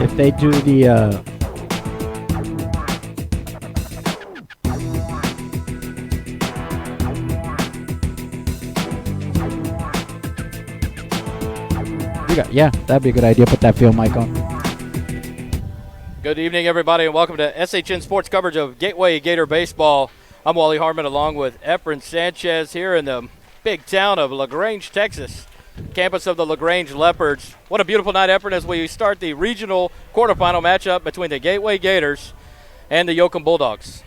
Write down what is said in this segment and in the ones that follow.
if they do the yeah, that'd be a good idea. Put that field mic on. Good evening, everybody, and welcome to SHN Sports coverage of Gateway Gator Baseball. I'm Wally Harmon along with Efren Sanchez here in the big town of LaGrange, Texas, campus of the LaGrange Leopards. What a beautiful night, Efren, as we start the regional quarterfinal matchup between the Gateway Gators and the Yoakum Bulldogs.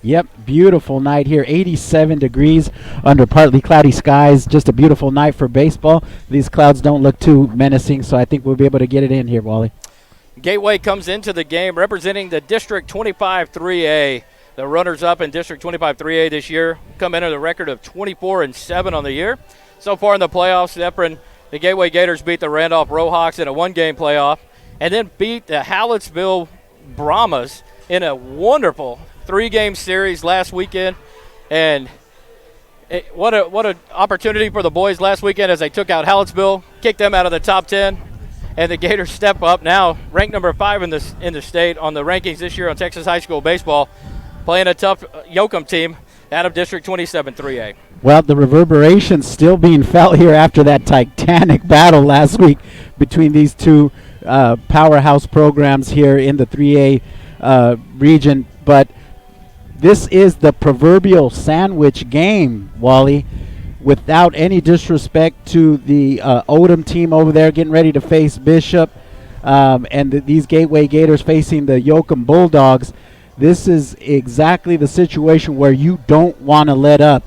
Yep, beautiful night here. 87 degrees under partly cloudy skies. Just a beautiful night for baseball. These clouds don't look too menacing, so I think we'll be able to get it in here, Wally. Gateway comes into the game representing the District 25 3A. The runners-up in District 25 3A this year come in at a record of 24-7 on the year. So far in the playoffs, Efren, the Gateway Gators beat the Randolph Rohawks in a one-game playoff and then beat the Hallettsville Brahmas in a wonderful three-game series last weekend. And what an opportunity for the boys last weekend as they took out Hallettsville, kicked them out of the top 10. And the Gators step up now, ranked number 5 in the state on the rankings this year on Texas high school baseball, playing a tough Yoakum team out of District 27 3A. Well, the reverberations still being felt here after that titanic battle last week between these two powerhouse programs here in the 3A region. But this is the proverbial sandwich game, Wally. Without any disrespect to the Odom team over there getting ready to face Bishop and these Gateway Gators facing the Yoakum Bulldogs, this is exactly the situation where you don't want to let up.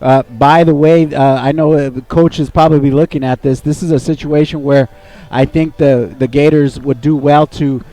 By the way, I know the coach is probably looking at this. This is a situation where I think the Gators would do well to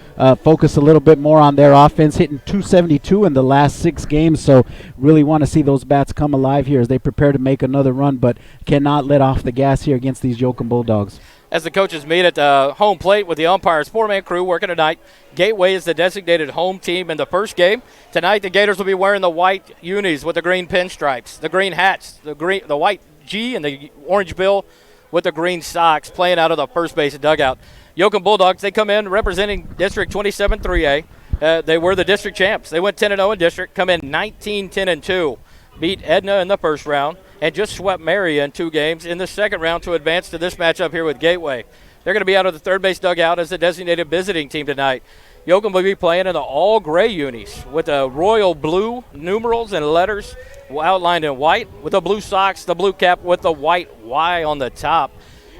focus a little bit more on their offense, hitting .272 in the last 6 games. So really want to see those bats come alive here as they prepare to make another run, but cannot let off the gas here against these Yoakum Bulldogs. As the coaches meet at the home plate with the umpires, 4-man crew working tonight. Gateway is the designated home team in the first game. Tonight the Gators will be wearing the white unis with the green pinstripes, the green hats, the white G and the orange bill with the green socks, playing out of the first base dugout. Yoakum Bulldogs, they come in representing District 27 3A. They were the district champs. They went 10-0 in district, come in 19-10-2, beat Edna in the first round, and just swept Mary in 2 games in the second round to advance to this matchup here with Gateway. They're going to be out of the third base dugout as the designated visiting team tonight. Yoakum will be playing in the all-gray unis with the royal blue numerals and letters outlined in white, with the blue socks, the blue cap with the white Y on the top.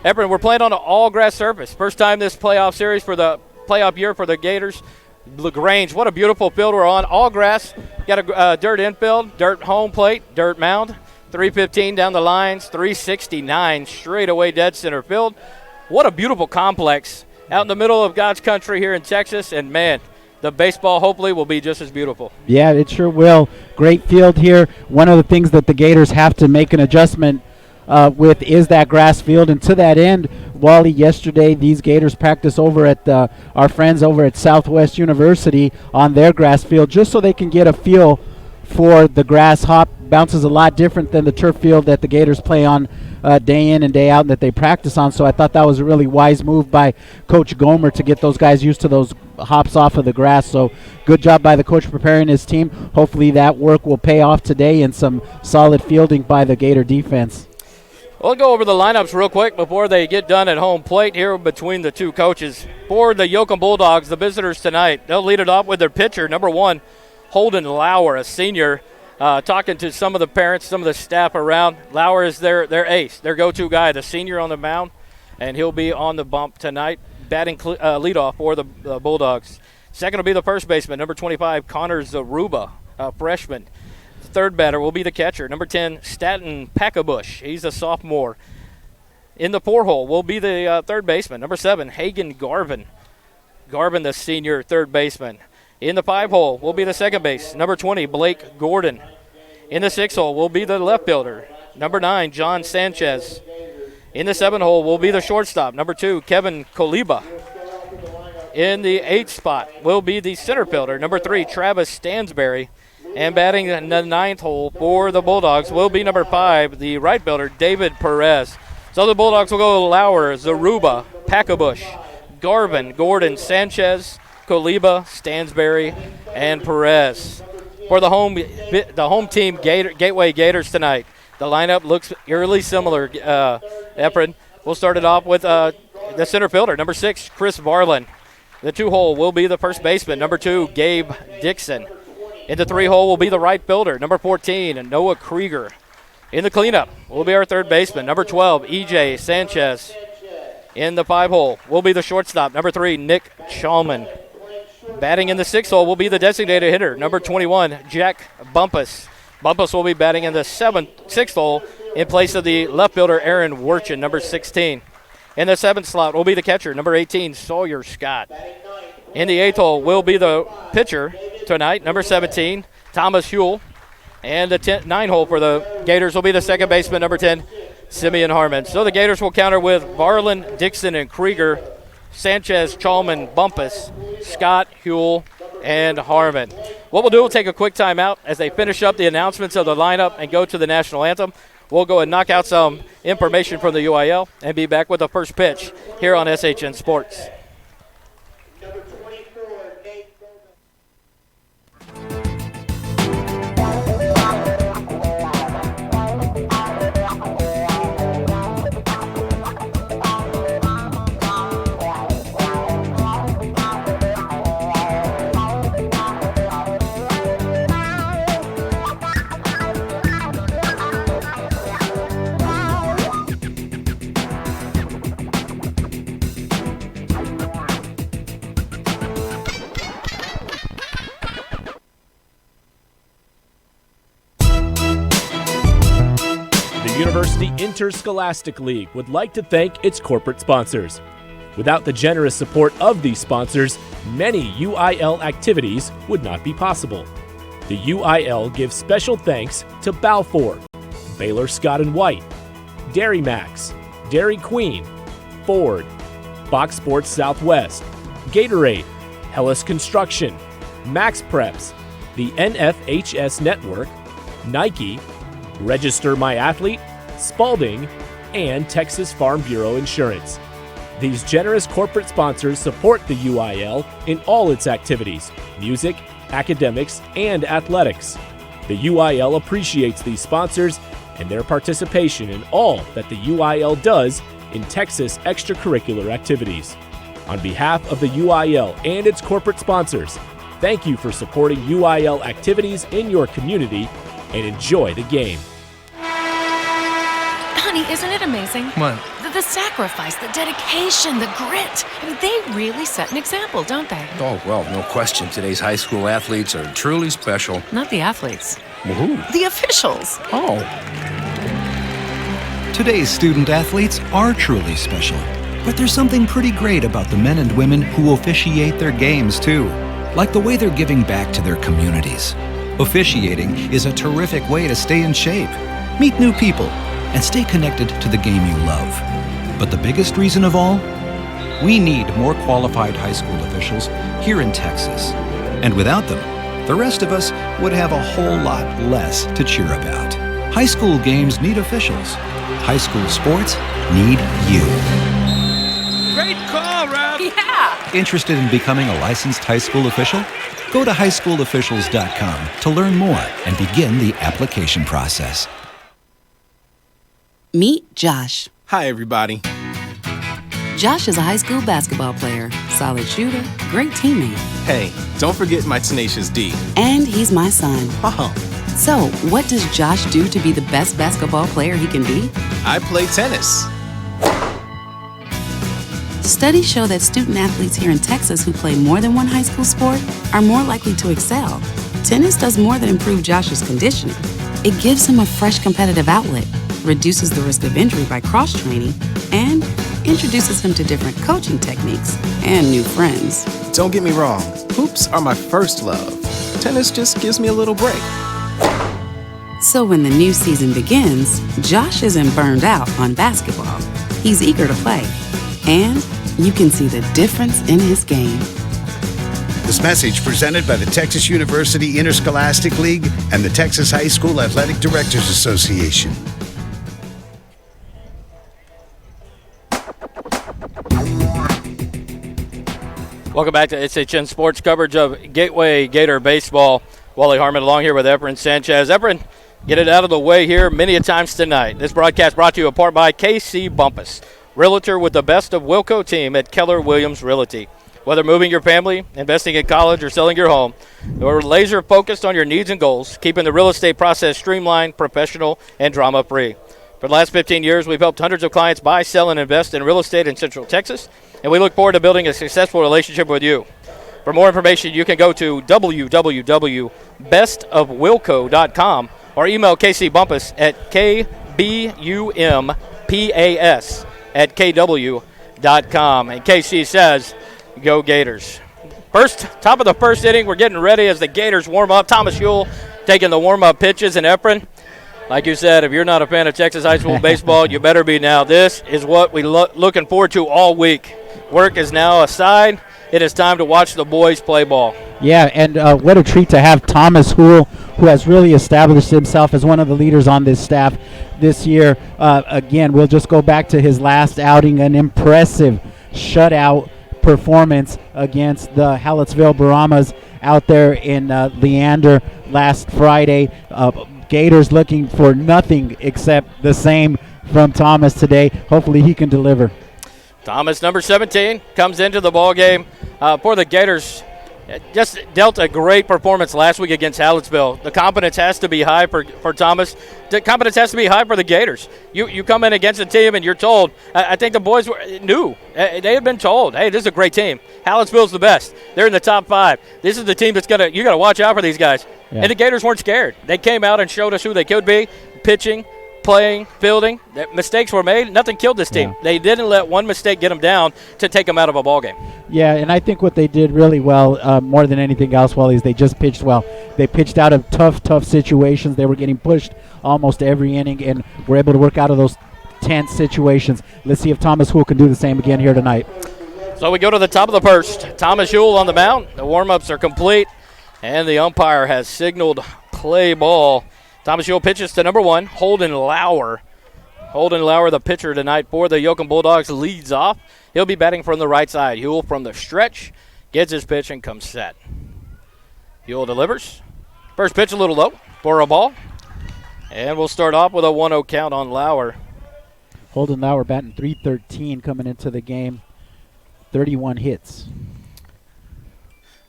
Efren, we're playing on an all-grass surface. First time this playoff series for the playoff year for the Gators. LaGrange, what a beautiful field we're on. All grass, got a dirt infield, dirt home plate, dirt mound. 315 down the lines, 369 straight away dead center field. What a beautiful complex out in the middle of God's country here in Texas. And, man, the baseball hopefully will be just as beautiful. Yeah, it sure will. Great field here. One of the things that the Gators have to make an adjustment with is that grass field. And to that end, Wally, yesterday these Gators practice over at our friends over at Southwest University on their grass field just so they can get a feel for the grass. Hop bounces a lot different than the turf field that the Gators play on day in and day out and that they practice on. So I thought that was a really wise move by Coach Gomer to get those guys used to those hops off of the grass. So good job by the coach preparing his team. Hopefully that work will pay off today in some solid fielding by the Gator defense. We'll go over the lineups real quick before they get done at home plate here between the two coaches. For the Yoakum Bulldogs, the visitors tonight, they'll lead it off with their pitcher, number 1, Holden Lauer, a senior. Talking to some of the parents, some of the staff around, Lauer is their ace, their go-to guy, the senior on the mound, and he'll be on the bump tonight, batting leadoff for the Bulldogs. Second will be the first baseman, number 25, Connor Zaruba, a freshman. Third batter will be the catcher, number 10, Staten Packabush. He's a sophomore. In the 4-hole will be the third baseman, number 7, Hagen Garvin. Garvin, the senior third baseman. In the 5-hole will be the second base, number 20, Blake Gordon. In the 6-hole will be the left fielder, number 9, John Sanchez. In the 7-hole will be the shortstop, number 2, Kevin Koliba. In the 8th spot will be the center fielder, number 3, Travis Stansberry. And batting in the 9th hole for the Bulldogs will be number 5, the right fielder, David Perez. So the Bulldogs will go Lauer, Zaruba, Packabush, Garvin, Gordon, Sanchez, Coliba, Stansberry, and Perez. For the home team, Gateway Gators tonight, the lineup looks eerily similar, Efren. We'll start it off with the center fielder, number 6, Chris Varlin. The 2-hole will be the first baseman, number 2, Gabe Dixon. In the 3-hole will be the right fielder, number 14, Noah Krieger. In the cleanup will be our third baseman, number 12, E.J. Sanchez. In the 5-hole will be the shortstop, number 3, Nick Chalman. Batting in the 6-hole will be the designated hitter, number 21, Jack Bumpus. Bumpus will be batting in the 6th hole in place of the left fielder, Aaron Werchen, number 16. In the 7th slot will be the catcher, number 18, Sawyer Scott. In the 8th hole will be the pitcher tonight, number 17, Thomas Huell. And the 9 hole for the Gators will be the second baseman, number 10, Simeon Harmon. So the Gators will counter with Varlin, Dixon, and Krieger, Sanchez, Chalman, Bumpus, Scott, Huell, and Harmon. What we'll do, we'll take a quick timeout as they finish up the announcements of the lineup and go to the national anthem. We'll go and knock out some information from the UIL and be back with the first pitch here on SHN Sports. University Interscholastic League would like to thank its corporate sponsors. Without the generous support of these sponsors, many UIL activities would not be possible. The UIL gives special thanks to Balfour, Baylor Scott & White, Dairy Max, Dairy Queen, Ford, Fox Sports Southwest, Gatorade, Hellas Construction, Max Preps, the NFHS Network, Nike, Register My Athlete, Spalding, and Texas Farm Bureau Insurance. These generous corporate sponsors support the UIL in all its activities, music, academics, and athletics. The UIL appreciates these sponsors and their participation in all that the UIL does in Texas extracurricular activities. On behalf of the UIL and its corporate sponsors, thank you for supporting UIL activities in your community and enjoy the game. Honey, isn't it amazing? What? The sacrifice, the dedication, the grit. I mean, they really set an example, don't they? Oh, well, no question. Today's high school athletes are truly special. Not the athletes. Well, who? The officials. Oh. Today's student athletes are truly special. But there's something pretty great about the men and women who officiate their games, too. Like the way they're giving back to their communities. Officiating is a terrific way to stay in shape, meet new people, and stay connected to the game you love. But the biggest reason of all? We need more qualified high school officials here in Texas. And without them, the rest of us would have a whole lot less to cheer about. High school games need officials. High school sports need you. Great call, Ralph! Yeah! Interested in becoming a licensed high school official? Go to highschoolofficials.com to learn more and begin the application process. Meet Josh. Hi, everybody. Josh is a high school basketball player, solid shooter, great teammate. Hey, don't forget my tenacious D. And he's my son. Oh, So, what does Josh do to be the best basketball player he can be? I play tennis. Studies show that student athletes here in Texas who play more than one high school sport are more likely to excel. Tennis does more than improve Josh's conditioning. It gives him a fresh competitive outlet, reduces the risk of injury by cross-training, and introduces him to different coaching techniques and new friends. Don't get me wrong, hoops are my first love. Tennis just gives me a little break. So when the new season begins, Josh isn't burned out on basketball. He's eager to play. And you can see the difference in his game. This message presented by the Texas University Interscholastic League and the Texas High School Athletic Directors Association. Welcome back to SHN Sports coverage of Gateway Gator Baseball. Wally Harmon along here with Efren Sanchez. Efren, get it out of the way here many a times tonight. This broadcast brought to you in part by KC Bumpus, realtor with the best of Wilco team at Keller Williams Realty. Whether moving your family, investing in college, or selling your home, we're laser focused on your needs and goals, keeping the real estate process streamlined, professional, and drama-free. For the last 15 years, we've helped hundreds of clients buy, sell, and invest in real estate in Central Texas, and we look forward to building a successful relationship with you. For more information, you can go to www.bestofwilco.com or email KC Bumpus at kbumpas@kw.com. And KC says, go Gators. Top of the first inning, we're getting ready as the Gators warm up. Thomas Huell taking the warm-up pitches, and Efren, like you said, if you're not a fan of Texas high school baseball, you better be now. This is what we're looking forward to all week. Work is now aside. It is time to watch the boys play ball. Yeah, and what a treat to have Thomas Huell, who has really established himself as one of the leaders on this staff this year. Again, we'll just go back to his last outing, an impressive shutout performance against the Hallettsville Brahmas out there in Leander last Friday. Gators looking for nothing except the same from Thomas today. Hopefully he can deliver. Thomas, number 17, comes into the ball game for the Gators. Just dealt a great performance last week against Hallettsville. The confidence has to be high for Thomas. The confidence has to be high for the Gators. You come in against a team and you're told, I think the boys knew. They had been told, hey, this is a great team. Hallettsville's the best. They're in the top 5. This is the team that's you got to watch out for these guys. Yeah. And the Gators weren't scared. They came out and showed us who they could be, pitching, playing, fielding. Mistakes were made. Nothing killed this team. Yeah. They didn't let one mistake get them down to take them out of a ball game. Yeah, and I think what they did really well, more than anything else, Wally, is they just pitched well. They pitched out of tough situations. They were getting pushed almost every inning, and were able to work out of those tense situations. Let's see if Thomas Huell can do the same again here tonight. So we go to the top of the first. Thomas Huell on the mound. The warm-ups are complete, and the umpire has signaled play ball. Thomas Huell pitches to number 1, Holden Lauer. Holden Lauer, the pitcher tonight for the Yoakum Bulldogs, leads off. He'll be batting from the right side. Huell from the stretch, gets his pitch and comes set. Huell delivers. First pitch a little low for a ball. And we'll start off with a 1-0 count on Lauer. Holden Lauer batting .313 coming into the game. 31 hits.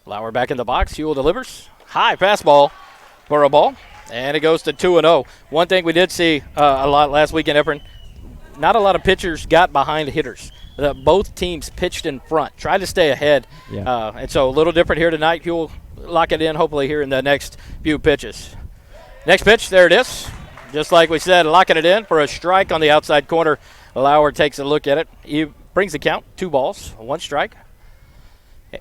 Lauer back in the box. Huell delivers. High fastball for a ball. And it goes to 2-0. One thing we did see a lot last weekend, Efren, not a lot of pitchers got behind hitters. Both teams pitched in front, tried to stay ahead. Yeah. And so a little different here tonight. Huell lock it in hopefully here in the next few pitches. Next pitch, there it is. Just like we said, locking it in for a strike on the outside corner. Lauer takes a look at it. He brings the count, 2 balls, 1 strike.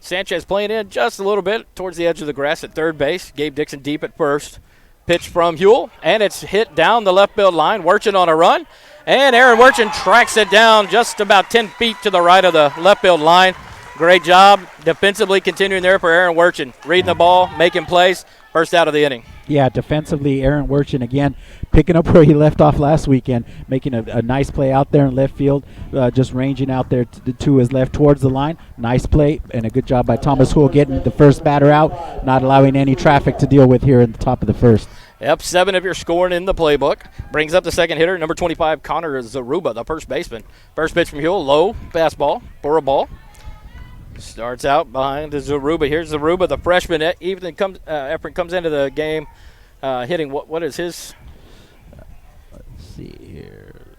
Sanchez playing in just a little bit towards the edge of the grass at third base. Gabe Dixon deep at first. Pitch from Huell, and it's hit down the left field line. Werchen on a run, and Aaron Werchen tracks it down just about 10 feet to the right of the left field line. Great job defensively continuing there for Aaron Werchen. Reading the ball, making plays, first out of the inning. Yeah, defensively, Aaron Werchen again picking up where he left off last weekend, making a nice play out there in left field, just ranging out there to his left towards the line. Nice play and a good job by Thomas Huell getting the first batter out, not allowing any traffic to deal with here at the top of the first. Yep, 7 of your scoring in the playbook. Brings up the second hitter, number 25, Connor Zaruba, the first baseman. First pitch from Huell, low fastball for a ball. Starts out behind Zaruba. Here's Zaruba, the freshman. Efren comes into the game hitting. What is his? Let's see here.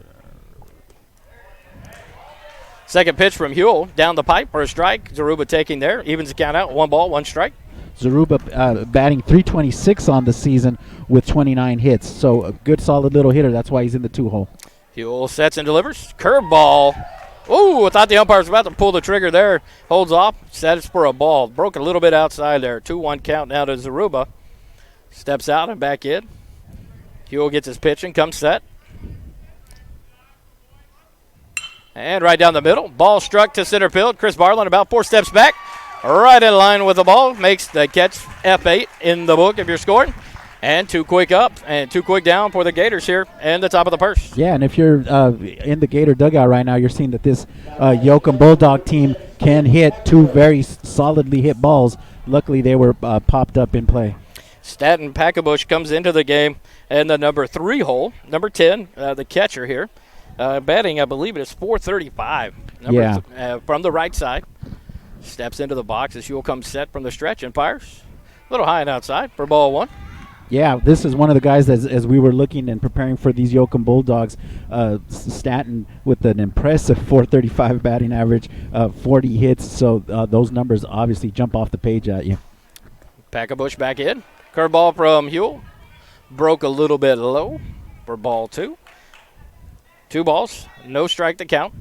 Second pitch from Huell down the pipe for a strike. Zaruba taking there. Evens the count out. 1 ball, 1 strike. Zaruba batting .326 on the season with 29 hits. So a good, solid little hitter. That's why he's in the 2-hole. Huell sets and delivers. Curveball. Ooh, I thought the umpire was about to pull the trigger there. Holds off. Sets for a ball. Broke a little bit outside there. 2-1 count now to Zaruba. Steps out and back in. Huell gets his pitch and comes set. And right down the middle. Ball struck to center field. Chris Barlin about 4 steps back. Right in line with the ball. Makes the catch. F8 in the book if you're scoring. And 2 quick up and 2 quick down for the Gators here and the top of the first. Yeah, and if you're in the Gator dugout right now, you're seeing that this Yoakum Bulldog team can hit 2 very solidly hit balls. Luckily, they were popped up in play. Staten Packabush comes into the game in the number 3 hole. Number 10, the catcher here. Batting, I believe it is .435. From the right side. Steps into the box as Yoakum set from the stretch and fires. A little high and outside for ball 1. Yeah, this is one of the guys that, as we were looking and preparing for these Yoakum Bulldogs, Staten with an impressive .435 batting average, 40 hits. So those numbers obviously jump off the page at you. Packabush back in. Curveball from Huell. Broke a little bit low for ball 2. 2 balls, no strike to count.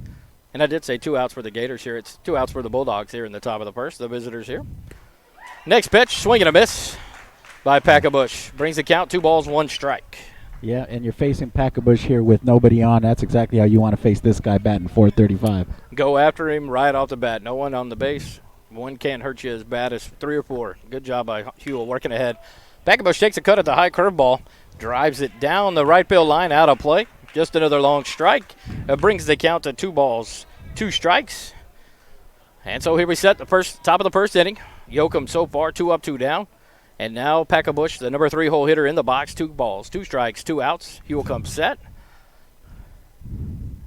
And I did say 2 outs for the Gators here. It's 2 outs for the Bulldogs here in the top of the first, the visitors here. Next pitch, swing and a miss by Packabush. Brings the count, 2 balls, 1 strike. Yeah, and you're facing Packabush here with nobody on. That's exactly how you want to face this guy batting .435. Go after him right off the bat. No one on the base. One can't hurt you as bad as 3 or 4. Good job by Huell working ahead. Packabush takes a cut at the high curveball. Drives it down the right field line, out of play. Just another long strike. It brings the count to 2 balls, 2 strikes. And so here we set the top of the first inning. Yoakum so far 2 up, 2 down. And now Packabush, the number 3 hole hitter in the box, 2 balls, 2 strikes, 2 outs. Huell comes set.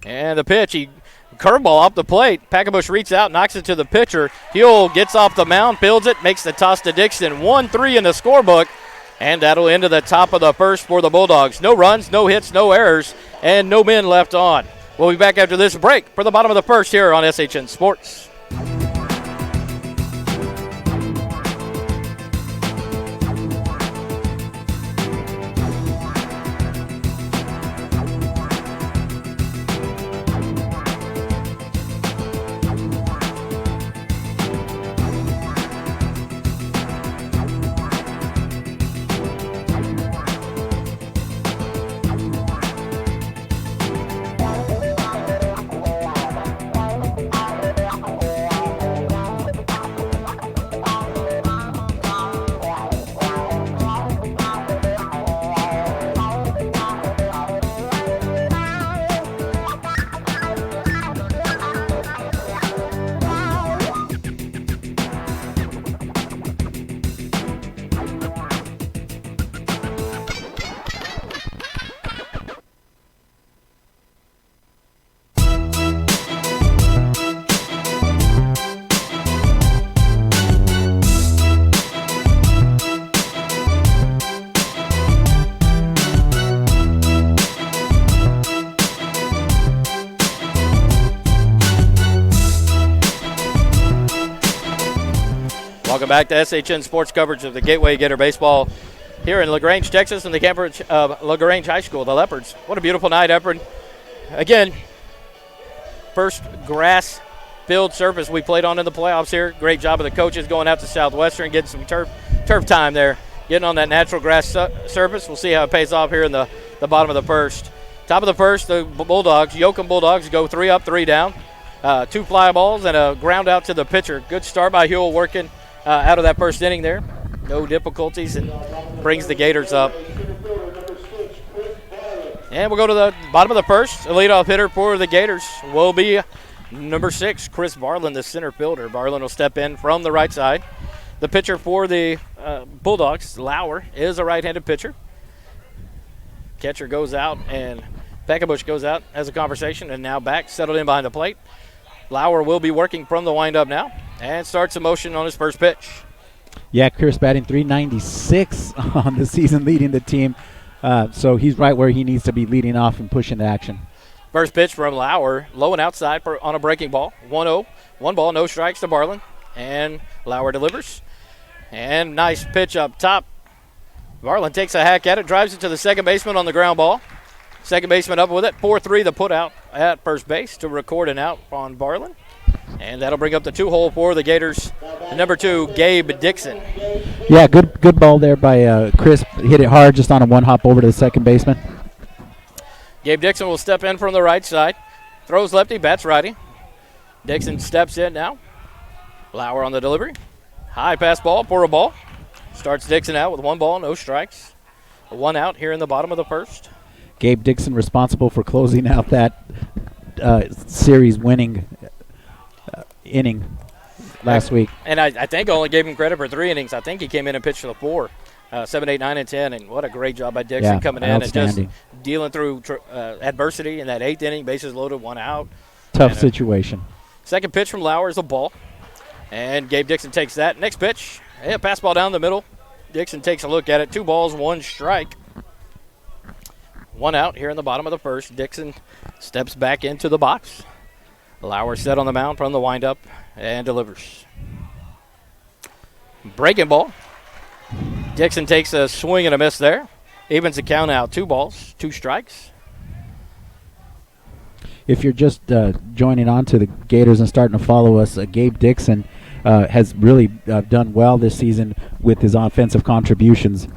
And the pitch, curveball off the plate. Packabush reaches out, knocks it to the pitcher. Huell gets off the mound, fields it, makes the toss to Dixon. 1-3 in the scorebook. And that'll end to the top of the first for the Bulldogs. No runs, no hits, no errors, and no men left on. We'll be back after this break for the bottom of the first here on SHN Sports. Welcome back to SHN Sports coverage of the Gateway Gator baseball here in LaGrange, Texas, in the campus of LaGrange High School. The Leopards. What a beautiful night, Efren. Again, first grass field surface we played on in the playoffs here. Great job of the coaches going out to Southwestern, getting some turf time there, getting on that natural grass surface. We'll see how it pays off here in the bottom of the first. Top of the first, the Bulldogs, Yoakum Bulldogs, go 3 up, 3 down. 2 fly balls and a ground out to the pitcher. Good start by Huell working out of that first inning there. No difficulties, and brings the Gators up. And we'll go to the bottom of the first. The leadoff hitter for the Gators will be number 6, Chris Barlin, the center fielder. Barlin will step in from the right side. The pitcher for the Bulldogs, Lauer, is a right-handed pitcher. Catcher goes out, and Packabush goes out as a conversation, and now back, settled in behind the plate. Lauer will be working from the windup now and starts a motion on his first pitch. Yeah, Chris batting .396 on the season, leading the team. So he's right where he needs to be, leading off and pushing the action. First pitch from Lauer, low and outside on a breaking ball. 1-0, 1 ball, no strikes to Barlin. And Lauer delivers. And nice pitch up top. Barlin takes a hack at it, drives it to the second baseman on the ground ball. Second baseman up with it. 4-3 the put out at first base to record an out on Barlin. And that'll bring up the 2 hole for the Gators. Number 2, Gabe Dixon. Yeah, good ball there by Chris. Hit it hard just on a 1 hop over to the second baseman. Gabe Dixon will step in from the right side. Throws lefty, bats righty. Dixon steps in now. Lauer on the delivery. High pass ball for a ball. Starts Dixon out with 1 ball, no strikes. 1 out here in the bottom of the first. Gabe Dixon responsible for closing out that series winning inning last week. And I think I only gave him credit for 3 innings. I think he came in and pitched for the 4. 7, 8, 9, and 10, and what a great job by Dixon coming in and just dealing through adversity in that 8th inning, bases loaded, 1 out. Tough situation. Second pitch from Lauer is a ball, and Gabe Dixon takes that. Next pitch, pass ball down the middle. Dixon takes a look at it. 2 balls, 1 strike. 1 out here in the bottom of the first. Dixon steps back into the box. Lauer set on the mound from the windup and delivers. Breaking ball. Dixon takes a swing and a miss there. Evens the count out. 2 balls, 2 strikes. If you're just joining on to the Gators and starting to follow us, Gabe Dixon has really done well this season with his offensive contributions.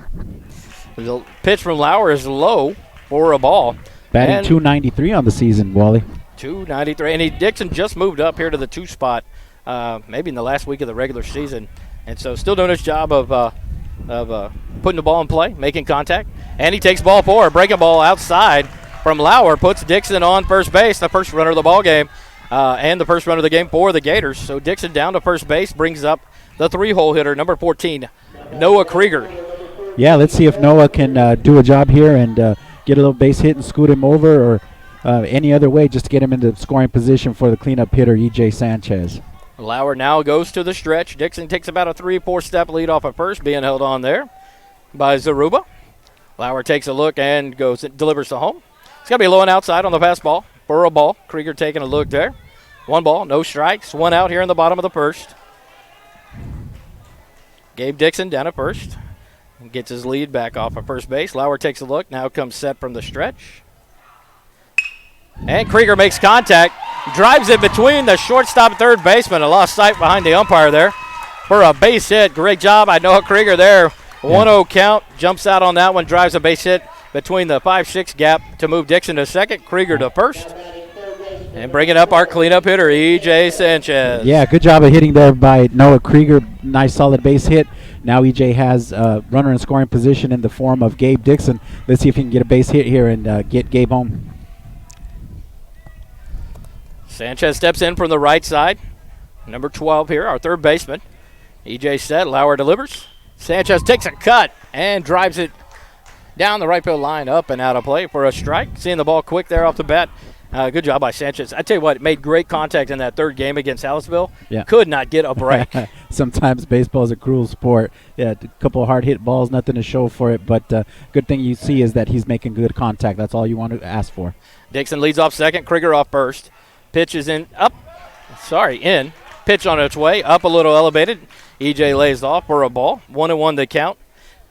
The pitch from Lauer is low for a ball. Batting .293 on the season, Wally. .293. And Dixon just moved up here to the 2 spot maybe in the last week of the regular season. And so still doing his job of putting the ball in play, making contact. And he takes ball 4, breaking ball outside from Lauer, puts Dixon on first base, the first runner of the ball game, and the first runner of the game for the Gators. So Dixon down to first base, brings up the 3-hole hitter, number 14, Noah Krieger. Yeah, let's see if Noah can do a job here and get a little base hit and scoot him over, or any other way just to get him into scoring position for the cleanup hitter, E.J. Sanchez. Lauer now goes to the stretch. Dixon takes about a 3-4 step lead off at first, being held on there by Zaruba. Lauer takes a look and delivers to home. It's going to be low and outside on the fastball for a ball. Krieger taking a look there. 1 ball, no strikes. 1 out here in the bottom of the first. Gabe Dixon down at first. Gets his lead back off of first base. Lauer takes a look. Now comes set from the stretch. And Krieger makes contact. Drives it between the shortstop and third baseman. A lost sight behind the umpire there for a base hit. Great job by Noah Krieger there. 1-0 count. Jumps out on that one. Drives a base hit between the 5-6 gap to move Dixon to second. Krieger to first. And bringing up our cleanup hitter, E.J. Sanchez. Yeah, good job of hitting there by Noah Krieger. Nice solid base hit. Now E.J. has runner in scoring position in the form of Gabe Dixon. Let's see if he can get a base hit here and get Gabe home. Sanchez steps in from the right side. Number 12 here, our third baseman. E.J. set, Lauer delivers. Sanchez takes a cut and drives it down the right field line, up and out of play for a strike. Seeing the ball quick there off the bat. Good job by Sanchez. I tell you what, it made great contact in that third game against Hallettsville. Yeah. Could not get a break. Sometimes baseball is a cruel sport. Yeah, a couple of hard hit balls, nothing to show for it. But good thing you see is that he's making good contact. That's all you want to ask for. Dixon leads off second. Krieger off first. Pitch is in. Pitch on its way. Up a little elevated. E.J. lays off for a ball. 1-1 the count.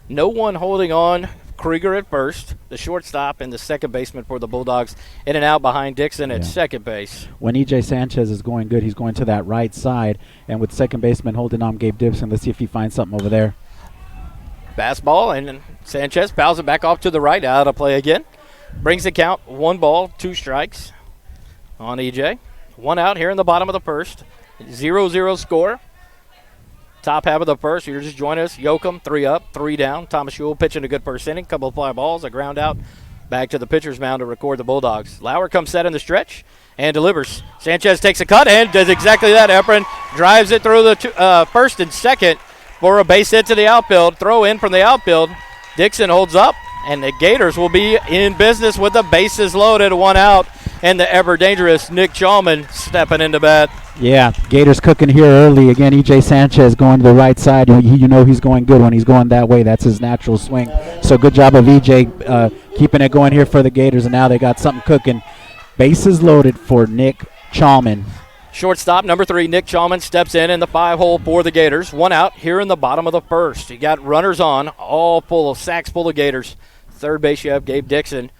No one holding on. Krieger at first, the shortstop and the second baseman for the Bulldogs, in and out behind Dixon at second base. When E.J. Sanchez is going good, he's going to that right side, and with second baseman holding on Gabe Dixon, let's see if he finds something over there. Fastball, and Sanchez fouls it back off to the right, out of play again. Brings the count, 1 ball, 2 strikes on E.J. 1 out here in the bottom of the first. 0-0 score. Top half of the first, you're just joining us. Yoakum, 3 up, 3 down. Thomas Schewel pitching a good first inning. Couple of fly balls, a ground out. Back to the pitcher's mound to record the Bulldogs. Lauer comes set in the stretch and delivers. Sanchez takes a cut and does exactly that. Efren drives it through the first and second for a base hit to the outfield. Throw in from the outfield. Dixon holds up, and the Gators will be in business with the bases loaded. 1 out, and the ever-dangerous Nick Chalman stepping into bat. Yeah, Gators cooking here early. Again, E.J. Sanchez going to the right side. You know he's going good when he's going that way. That's his natural swing. So good job of E.J. Keeping it going here for the Gators, and now they got something cooking. Bases loaded for Nick Chalman. Shortstop, number 3, Nick Chalman, steps in the 5-hole for the Gators. 1 out here in the bottom of the first. You got runners on, all full of sacks full of Gators. Third base, you have Gabe Dixon.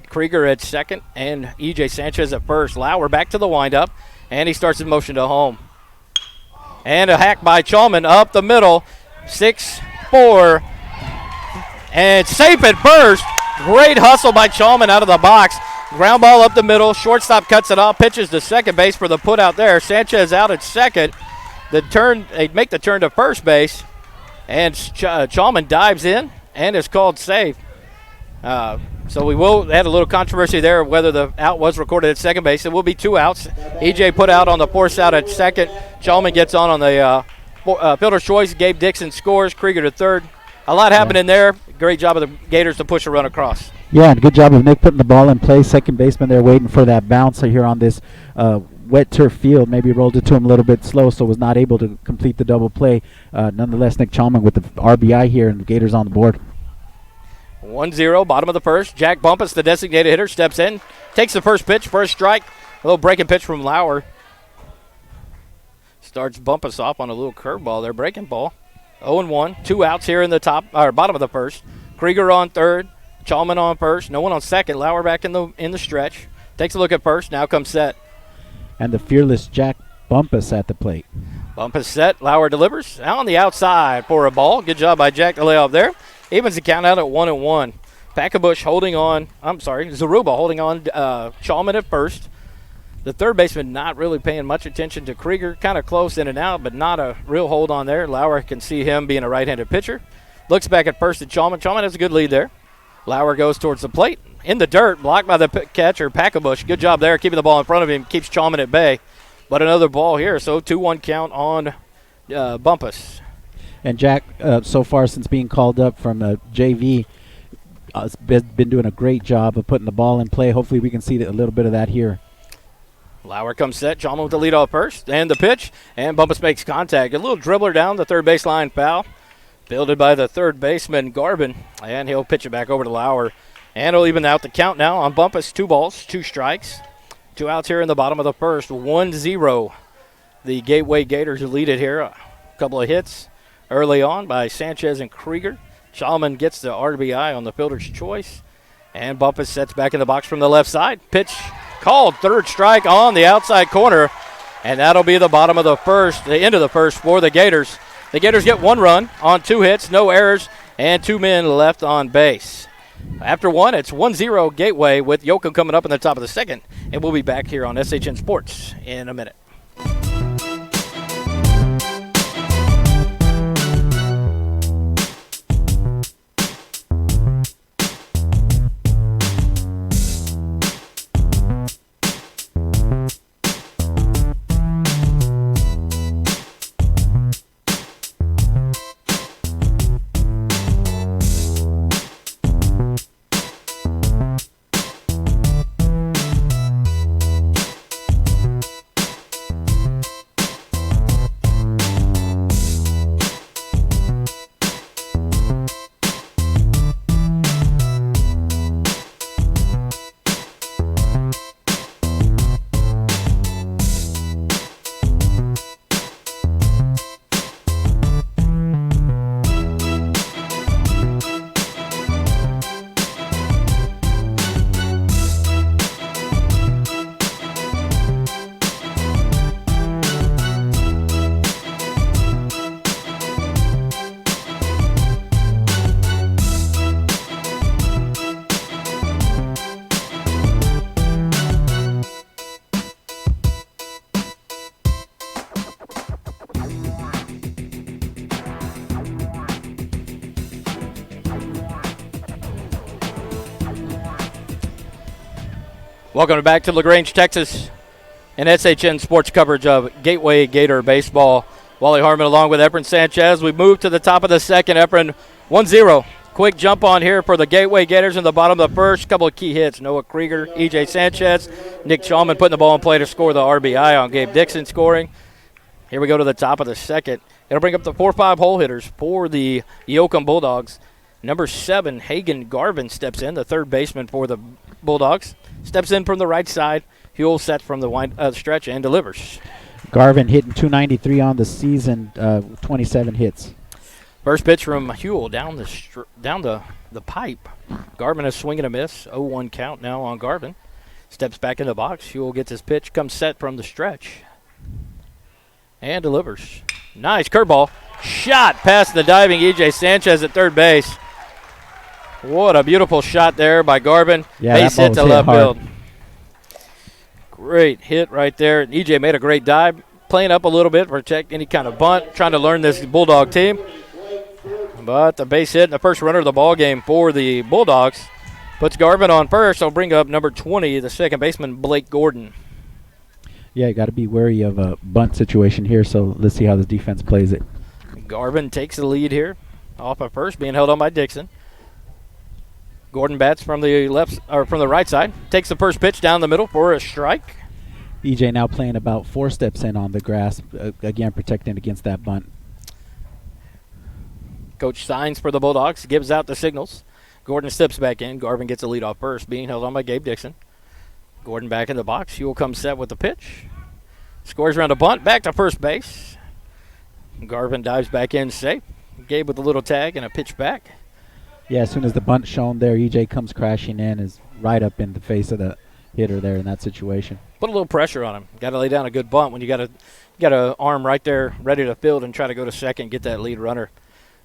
Krieger at second, and E.J. Sanchez at first. Lauer back to the windup, and he starts in motion to home. And a hack by Chalman up the middle. 6-4. And safe at first. Great hustle by Chalman out of the box. Ground ball up the middle. Shortstop cuts it off. Pitches to second base for the put out there. Sanchez out at second. They make the turn to first base. And Chalman dives in and is called safe. So we will had a little controversy there of whether the out was recorded at second base. It will be 2 outs. EJ put out on the force out at second. Chalman gets on the fielder's choice. Gabe Dixon scores. Krieger to third. A lot happening there. Great job of the Gators to push a run across. Yeah, and good job of Nick putting the ball in play. Second baseman there waiting for that bounce here on this wet turf field. Maybe rolled it to him a little bit slow, so was not able to complete the double play. Nonetheless, Nick Chalman with the RBI here, and the Gators on the board. 1-0, bottom of the first. Jack Bumpus, the designated hitter, steps in, takes the first pitch, first strike. A little breaking pitch from Lauer. Starts Bumpus off on a little curveball there, breaking ball. 0-1, 2 outs here in the bottom of the first. Krieger on third, Chalman on first, no one on second. Lauer back in the stretch. Takes a look at first, now comes set. And the fearless Jack Bumpus at the plate. Bumpus set, Lauer delivers. Now on the outside for a ball. Good job by Jack to lay off there. Evens the count out at 1-1. Zaruba holding on Chalman at first. The third baseman not really paying much attention to Krieger. Kind of close in and out, but not a real hold on there. Lauer can see him being a right-handed pitcher. Looks back at first at Chalman. Chalman has a good lead there. Lauer goes towards the plate. In the dirt, blocked by the catcher, Packabush. Good job there, keeping the ball in front of him. Keeps Chalman at bay. But another ball here, so 2-1 count on Bumpus. And Jack, so far since being called up from JV, has been doing a great job of putting the ball in play. Hopefully we can see a little bit of that here. Lauer comes set. Chalman with the lead off first. And the pitch. And Bumpus makes contact. A little dribbler down the third baseline foul. Fielded by the third baseman, Garvin. And he'll pitch it back over to Lauer. And he'll even out the count now on Bumpus. 2 balls, 2 strikes. 2 outs here in the bottom of the first. 1-0. The Gateway Gators lead it here. A couple of hits early on by Sanchez and Krieger. Chalman gets the RBI on the fielder's choice. And Bumpus sets back in the box from the left side. Pitch called. Third strike on the outside corner. And that'll be the bottom of the first, the end of the first for the Gators. The Gators get 1 run on 2 hits, no errors, and 2 men left on base. After 1, it's 1-0 Gateway with Yoakum coming up in the top of the second. And we'll be back here on SHN Sports in a minute. Welcome back to LaGrange, Texas, and SHN Sports coverage of Gateway Gator Baseball. Wally Harmon along with Efren Sanchez. We move to the top of the second. Efren, 1-0. Quick jump on here for the Gateway Gators in the bottom of the first. Couple of key hits. Noah Krieger, E.J. Sanchez, Nick Chalman putting the ball in play to score the RBI on Gabe Dixon scoring. Here we go to the top of the second. It'll bring up the 4-5 hole hitters for the Yoakum Bulldogs. Number 7, Hagen Garvin steps in, the third baseman for the Bulldogs. Steps in from the right side. Huel sets from the stretch and delivers. Garvin hitting .293 on the season, 27 hits. First pitch from Huel down the pipe. Garvin is swinging a miss. 0-1 count now on Garvin. Steps back in the box. Huel gets his pitch. Comes set from the stretch. And delivers. Nice curveball. Shot past the diving E.J. Sanchez at third base. What a beautiful shot there by Garvin. Yeah, base hit to left hard. field. Great hit right there. EJ made a great dive, playing up a little bit, protect any kind of bunt, trying to learn this Bulldog team. But the base hit and the first runner of the ball game for the Bulldogs. Puts Garvin on first. I'll bring up number 20, the second baseman, Blake Gordon. Yeah, you got to be wary of a bunt situation here, so let's see how the defense plays it. Garvin takes the lead here off of first, being held on by Dixon. Gordon bats from the right side. Takes the first pitch down the middle for a strike. EJ now playing about 4 steps in on the grass, again protecting against that bunt. Coach signs for the Bulldogs, gives out the signals. Gordon steps back in. Garvin gets a lead off first, being held on by Gabe Dixon. Gordon back in the box. Huel comes set with the pitch. Scores around a bunt, back to first base. Garvin dives back in safe. Gabe with a little tag and a pitch back. Yeah, as soon as the bunt shown there, EJ comes crashing in, is right up in the face of the hitter there in that situation. Put a little pressure on him. Got to lay down a good bunt when you got a arm right there ready to field and try to go to second, get that lead runner.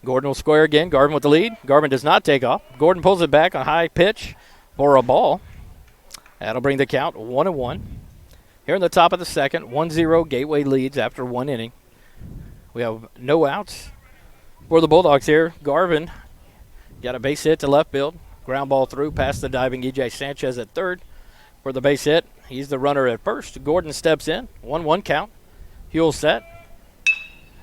Gordon will square again. Garvin with the lead. Garvin does not take off. Gordon pulls it back on high pitch for a ball. That'll bring the count 1-1. Here in the top of the second, 1-0 Gateway leads after 1 inning. We have no outs for the Bulldogs here. Garvin got a base hit to left field. Ground ball through past the diving EJ Sanchez at third for the base hit. He's the runner at first. Gordon steps in. 1-1 count. Huel set.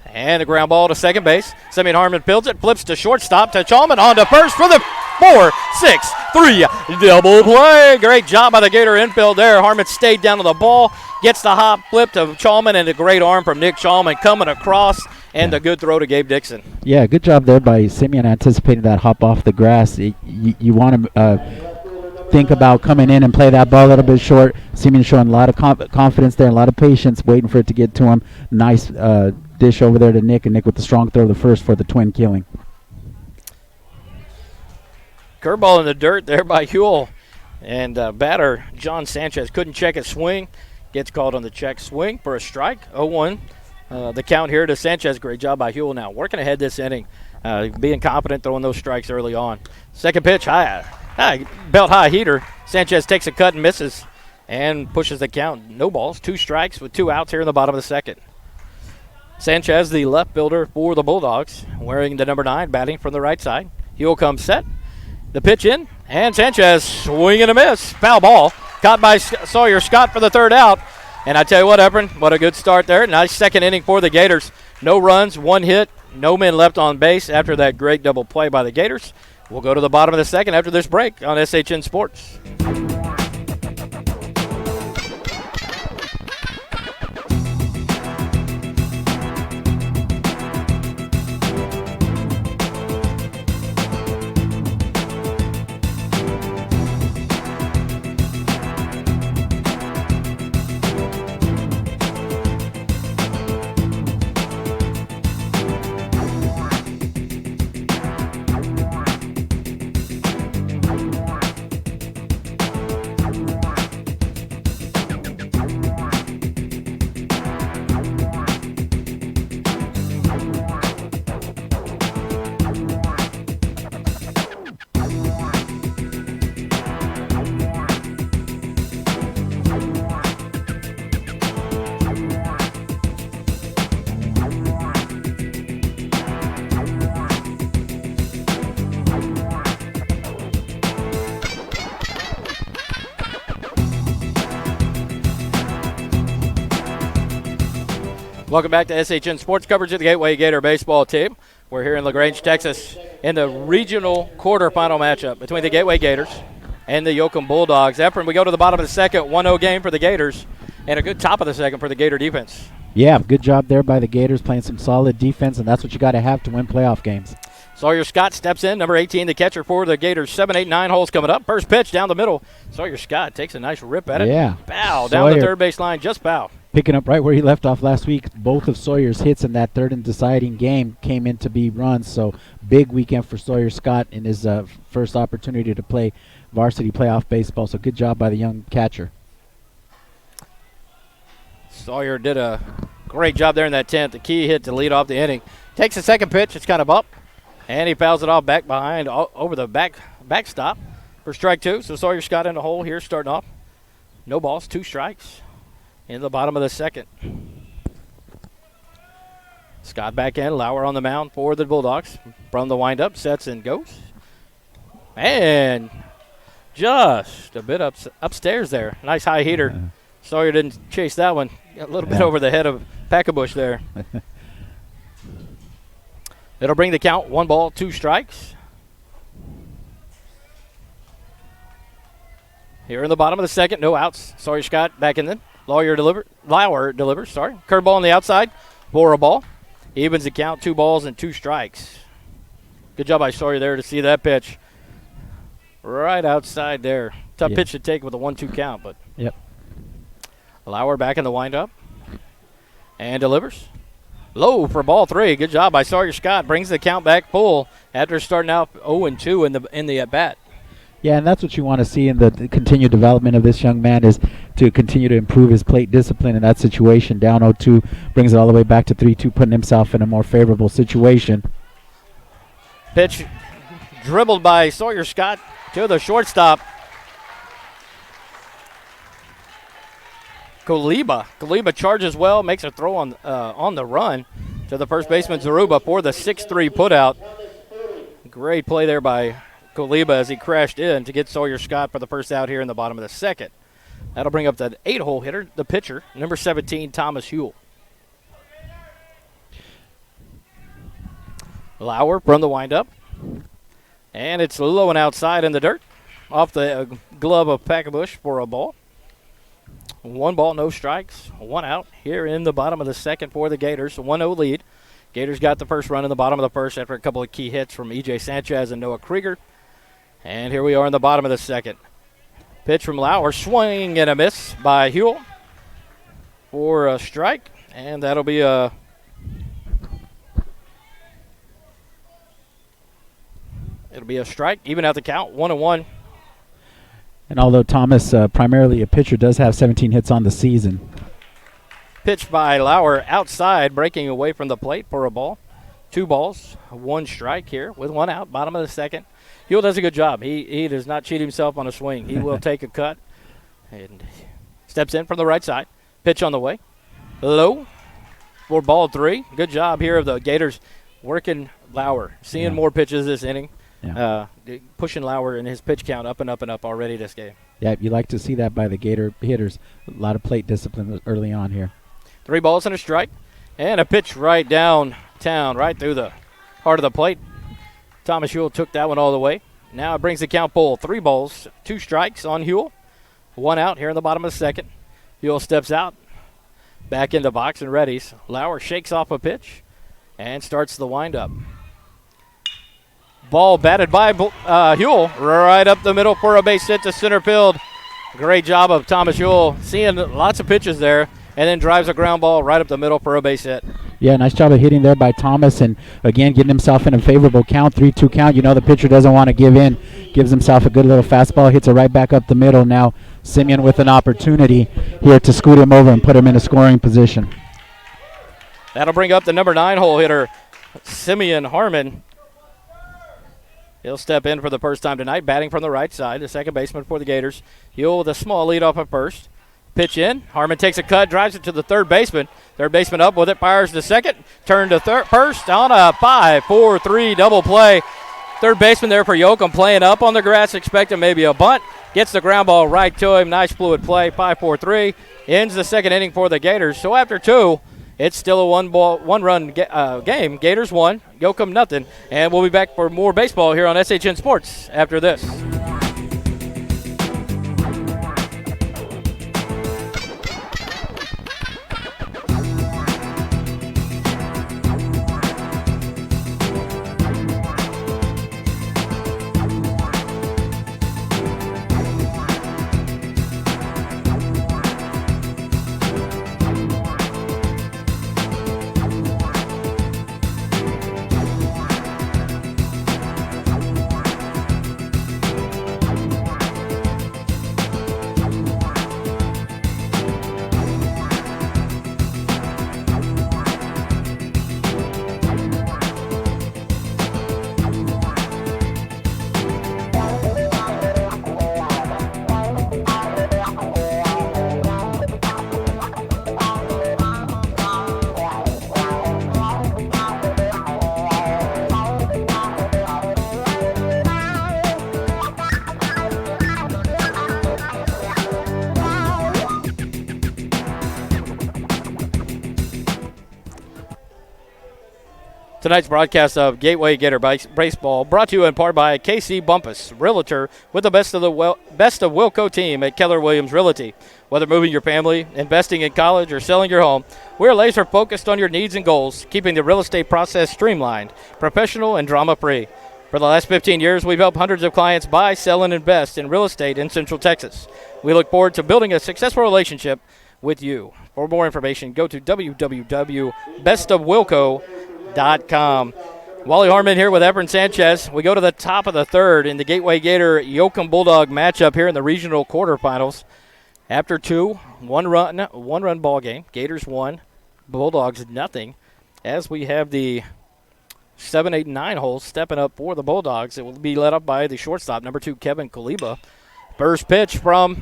And a ground ball to second base. Simeon Harmon fields it, flips to shortstop to Chalman on to first for the 4-6-3 double play. Great job by the Gator infield there. Harmon stayed down to the ball, gets the hop flip to Chalman, and a great arm from Nick Chalman coming across, and a good throw to Gabe Dixon. Yeah, good job there by Simeon anticipating that hop off the grass. You want to think about coming in and play that ball a little bit short. Simeon showing a lot of confidence there, a lot of patience, waiting for it to get to him. Nice dish over there to Nick, and Nick with the strong throw of the first for the twin killing. Curveball in the dirt there by Huel. And batter John Sanchez couldn't check his swing. Gets called on the check swing for a strike. 0-1. The count here to Sanchez. Great job by Huel now. Working ahead this inning. Being confident, throwing those strikes early on. Second pitch, belt high heater. Sanchez takes a cut and misses and pushes the count. No balls, 2 strikes with 2 outs here in the bottom of the second. Sanchez, the left fielder for the Bulldogs, wearing the number 9, batting from the right side. Huel comes set. The pitch in, and Sanchez swing and a miss. Foul ball. Caught by Sawyer Scott for the third out. And I tell you what, Efren, what a good start there. Nice second inning for the Gators. No runs, 1 hit, no men left on base after that great double play by the Gators. We'll go to the bottom of the second after this break on SHN Sports. Welcome back to SHN Sports coverage of the Gateway Gator baseball team. We're here in LaGrange, Texas, in the regional quarterfinal matchup between the Gateway Gators and the Yoakum Bulldogs. Efren, we go to the bottom of the second, 1-0 game for the Gators, and a good top of the second for the Gator defense. Yeah, good job there by the Gators, playing some solid defense, and that's what you got to have to win playoff games. Sawyer Scott steps in, number 18, the catcher for the Gators. 7, 8, 9 holes coming up. First pitch down the middle. Sawyer Scott takes a nice rip at it. Yeah. Bow down the third base line, just bow. Picking up right where he left off last week. Both of Sawyer's hits in that third and deciding game came in to be runs. So big weekend for Sawyer Scott in his first opportunity to play varsity playoff baseball. So good job by the young catcher. Sawyer did a great job there in that 10th. The key hit to lead off the inning. Takes the second pitch. It's kind of up. And he fouls it off back behind over the backstop for strike 2. So Sawyer Scott in the hole here starting off. No balls, 2 strikes in the bottom of the second. Scott back in. Lauer on the mound for the Bulldogs. From the windup, sets and goes. And just a bit upstairs there. Nice high heater. Sawyer didn't chase that one. A little bit over the head of Packabush there. It'll bring the count 1 ball, 2 strikes. Here in the bottom of the second, no outs. Sawyer Scott back in then. Lauer delivers. Curveball on the outside for a ball. Evens the count, 2 balls and 2 strikes. Good job by Sawyer there to see that pitch right outside there. Tough pitch to take with a 1-2 count, but Yep. Lauer back in the windup and delivers. Low for ball 3. Good job by Sawyer Scott. Brings the count back full after starting out 0-2 in the at bat. Yeah, and that's what you want to see in the continued development of this young man, is to continue to improve his plate discipline in that situation. Down 0-2, brings it all the way back to 3-2, putting himself in a more favorable situation. Pitch dribbled by Sawyer Scott to the shortstop. Kaliba charges well, makes a throw on the run to the first baseman Zaruba for the 6-3 putout. Great play there by Kaliba as he crashed in to get Sawyer Scott for the first out here in the bottom of the second. That'll bring up the 8-hole hitter, the pitcher, number 17, Thomas Huell. Lauer from the windup. And it's low and outside in the dirt. Off the glove of Packabush for a ball. 1 ball, no strikes. 1 out here in the bottom of the second for the Gators. 1-0 lead. Gators got the first run in the bottom of the first after a couple of key hits from E.J. Sanchez and Noah Krieger. And here we are in the bottom of the second. Pitch from Lauer, swing and a miss by Huell for a strike. And that'll be a strike. Even out the count, 1-1. And although Thomas, primarily a pitcher, does have 17 hits on the season. Pitch by Lauer outside, breaking away from the plate for a ball. 2 balls, 1 strike here with 1 out, bottom of the second. Huell does a good job. He does not cheat himself on a swing. He will take a cut and steps in from the right side. Pitch on the way. Low for ball 3. Good job here of the Gators working Lauer. Seeing more pitches this inning. Pushing Lauer and his pitch count up and up and up already this game. Yeah, you like to see that by the Gator hitters. A lot of plate discipline early on here. 3 balls and a strike. And a pitch right downtown, right through the heart of the plate. Thomas Huell took that one all the way. Now it brings the count full. 3 balls, 2 strikes on Huell. 1 out here in the bottom of the second. Huell steps out, back into box and readies. Lauer shakes off a pitch and starts the windup. Ball batted by Huell right up the middle for a base hit to center field. Great job of Thomas Huell, seeing lots of pitches there, and then drives a ground ball right up the middle for a base hit. Yeah, nice job of hitting there by Thomas, and again getting himself in a favorable count, 3-2 count. You know the pitcher doesn't want to give in, gives himself a good little fastball, hits it right back up the middle. Now Simeon with an opportunity here to scoot him over and put him in a scoring position. That'll bring up the number 9 hole hitter, Simeon Harmon. He'll step in for the first time tonight, batting from the right side, the second baseman for the Gators. Huell with a small lead off at first. Pitch in. Harmon takes a cut, drives it to the third baseman. Third baseman up with it, fires to second. Turn to first on a 5-4-3 double play. Third baseman there for Yoakum playing up on the grass, expecting maybe a bunt. Gets the ground ball right to him. Nice fluid play, 5-4-3. Ends the second inning for the Gators. So after 2, it's still a one-run game. Gators 1, Yoakum nothing. And we'll be back for more baseball here on SHN Sports after this. Tonight's broadcast of Gateway Gator Baseball brought to you in part by KC Bumpus, Realtor with the best of Wilco team at Keller Williams Realty. Whether moving your family, investing in college, or selling your home, we're laser focused on your needs and goals, keeping the real estate process streamlined, professional, and drama-free. For the last 15 years, we've helped hundreds of clients buy, sell, and invest in real estate in Central Texas. We look forward to building a successful relationship with you. For more information, go to www.bestofwilco.com. Wally Harmon here with Efren Sanchez. We go to the top of the third in the Gateway Gator Yoakum Bulldog matchup here in the regional quarterfinals. After one run ball game. Gators 1, Bulldogs nothing. As we have the 7, 8, and 9 holes stepping up for the Bulldogs. It will be led up by the shortstop, number 2, Kevin Kaliba. First pitch from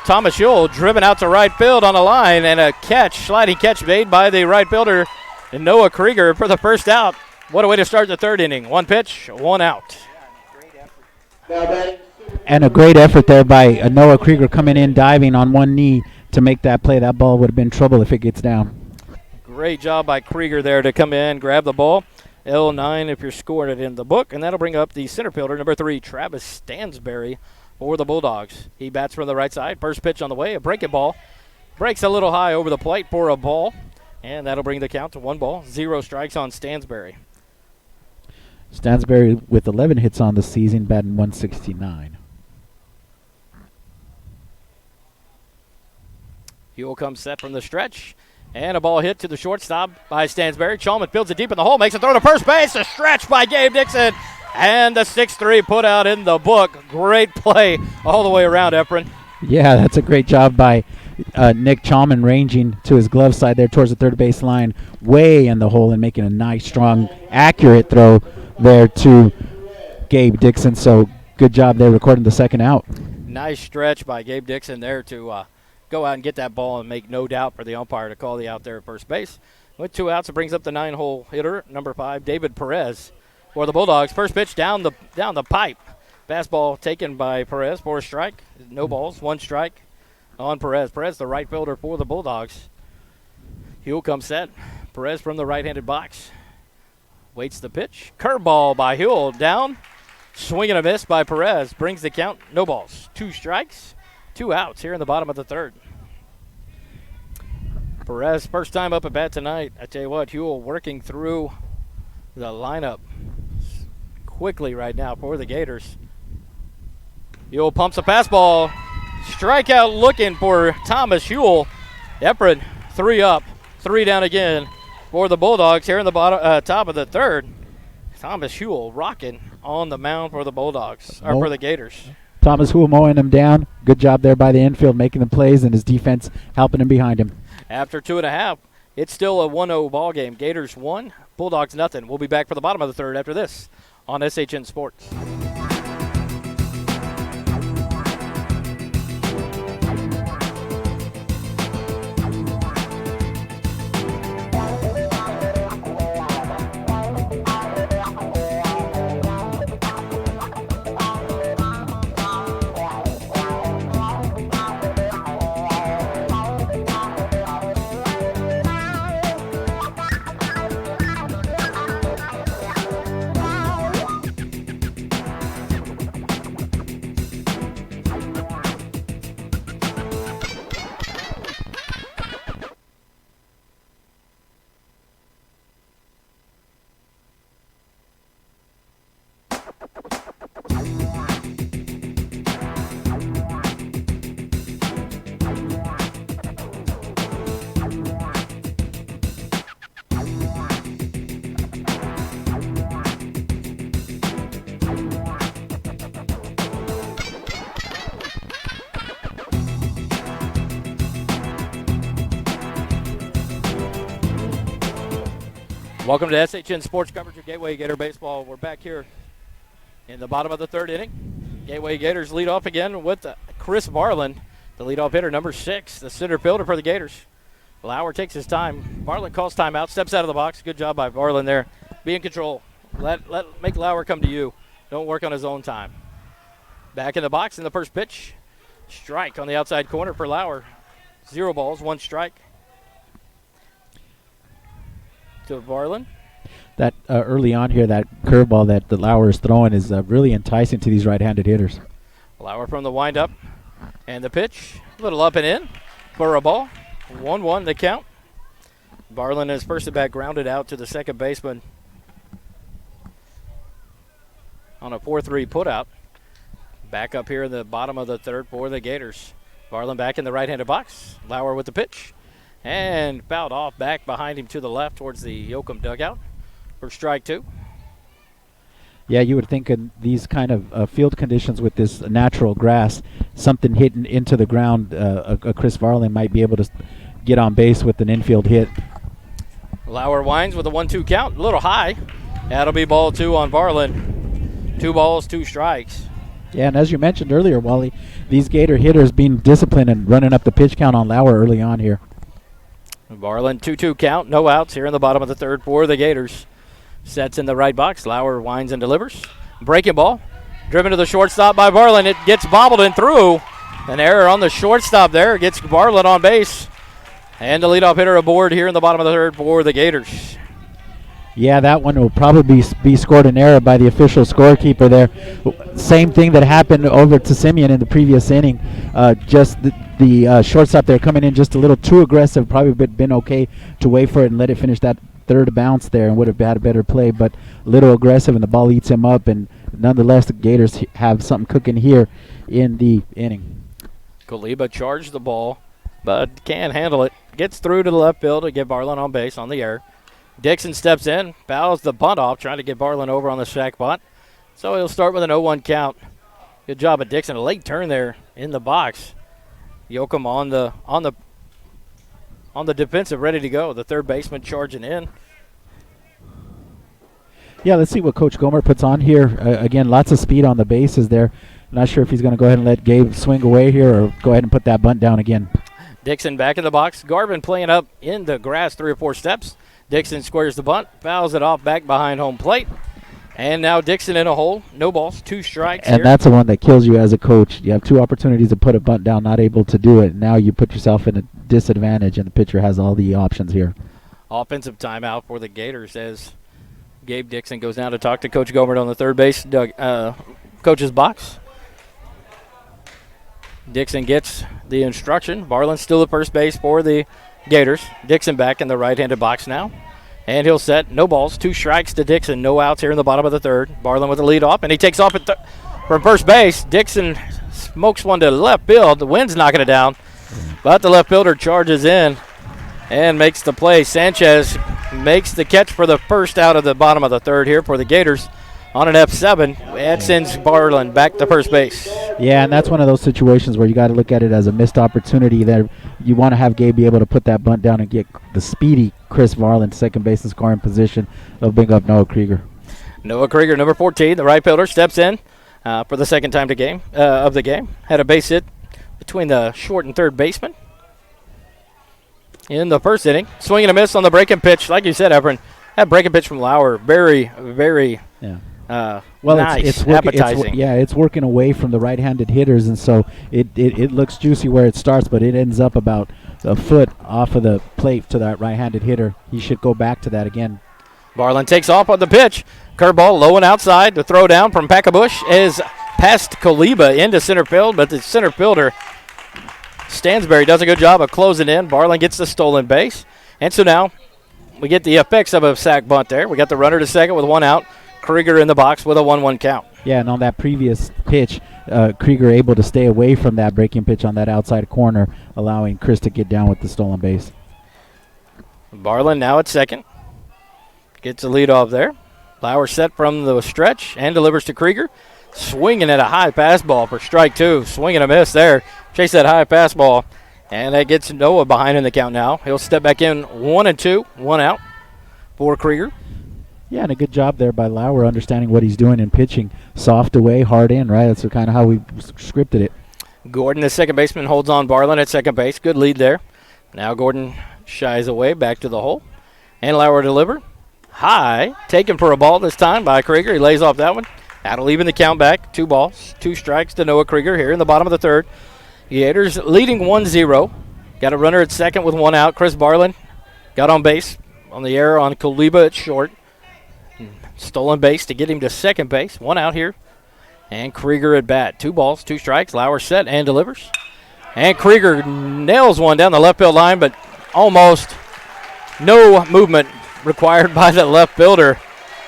Thomas Yule, driven out to right field on a line, and a sliding catch made by the right fielder, Noah Krieger, for the first out. What a way to start the third inning. One pitch, one out. And a great effort there by Noah Krieger, coming in, diving on one knee to make that play. That ball would have been trouble if it gets down. Great job by Krieger there to come in, grab the ball. L9 if you're scoring it in the book, and that'll bring up the center fielder, number 3, Travis Stansberry, for the Bulldogs. He bats from the right side. First pitch on the way, a breaking ball. Breaks a little high over the plate for a ball, and that'll bring the count to 1 ball, 0 strikes on Stansberry. Stansberry with 11 hits on the season, batting .169. Huel comes set from the stretch, and a ball hit to the shortstop by Stansberry. Chalman fields it deep in the hole, makes a throw to first base, a stretch by Gabe Dixon, and the 6-3 put out in the book. Great play all the way around, Efren. Yeah, that's a great job by Nick Chalman, ranging to his glove side there towards the third base line, way in the hole, and making a nice, strong, accurate throw there to Gabe Dixon. So good job there recording the second out. Nice stretch by Gabe Dixon there to go out and get that ball and make no doubt for the umpire to call the out there at first base. With 2 outs, it brings up the 9-hole hitter, number 5, David Perez, for the Bulldogs. First pitch down the pipe. Fastball taken by Perez for a strike. No balls, 1 strike on Perez. Perez, the right fielder for the Bulldogs. Huel comes set. Perez from the right-handed box. Waits the pitch. Curveball by Huel, down. Swing and a miss by Perez. Brings the count, no balls. 2 strikes. 2 outs here in the bottom of the third. Perez, first time up at bat tonight. I tell you what, Huel working through the lineup quickly right now for the Gators. Huel pumps a fastball. Strikeout looking for Thomas Huel. Efren, 3 up, 3 down again for the Bulldogs here in the top of the third. Thomas Huel rocking on the mound for the Bulldogs, or for the Gators. Thomas Huel mowing him down. Good job there by the infield, making the plays, and his defense helping him behind him. After 2.5, it's still a 1-0 ball game. Gators 1, Bulldogs nothing. We'll be back for the bottom of the third after this on SHN Sports. Welcome to SHN Sports coverage of Gateway Gator Baseball. We're back here in the bottom of the third inning. Gateway Gators lead off again with Chris Varlin, the leadoff hitter, number 6, the center fielder for the Gators. Lauer takes his time. Varlin calls timeout, steps out of the box. Good job by Varlin there. Be in control. Make Lauer come to you. Don't work on his own time. Back in the box in the first pitch. Strike on the outside corner for Lauer. 0 balls, 1 strike. To Varlin. That early on here, that curveball that the Lauer is throwing is really enticing to these right-handed hitters. Lauer from the windup. And the pitch, a little up and in for a ball. 1-1 the count. Barlin is first at bat, grounded out to the second baseman on a 4-3 putout. Back up here in the bottom of the third for the Gators. Barlin back in the right-handed box. Lauer with the pitch. And fouled off back behind him to the left towards the Yoakum dugout for strike 2. Yeah, you would think in these kind of field conditions with this natural grass, something hitting into the ground, Chris Varlin might be able to get on base with an infield hit. Lauer winds with a 1-2 count, a little high. That'll be ball 2 on Varlin. 2 balls, 2 strikes. Yeah, and as you mentioned earlier, Wally, these Gator hitters being disciplined and running up the pitch count on Lauer early on here. Barlin, 2-2 count, no outs here in the bottom of the third for the Gators. Sets in the right box. Lauer winds and delivers. Breaking ball. Driven to the shortstop by Barlin. It gets bobbled and through. An error on the shortstop there. Gets Barlin on base. And the leadoff hitter aboard here in the bottom of the third for the Gators. Yeah, that one will probably be scored an error by the official scorekeeper there. Same thing that happened over to Simeon in the previous inning. Just the shortstop there coming in just a little too aggressive. Probably been okay to wait for it and let it finish that third bounce there and would have had a better play, but a little aggressive and the ball eats him up, and nonetheless the Gators have something cooking here in the inning. Kaliba charged the ball, but can't handle it. Gets through to the left field to get Barlin on base on the air. Dixon steps in, fouls the bunt off, trying to get Barlin over on the sack bunt. So he'll start with an 0-1 count. Good job of Dixon. A late turn there in the box. Yoakum on the defensive, ready to go. The third baseman charging in. Yeah, let's see what Coach Gomer puts on here. Again, lots of speed on the bases there. Not sure if he's going to go ahead and let Gabe swing away here or go ahead and put that bunt down again. Dixon back in the box. Garvin playing up in the grass 3 or 4 steps. Dixon squares the bunt, fouls it off back behind home plate. And now Dixon in a hole. No balls, 2 strikes and here. That's the one that kills you as a coach. You have 2 opportunities to put a bunt down, not able to do it. Now you put yourself in a disadvantage, and the pitcher has all the options here. Offensive timeout for the Gators as Gabe Dixon goes down to talk to Coach Gomer on the third base coach's box. Dixon gets the instruction. Barlin's still at first base for the Gators. Dixon back in the right-handed box now. And he'll set. No balls. 2 strikes to Dixon. No outs here in the bottom of the third. Barlin with the lead off, and he takes off from first base. Dixon smokes one to left field. The wind's knocking it down, but the left fielder charges in and makes the play. Sanchez makes the catch for the first out of the bottom of the third here for the Gators on an F7. That sends Barlin back to first base. Yeah, and that's one of those situations where you got to look at it as a missed opportunity there. You want to have Gabe be able to put that bunt down and get the speedy Chris Varlin second base and scoring position. They'll bring up Noah Krieger. Noah Krieger, number 14, the right fielder, steps in for the second time of the game. Had a base hit between the short and third baseman in the first inning. Swing and a miss on the breaking pitch. Like you said, Efren, that breaking pitch from Lauer, very, very nice, it's appetizing. It's working away from the right-handed hitters, and so it looks juicy where it starts, but it ends up about a foot off of the plate to that right-handed hitter. He should go back to that again. Barlin takes off on the pitch. Curveball low and outside. The throw down from Packabush is past Kaliba into center field, but the center fielder, Stansberry, does a good job of closing in. Barlin gets the stolen base. And so now we get the effects of a sack bunt there. We got the runner to second with 1 out. Krieger in the box with a 1-1 count. Yeah, and on that previous pitch, Krieger able to stay away from that breaking pitch on that outside corner, allowing Chris to get down with the stolen base. Barlin now at second. Gets the lead off there. Lauer set from the stretch and delivers to Krieger. Swinging at a high fastball for strike 2. Swing and a miss there. Chase that high fastball. And that gets Noah behind in the count now. He'll step back in 1-2, 1 out for Krieger. Yeah, and a good job there by Lauer, understanding what he's doing in pitching. Soft away, hard in, right? That's kind of how we scripted it. Gordon, the second baseman, holds on Barlin at second base. Good lead there. Now Gordon shies away back to the hole. And Lauer deliver. High, taken for a ball this time by Krieger. He lays off that one. That'll even the count back. 2 balls, 2 strikes to Noah Krieger here in the bottom of the third. Gators leading 1-0. Got a runner at second with 1 out. Chris Barlin got on base on the error on Kaliba at short. stolen base to get him to second base. One out here. And Krieger at bat. 2 balls, 2 strikes. Lauer set and delivers. And Krieger nails one down the left field line, but almost no movement required by the left fielder,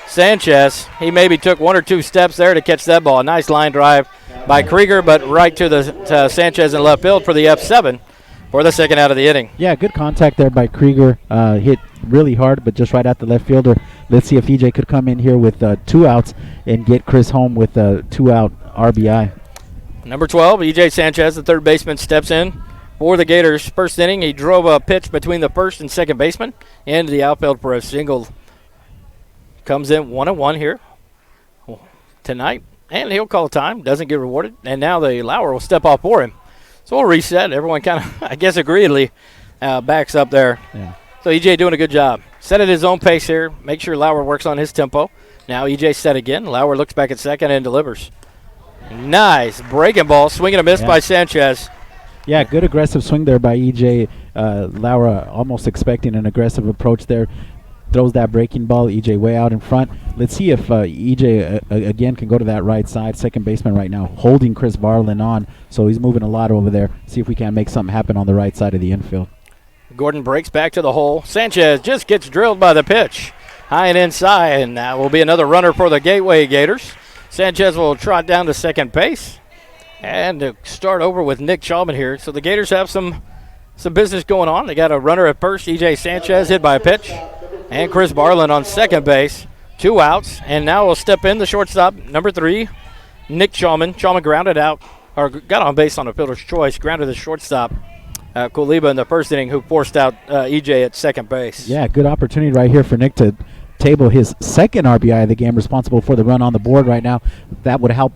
Sanchez. He maybe took 1 or 2 steps there to catch that ball. A nice line drive by Krieger, but right to Sanchez in left field for the F7 for the second out of the inning. Yeah, good contact there by Krieger. Hit really hard, but just right at the left fielder. Let's see if EJ could come in here with 2 outs and get Chris home with a 2-out RBI. Number 12, EJ Sanchez, the third baseman, steps in for the Gators. First inning, he drove a pitch between the first and second baseman into the outfield for a single. Comes in 1-1 here tonight, and he'll call time. Doesn't get rewarded, and now the Lauer will step off for him. So we'll reset. Everyone kind of, I guess, agreeably backs up there. Yeah. So EJ doing a good job. Set at his own pace here. Make sure Lauer works on his tempo. Now EJ set again. Lauer looks back at second and delivers. Nice breaking ball. Swing and a miss by Sanchez. Yeah, good aggressive swing there by EJ. Lauer almost expecting an aggressive approach there. Throws that breaking ball. EJ way out in front. Let's see if EJ again can go to that right side. Second baseman right now holding Chris Barlin on. So he's moving a lot over there. See if we can make something happen on the right side of the infield. Gordon breaks back to the hole. Sanchez just gets drilled by the pitch. High and inside, and that will be another runner for the Gateway Gators. Sanchez will trot down to second base. And to start over with Nick Chalman here. So the Gators have some business going on. They got a runner at first, EJ Sanchez, hit by a pitch. And Chris Barlin on second base. 2 outs. And now we'll step in the shortstop, number 3, Nick Chalman. Chalman grounded out, or got on base on a fielder's choice, grounded the shortstop, Kuliba, in the first inning, who forced out EJ at second base. Yeah, good opportunity right here for Nick to table his second RBI of the game, responsible for the run on the board right now. That would help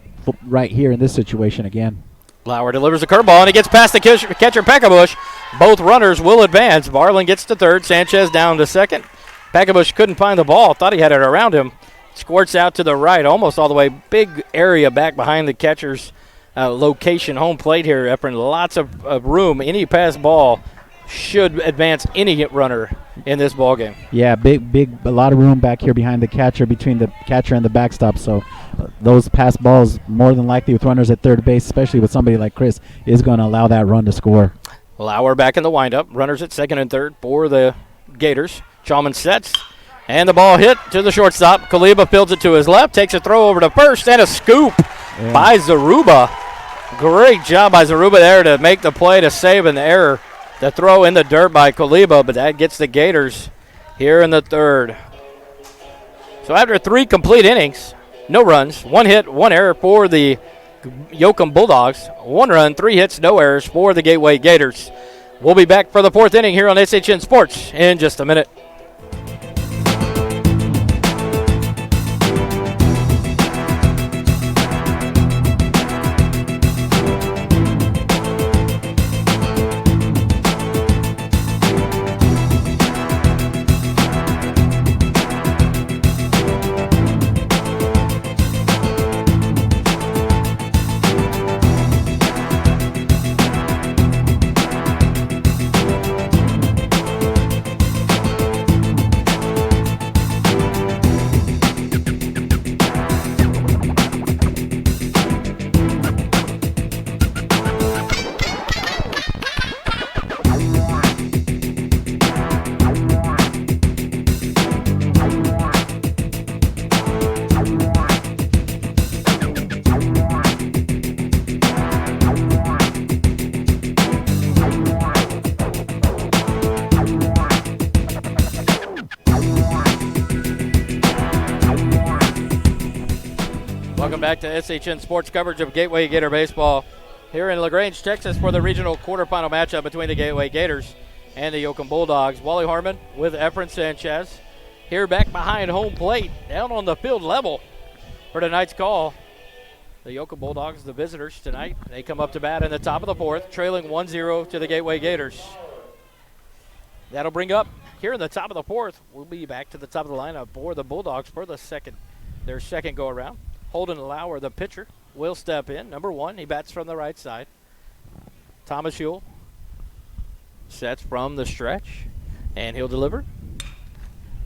right here in this situation again. Lauer delivers a curveball, and he gets past the catcher Peckabush. Both runners will advance. Barlin gets to third. Sanchez down to second. Peckabush couldn't find the ball. Thought he had it around him. Squirts out to the right, almost all the way. Big area back behind the catcher's location, home plate here. Efren, lots of room. Any pass ball should advance any runner in this ball game. Yeah, a lot of room back here behind the catcher, between the catcher and the backstop. So those pass balls, more than likely with runners at third base, especially with somebody like Chris, is going to allow that run to score. Lauer back in the windup. Runners at second and third for the Gators. Chalman sets, and the ball hit to the shortstop. Kuliba fields it to his left, takes a throw over to first, and a scoop by Zaruba. Great job by Zaruba there to make the play to save an error. The throw in the dirt by Kuliba, but that gets the Gators here in the third. So after 3 complete innings, no runs, 1 hit, 1 error for the Yoakum Bulldogs. 1 run, 3 hits, no errors for the Gateway Gators. We'll be back for the 4th inning here on SHN Sports in just a minute. Back to SHN Sports coverage of Gateway Gator baseball here in LaGrange, Texas, for the regional quarterfinal matchup between the Gateway Gators and the Yoakum Bulldogs. Wally Harmon with Efren Sanchez here back behind home plate, down on the field level for tonight's call. The Yoakum Bulldogs, the visitors tonight, they come up to bat in the top of the 4th, trailing 1-0 to the Gateway Gators. That'll bring up here in the top of the 4th. We'll be back to the top of the lineup for the Bulldogs for their second go around. Holden Lauer, the pitcher, will step in. Number 1, he bats from the right side. Thomas Huell sets from the stretch, and he'll deliver.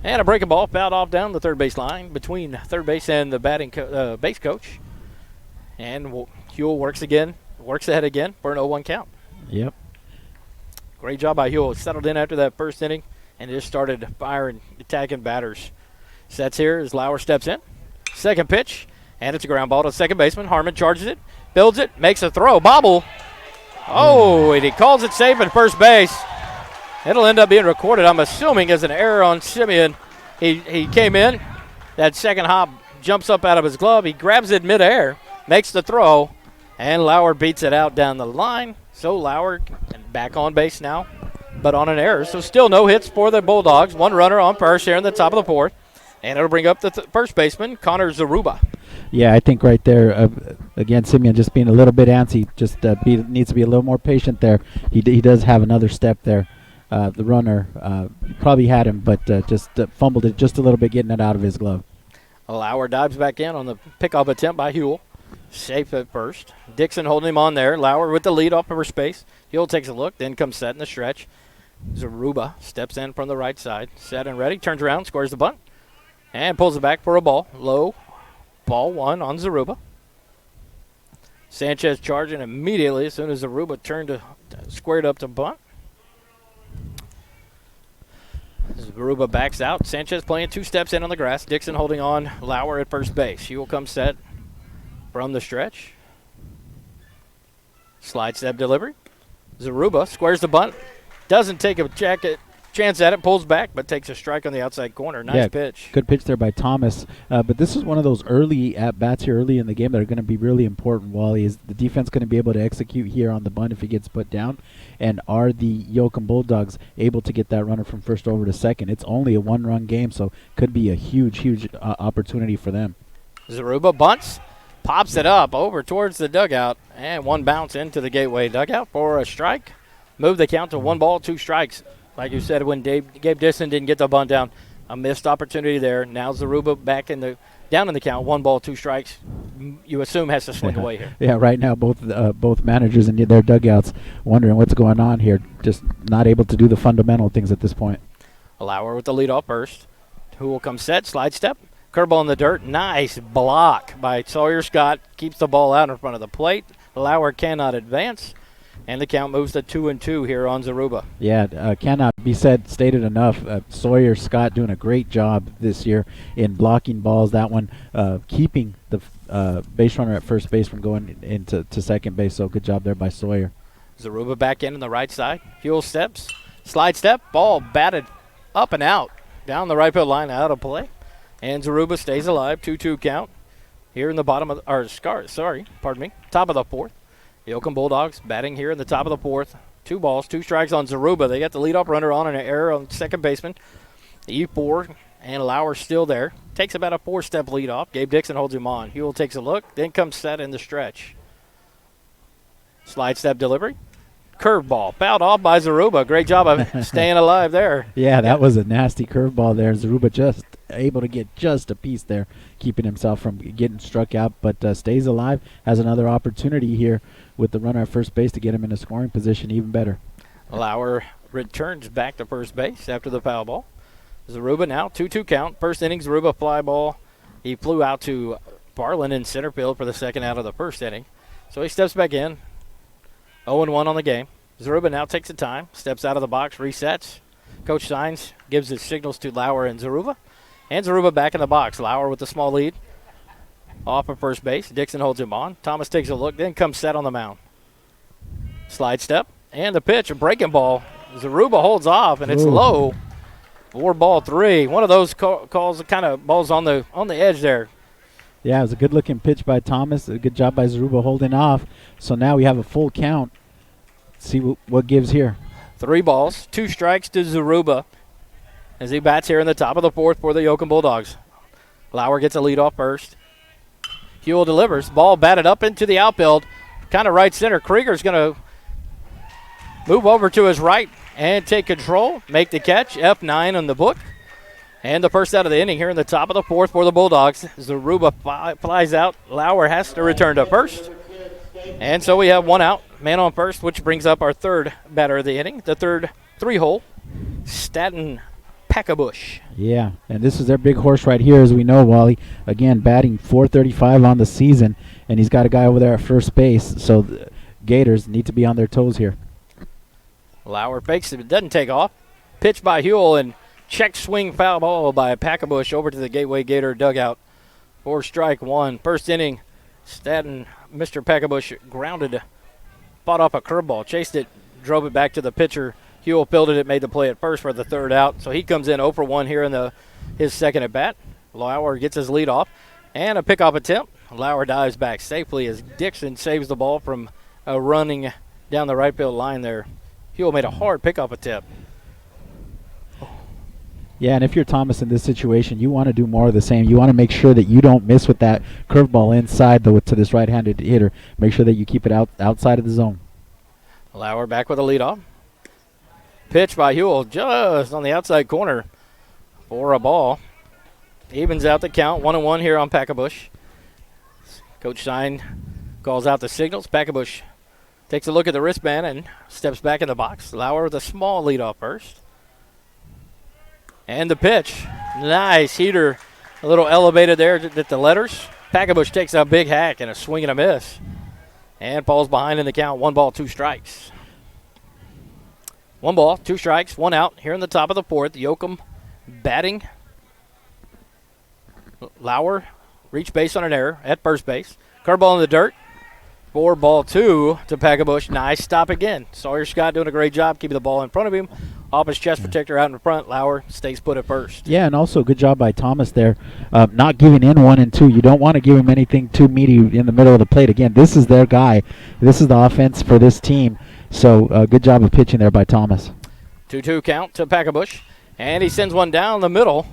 And a breaking ball fouled off down the third base line between third base and the batting base coach. And Huell works ahead again for an 0-1 count. Yep. Great job by Huell. Settled in after that first inning and just started firing, attacking batters. Sets here as Lauer steps in. Second pitch, and it's a ground ball to second baseman. Harmon charges it, builds it, makes a throw, bobble. Oh, and he calls it safe at first base. It'll end up being recorded, I'm assuming, as an error on Simeon. He came in. That second hop jumps up out of his glove. He grabs it midair, makes the throw, and Lauer beats it out down the line. So Lauer back on base now, but on an error. So still no hits for the Bulldogs. One runner on first here in the top of the fourth. And it'll bring up the first baseman, Connor Zaruba. Yeah, I think right there, again, Simeon just being a little bit antsy, just needs to be a little more patient there. He does have another step there. The runner probably had him, but just fumbled it just a little bit, getting it out of his glove. Lauer dives back in on the pickoff attempt by Huell. Safe at first. Dixon holding him on there. Lauer with the lead off first base. Huell takes a look, then comes set in the stretch. Zaruba steps in from the right side. Set and ready, turns around, scores the bunt, and pulls it back for a ball. Low, ball one on Zaruba. Sanchez charging immediately as soon as Zaruba turned squared up to bunt. Zaruba backs out. Sanchez playing 2 steps in on the grass. Dixon holding on. Lauer at first base. Huell comes set from the stretch. Slide step delivery. Zaruba squares the bunt. Doesn't take a chance at it. Pulls back, but takes a strike on the outside corner. Nice pitch. Good pitch there by Thomas. But this is one of those early at-bats here early in the game that are going to be really important, Wally. Is the defense going to be able to execute here on the bunt if it gets put down? And are the Yoakum Bulldogs able to get that runner from first over to second? It's only a one-run game, so could be a huge opportunity for them. Zaruba bunts, pops it up over towards the dugout, and one bounce into the Gateway dugout for a strike. Move the count to 1 ball, 2 strikes. Like you said, when Gabe Dixon didn't get the bunt down, a missed opportunity there. Now Zaruba back down in the count, 1 ball, 2 strikes. You assume has to swing away here. Yeah, right now both managers in their dugouts wondering what's going on here. Just not able to do the fundamental things at this point. Lauer with the leadoff first. Who will come set? Slide step. Curveball in the dirt. Nice block by Sawyer Scott. Keeps the ball out in front of the plate. Lauer cannot advance. And the count moves to 2-2 here on Zaruba. Yeah, cannot be stated enough. Sawyer Scott doing a great job this year in blocking balls. That one keeping the base runner at first base from going into second base. So good job there by Sawyer. Zaruba back in on the right side. Huell steps. Slide step. Ball batted up and out. Down the right field line, out of play. And Zaruba stays alive. 2-2 count here in the top of the fourth. Yoakum Bulldogs batting here in the top of the fourth. 2 balls, 2 strikes on Zaruba. They got the leadoff runner on an error on second baseman. E4, and Lauer still there. Takes about a 4-step lead off. Gabe Dixon holds him on. Huell takes a look, then comes set in the stretch. Slide step delivery. Curveball fouled off by Zaruba. Great job of staying alive there. Yeah, that was a nasty curveball there. Zaruba just able to get just a piece there, keeping himself from getting struck out, but stays alive, has another opportunity here with the runner at first base to get him in a scoring position even better. Lauer returns back to first base after the foul ball. Zaruba now 2-2 count. First inning, Zaruba fly ball. He flew out to Barlin in center field for the second out of the first inning. So he steps back in. 0-1 on the game. Zaruba now takes the time, steps out of the box, resets. Coach signs, gives his signals to Lauer and Zaruba. And Zaruba back in the box. Lauer with the small lead. Off of first base. Dixon holds him on. Thomas takes a look, then comes set on the mound. Slide step. And the pitch, a breaking ball. Zaruba holds off, and it's low. 4-3. One of those calls, kind of balls on the edge there. Yeah, it was a good-looking pitch by Thomas. A good job by Zaruba holding off. So now we have a full count. See what gives here. 3 balls, 2 strikes to Zaruba as he bats here in the top of the fourth for the Yoakum Bulldogs. Lauer gets a lead off first. Huell delivers. Ball batted up into the outfield, kind of right center. Krieger's going to move over to his right and take control, make the catch. F9 on the book. And the first out of the inning here in the top of the fourth for the Bulldogs. Zaruba flies out. Lauer has to return to first. And so we have 1 out, man on first, which brings up our third batter of the inning, the third 3-hole. Staten Packabush. Yeah, and this is their big horse right here, as we know, Wally. Again, batting .435 on the season, and he's got a guy over there at first base. So the Gators need to be on their toes here. Lauer fakes it, doesn't take off. Pitch by Huell and check swing foul ball by Packabush over to the Gateway Gator dugout for strike one. First inning, Mr. Packabush grounded, fought off a curveball, chased it, drove it back to the pitcher. Huell fielded it, made the play at first for the third out. So he comes in 0 for 1 here in his second at bat. Lauer gets his lead off and a pickoff attempt. Lauer dives back safely as Dixon saves the ball from running down the right field line there. Huell made a hard pickoff attempt. Yeah, and if you're Thomas in this situation, you want to do more of the same. You want to make sure that you don't miss with that curveball inside to this right-handed hitter. Make sure that you keep it outside of the zone. Lauer back with a leadoff. Pitch by Huell just on the outside corner for a ball. Evens out the count, 1-1 here on Packabush. Coach Stein calls out the signals. Packabush takes a look at the wristband and steps back in the box. Lauer with a small leadoff first. And the pitch. Nice heater. A little elevated there at the letters. Packabush takes a big hack and a swing and a miss. And falls behind in the count. 1 ball, 2 strikes. 1 ball, 2 strikes, 1 out here in the top of the fourth. Yoakum batting. Lauer reached base on an error at first base. Curveball in the dirt. 4 ball 2 to Packabush. Nice stop again. Sawyer Scott doing a great job keeping the ball in front of him. Off his chest protector out in front. Lauer stays put at first. Yeah, and also good job by Thomas there, not giving in 1 and 2. You don't want to give him anything too meaty in the middle of the plate. Again, this is their guy. This is the offense for this team. So good job of pitching there by Thomas. 2-2 count to Packabush. And he sends one down the middle.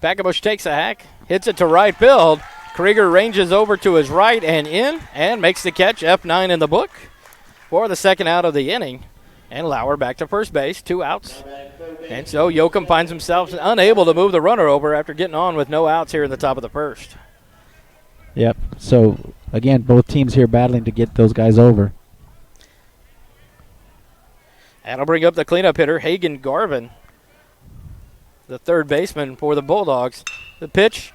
Packabush takes a hack, hits it to right field. Krieger ranges over to his right and in and makes the catch. F9 in the book for the second out of the inning. And Lauer back to first base, 2 outs. And so Yoakum finds himself unable to move the runner over after getting on with no outs here in the top of the first. Yep. So, again, both teams here battling to get those guys over. That'll bring up the cleanup hitter, Hagen Garvin, the third baseman for the Bulldogs. The pitch,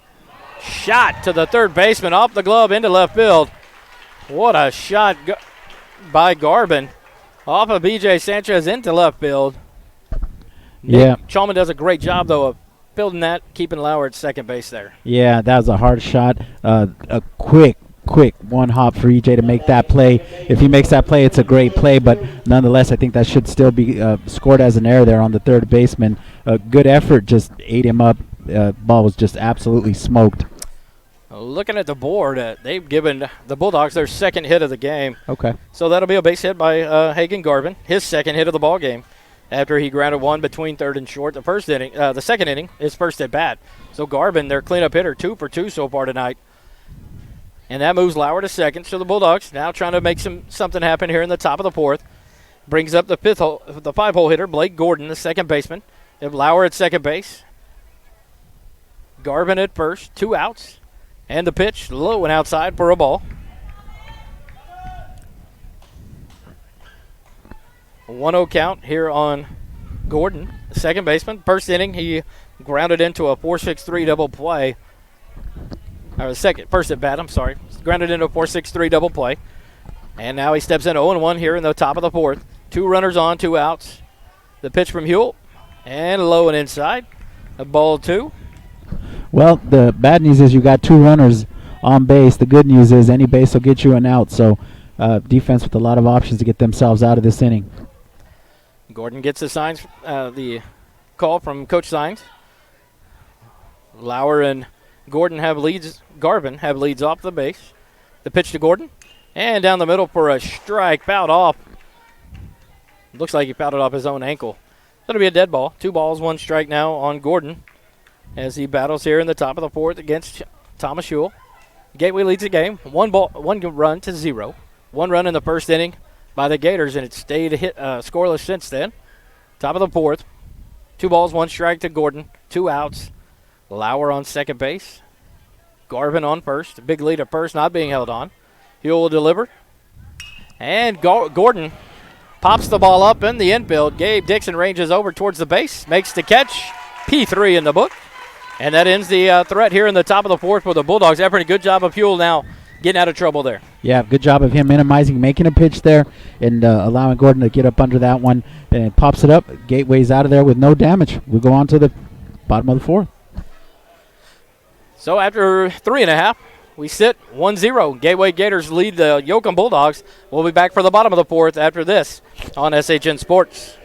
shot to the third baseman, off the glove into left field. What a shot by Garvin. Off of B.J. Sanchez into left field. Yeah. Chalman does a great job, though, of fielding that, keeping Lauer at second base there. Yeah, that was a hard shot. A quick one hop for EJ to make that play. If he makes that play, it's a great play, but nonetheless, I think that should still be scored as an error there on the third baseman. Good effort, just ate him up. Ball was just absolutely smoked. Looking at the board, they've given the Bulldogs their second hit of the game. Okay. So that'll be a base hit by Hagen Garvin, his second hit of the ball game, after he grounded one between third and short. The second inning, his first at bat. So Garvin, their cleanup hitter, 2 for 2 so far tonight. And that moves Lauer to second. So the Bulldogs now trying to make something happen here in the top of the fourth. Brings up the 5-hole hitter, Blake Gordon, the second baseman. They have Lauer at second base. Garvin at first, 2 outs. And the pitch low and outside for a ball. 1-0 count here on Gordon, the second baseman. First inning, he grounded into a 4-6-3 double play. Or first at bat, grounded into a 4-6-3 double play. And now he steps in 0-1 here in the top of the fourth. 2 runners on, 2 outs. The pitch from Huell, and low and inside. A ball 2. Well, the bad news is you got 2 runners on base. The good news is any base will get you an out. So defense with a lot of options to get themselves out of this inning. Gordon gets the call from Coach Sines. Lauer and Gordon have leads. Garvin have leads off the base. The pitch to Gordon. And down the middle for a strike. Fouled off. Looks like he fouled it off his own ankle. That'll be a dead ball. 2 balls, 1 strike now on Gordon as he battles here in the top of the fourth against Thomas Huell. Gateway leads the game. 1 run to 0. 1 run in the first inning by the Gators, and it stayed scoreless since then. Top of the fourth. 2 balls, 1 strike to Gordon. 2 outs. Lauer on second base. Garvin on first. Big lead at first, not being held on. Huell will deliver. And Gordon Pops the ball up in the infield. Gabe Dixon ranges over towards the base, makes the catch. P3 in the book. And that ends the threat here in the top of the fourth for the Bulldogs. Efren, a good job of Huel now getting out of trouble there. Yeah, good job of him minimizing, making a pitch there, and allowing Gordon to get up under that one. And it pops it up. Gateway's out of there with no damage. We go on to the bottom of the fourth. So after 3.5, we sit 1-0. Gateway Gators lead the Yoakum Bulldogs. We'll be back for the bottom of the fourth after this on SHN Sports.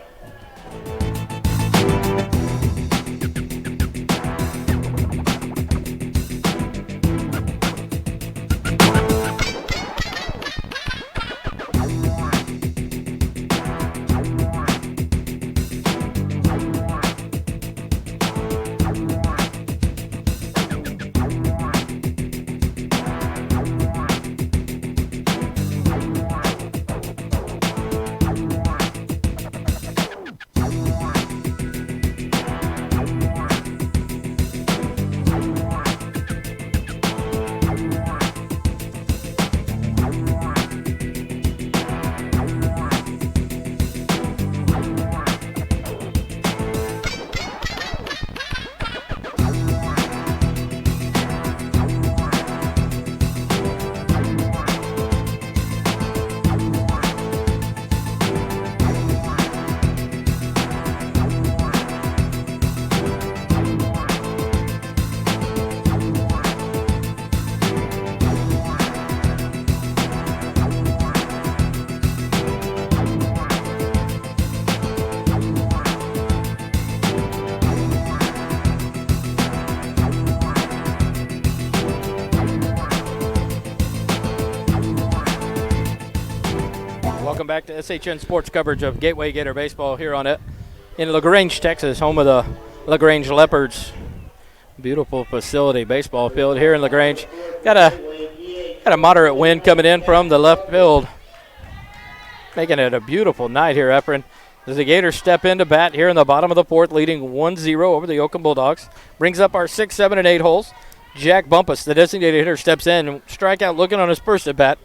Welcome back to SHN Sports coverage of Gateway Gator baseball here on it in LaGrange, Texas, home of the LaGrange Leopards. Beautiful facility, baseball field here in LaGrange. Got a moderate wind coming in from the left field, making it a beautiful night here, Efren. As the Gators step into bat here in the bottom of the fourth, leading 1-0 over the Yoakum Bulldogs. Brings up our 6, 7, and 8 holes. Jack Bumpus, the designated hitter, steps in. Strikeout looking on his first at bat.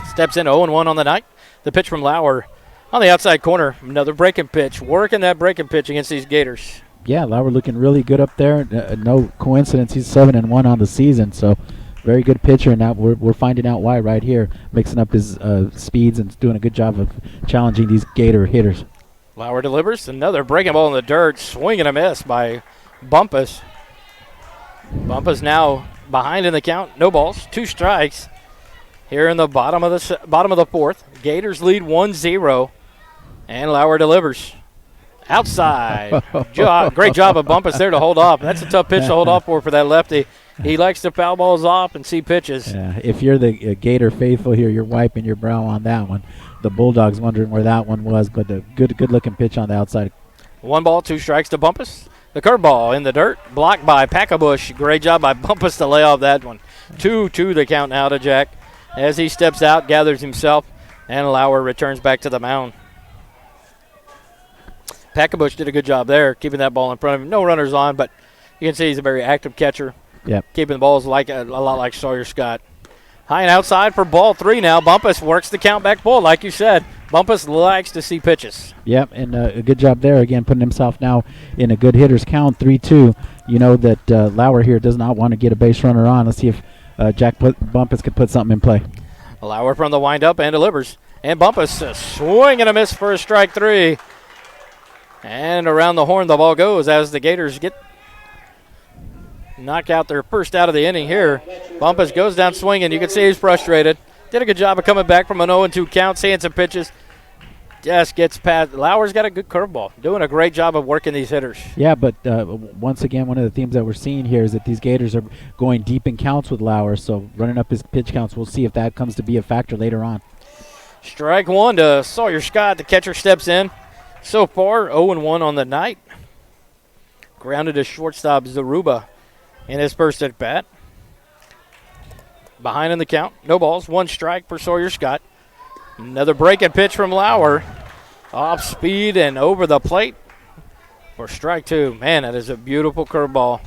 Steps in 0-1 on the night. The pitch from Lauer on the outside corner. Another breaking pitch. Working that breaking pitch against these Gators. Yeah, Lauer looking really good up there. No coincidence, he's 7-1 on the season. So very good pitcher, and now we're finding out why right here, mixing up his speeds and doing a good job of challenging these Gator hitters. Lauer delivers another breaking ball in the dirt. Swing and a miss by Bumpus. Bumpus now behind in the count. No balls, 2 strikes. Here in the bottom of the fourth, Gators lead 1-0, and Lauer delivers. Outside. Great job of Bumpus there to hold off. That's a tough pitch to hold off for that lefty. He likes to foul balls off and see pitches. Yeah, if you're the Gator faithful here, you're wiping your brow on that one. The Bulldogs wondering where that one was, but a good-looking pitch on the outside. 1 ball, 2 strikes to Bumpus. The curveball in the dirt, blocked by Packabush. Great job by Bumpus to lay off that one. 2-2 the count now to Jack. As he steps out, gathers himself, and Lauer returns back to the mound. Packabush did a good job there, keeping that ball in front of him. No runners on, but you can see he's a very active catcher. Yep. Keeping the balls like a lot like Sawyer Scott. High and outside for ball 3 now. Bumpus works the count back full, like you said. Bumpus likes to see pitches. Yep, and a good job there, again, putting himself now in a good hitter's count, 3-2. You know that Lauer here does not want to get a base runner on. Let's see if Bumpus could put something in play. Lauer from the windup and delivers. And Bumpus swing and a miss for a strike 3. And around the horn the ball goes as the Gators knock out their first out of the inning here. Bumpus goes down swinging. You can see he's frustrated. Did a good job of coming back from an 0-2 count, seeing some pitches. Just gets past. Lauer's got a good curveball. Doing a great job of working these hitters. Yeah, but once again, one of the themes that we're seeing here is that these Gators are going deep in counts with Lauer, so running up his pitch counts, we'll see if that comes to be a factor later on. Strike 1 to Sawyer Scott. The catcher steps in. So far, 0-1 on the night. Grounded to shortstop Zaruba in his first at bat. Behind in the count. No balls. 1 strike for Sawyer Scott. Another breaking pitch from Lauer. Off speed and over the plate for strike 2. Man, that is a beautiful curveball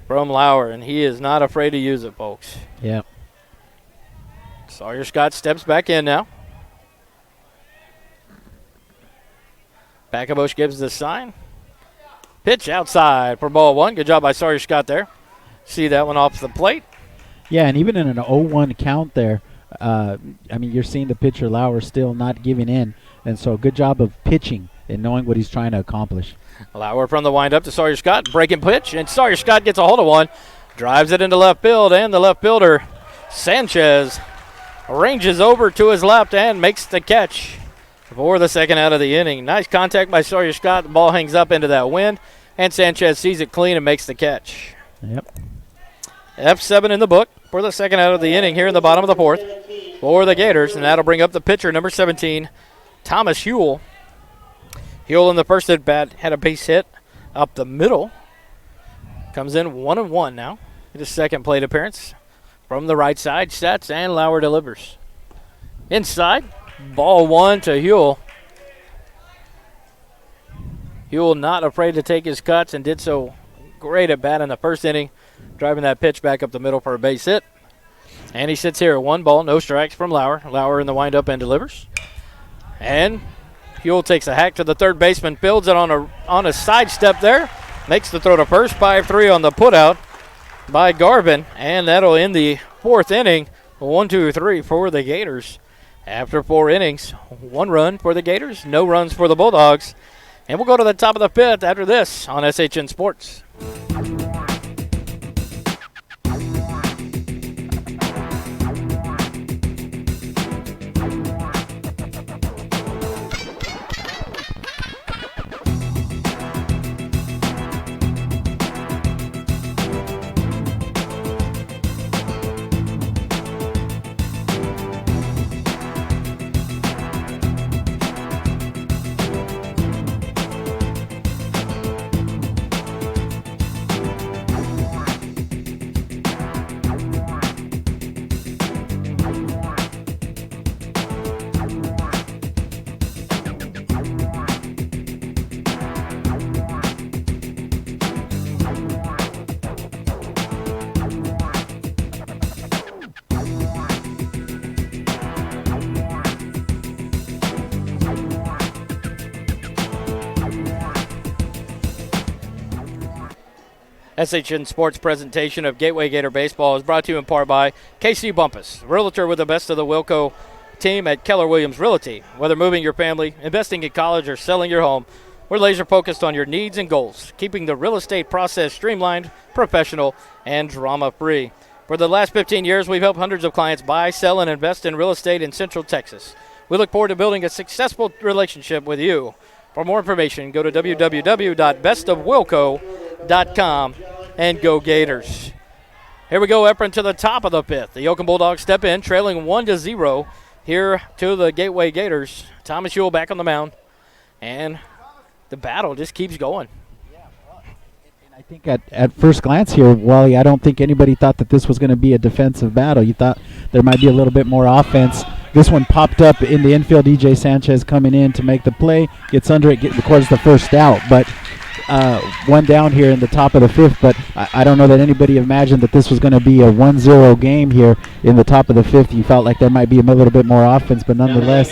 from Lauer, and he is not afraid to use it, folks. Yeah. Sawyer Scott steps back in now. Backabush gives the sign. Pitch outside for ball 1. Good job by Sawyer Scott there. See that one off the plate. Yeah, and even in an 0-1 count there, you're seeing the pitcher Lauer still not giving in. And so good job of pitching and knowing what he's trying to accomplish. Lauer from the windup to Sawyer Scott. Breaking pitch, and Sawyer Scott gets a hold of one. Drives it into left field, and the left fielder, Sanchez, ranges over to his left and makes the catch for the second out of the inning. Nice contact by Sawyer Scott. The ball hangs up into that wind, and Sanchez sees it clean and makes the catch. Yep. F7 in the book for the second out of the inning here in the bottom of the 4th for the Gators, and that'll bring up the pitcher, number 17, Thomas Huell. Huell in the first at bat had a base hit up the middle. Comes in 1-1 now. His second plate appearance from the right side. Sets and Lauer delivers. Inside, ball 1 to Huell. Huell not afraid to take his cuts and did so great at bat in the first inning, driving that pitch back up the middle for a base hit. And he sits here, 1 ball, no strikes from Lauer. Lauer in the windup and delivers. And Huell takes a hack to the third baseman, builds it on a sidestep there, makes the throw to first. 5-3 on the putout by Garvin, and that'll end the 4th inning. 1-2-3 for the Gators. After 4 innings, 1 run for the Gators, no runs for the Bulldogs. And we'll go to the top of the 5th after this on SHN Sports. SHN Sports presentation of Gateway Gator Baseball is brought to you in part by KC Bumpus, realtor with the best of the Wilco team at Keller Williams Realty. Whether moving your family, investing in college, or selling your home, we're laser focused on your needs and goals, keeping the real estate process streamlined, professional, and drama-free. For the last 15 years, we've helped hundreds of clients buy, sell, and invest in real estate in Central Texas. We look forward to building a successful relationship with you. For more information, go to www.bestofwilco.com and go Gators. Here we go, Efren, to the top of the 5th. The Yoakum Bulldogs step in, trailing 1-0 here to the Gateway Gators. Thomas Huell back on the mound, and the battle just keeps going. I think at first glance here, Wally, I don't think anybody thought that this was going to be a defensive battle. You thought there might be a little bit more offense. This one popped up in the infield. E.J. Sanchez coming in to make the play, gets under it, records the first out. But one down here in the top of the 5th, but I don't know that anybody imagined that this was going to be a 1-0 game here in the top of the 5th. You felt like there might be a little bit more offense, but nonetheless,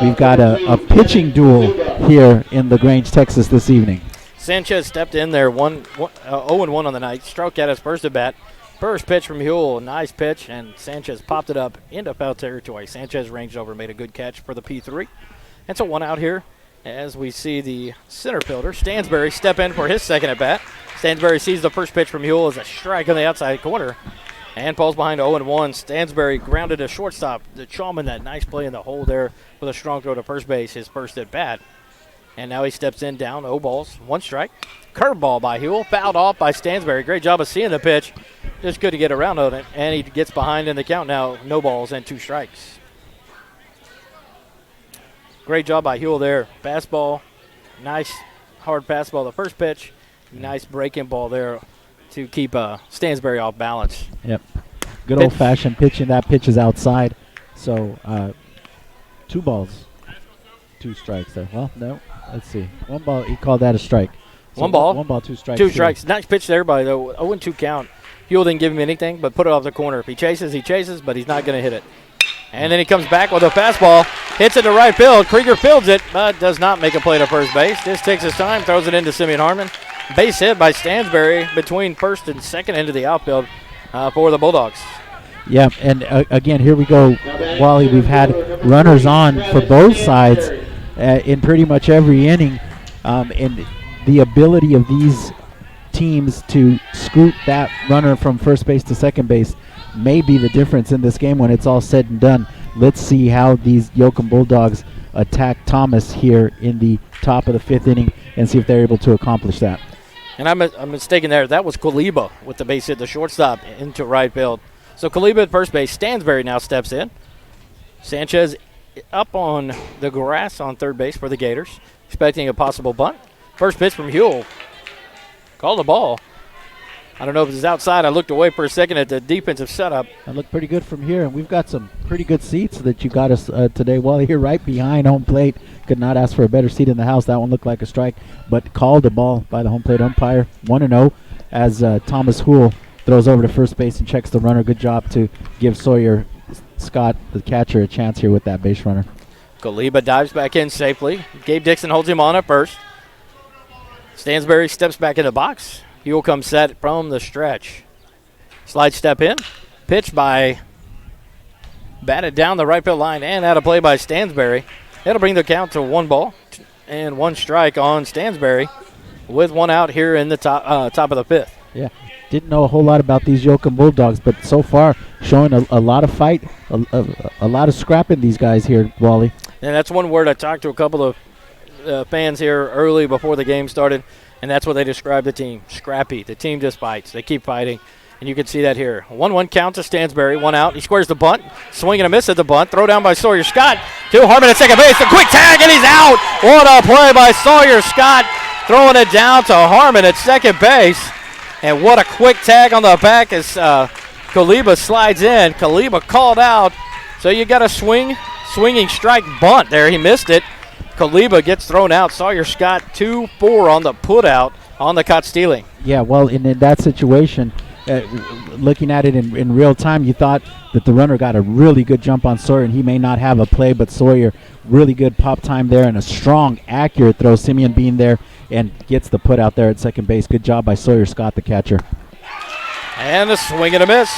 we've got a pitching duel here in LaGrange, Texas this evening. Sanchez stepped in there, 0-1 on the night, struck out his first at bat. First pitch from Huell, nice pitch, and Sanchez popped it up into foul territory. Sanchez ranged over, made a good catch for the P3. And so 1 out here as we see the center fielder, Stansberry, step in for his second at bat. Stansberry sees the first pitch from Huell as a strike on the outside corner and falls behind 0-1. Stansberry grounded to shortstop. The Chalman, that nice play in the hole there with a strong throw to first base, his first at bat. And now he steps in down, 0 balls, 1 strike. Curveball by Huell, fouled off by Stansberry. Great job of seeing the pitch. Just good to get around on it. And he gets behind in the count now, no balls and 2 strikes. Great job by Huell there. Fastball, nice hard fastball the first pitch. Nice breaking ball there to keep Stansberry off balance. Yep. Good old-fashioned pitching. That pitch is outside. So 2 balls, 2 strikes there. Well, no. Let's see. 1 ball. He called that a strike. So 1 ball. 1 ball, 2 strikes. 2 strikes. Nice pitch there by the 0-2 count. Huell didn't give him anything, but put it off the corner. If he chases, but he's not going to hit it. And then he comes back with a fastball. hits it to right field. Krieger fields it, but does not make a play to first base. Just takes his time, throws it into Simeon Harmon. Base hit by Stansberry between first and second into the outfield for the Bulldogs. Yeah, and again, here we go, Wally. We've had runners on for both sides in pretty much every inning, and the ability of these teams to scoot that runner from first base to second base may be the difference in this game when it's all said and done. Let's see how these Yoakum Bulldogs attack Thomas here in the top of the fifth inning and see if they're able to accomplish that. And I'm mistaken there. That was Kaliba with the base hit, the shortstop into right field. So Kaliba at first base. Stansberry now steps in. Sanchez up on the grass on third base for the Gators, expecting a possible bunt. First pitch from Huell. Called the ball. I don't know if it's outside. I looked away for a second at the defensive setup. That looked pretty good from here, and we've got some pretty good seats that you got us today. Wally here right behind home plate. Could not ask for a better seat in the house. That one looked like a strike, but called a ball by the home plate umpire. 1-0 as Thomas Huell throws over to first base and checks the runner. Good job to give Sawyer Scott, the catcher, a chance here with that base runner. Kaliba dives back in safely. Gabe Dixon holds him on at first. Stansberry steps back in the box. Huell comes set from the stretch. Slide step in. Pitch by batted down the right field line and out of play by Stansberry. That'll bring the count to 1 ball and 1 strike on Stansberry with 1 out here in the top of the fifth. Yeah, didn't know a whole lot about these Yoakum Bulldogs, but so far showing a lot of fight, a lot of scrap in these guys here, Wally. And that's one word I talked to a couple of fans here early before the game started, and that's what they describe the team. Scrappy. The team just fights. They keep fighting, and you can see that here. 1-1 count to Stansberry. 1 out. He squares the bunt. Swing and a miss at the bunt. Throw down by Sawyer Scott to Harmon at second base. The quick tag, and he's out. What a play by Sawyer Scott. Throwing it down to Harmon at second base. And what a quick tag on the back as Kaliba slides in. Kaliba called out. So you got a swinging strike bunt there. He missed it. Kaliba gets thrown out. Sawyer Scott 2-4 on the put out on the caught stealing. Yeah, well, in that situation, looking at it in real time, you thought that the runner got a really good jump on Sawyer, and he may not have a play, but Sawyer, really good pop time there and a strong, accurate throw. Simeon being there and gets the put out there at second base. Good job by Sawyer Scott, the catcher. And a swing and a miss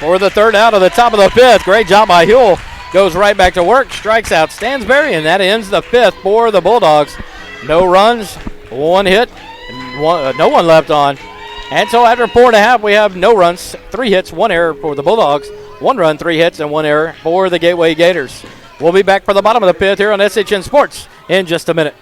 for the third out of the top of the fifth. Great job by Huell. Goes right back to work, strikes out Stansberry, and that ends the fifth for the Bulldogs. No runs, 1 hit, no one left on. And so after 4.5, we have no runs, 3 hits, 1 error for the Bulldogs, 1 run, 3 hits, and 1 error for the Gateway Gators. We'll be back for the bottom of the fifth here on SHN Sports in just a minute.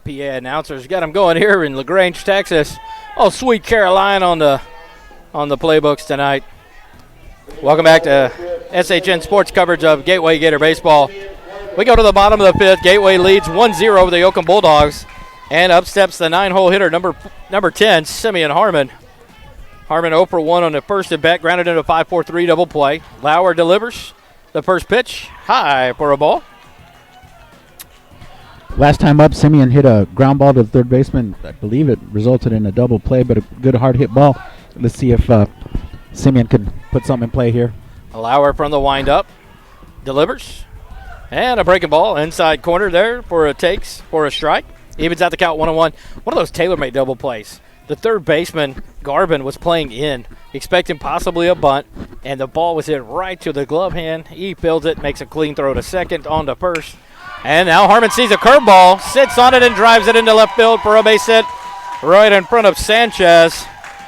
PA announcers got them going here in LaGrange, Texas. Oh, Sweet Caroline on the playbooks tonight. Welcome back to SHN Sports coverage of Gateway Gator baseball. We go to the bottom of the fifth. Gateway leads 1-0 over the Yoakum Bulldogs, and up steps the 9-hole hitter number 10, Simeon Harmon. Harmon 0 for 1 on the first at bat, grounded into a 5-4-3 double play. Lauer delivers the first pitch, high for a ball. Last time up, Simeon hit a ground ball to the third baseman. I believe it resulted in a double play, but a good hard hit ball. Let's see if Simeon can put something in play here. Lauer from the windup delivers, and a breaking ball inside corner there for a strike. Evens out the count 1-1. One of those tailor-made double plays. The third baseman, Garvin, was playing in, expecting possibly a bunt, and the ball was hit right to the glove hand. He fields it, makes a clean throw to second, on to first. And now Harmon sees a curveball, sits on it, and drives it into left field for a base hit right in front of Sanchez.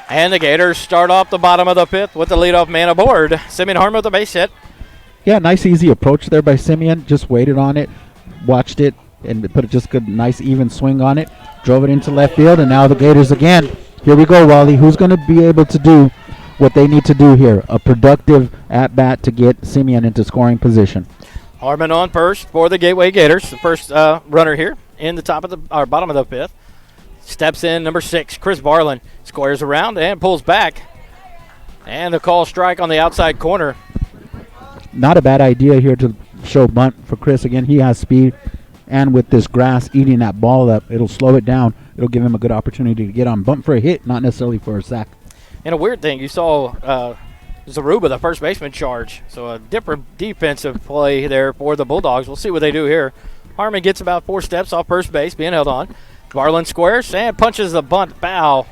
And the Gators start off the bottom of the fifth with the leadoff man aboard. Simeon Harmon with the base hit. Yeah, nice easy approach there by Simeon. Just waited on it, watched it, and put a just good, nice even swing on it. Drove it into left field, and now the Gators again. Here we go, Wally. Who's going to be able to do what they need to do here? A productive at-bat to get Simeon into scoring position. Harmon on first for the Gateway Gators. The first runner here in the bottom of the fifth. Steps in number 6, Chris Barlin. Squares around and pulls back. And the call strike on the outside corner. Not a bad idea here to show bunt for Chris. Again, he has speed. And with this grass eating that ball up, it'll slow it down. It'll give him a good opportunity to get on bunt for a hit, not necessarily for a sack. And a weird thing, you saw Zaruba, the first baseman, charge. So a different defensive play there for the Bulldogs. We'll see what they do here. Harmon gets about 4 steps off first base, being held on. Barlin squares and punches the bunt foul.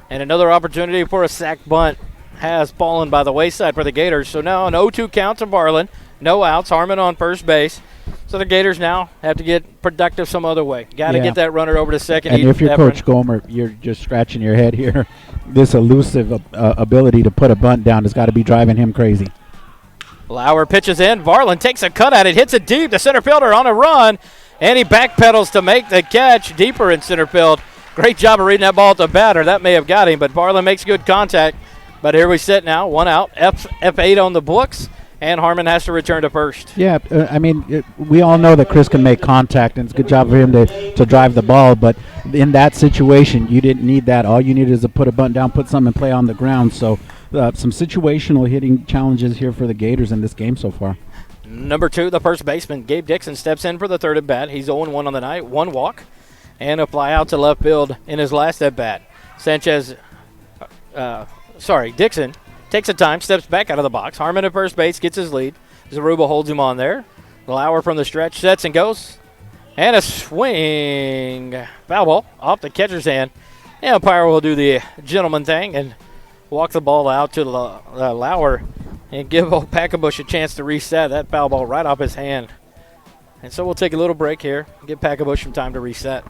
And another opportunity for a sack bunt has fallen by the wayside for the Gators. So now an 0-2 count to Barlin. No outs. Harmon on first base. So the Gators now have to get productive some other way. Got to get that runner over to second. And if you're Coach Gomer, you're just scratching your head here. This elusive ability to put a bunt down has got to be driving him crazy. Lauer pitches in. Barlin takes a cut at it, hits it deep. The center fielder on a run, and he backpedals to make the catch deeper in center field. Great job of reading that ball at the batter. That may have got him, but Barlin makes good contact. But here we sit now, 1 out, F8 on the books. And Harmon has to return to first. Yeah, we all know that Chris can make contact, and it's a good job for him to drive the ball. But in that situation, you didn't need that. All you needed is to put a bunt down, put something in play on the ground. So some situational hitting challenges here for the Gators in this game so far. Number 2, the first baseman, Gabe Dixon, steps in for the third at-bat. He's 0-1 on the night, 1 walk, and a fly out to left field in his last at-bat. Dixon takes a time, steps back out of the box. Harmon at first base gets his lead. Zaruba holds him on there. Lauer from the stretch sets and goes. And a swing. Foul ball off the catcher's hand. The umpire will do the gentleman thing and walk the ball out to Lauer and give old Packabush a chance to reset. That foul ball right off his hand. And so we'll take a little break here, give Packabush some time to reset.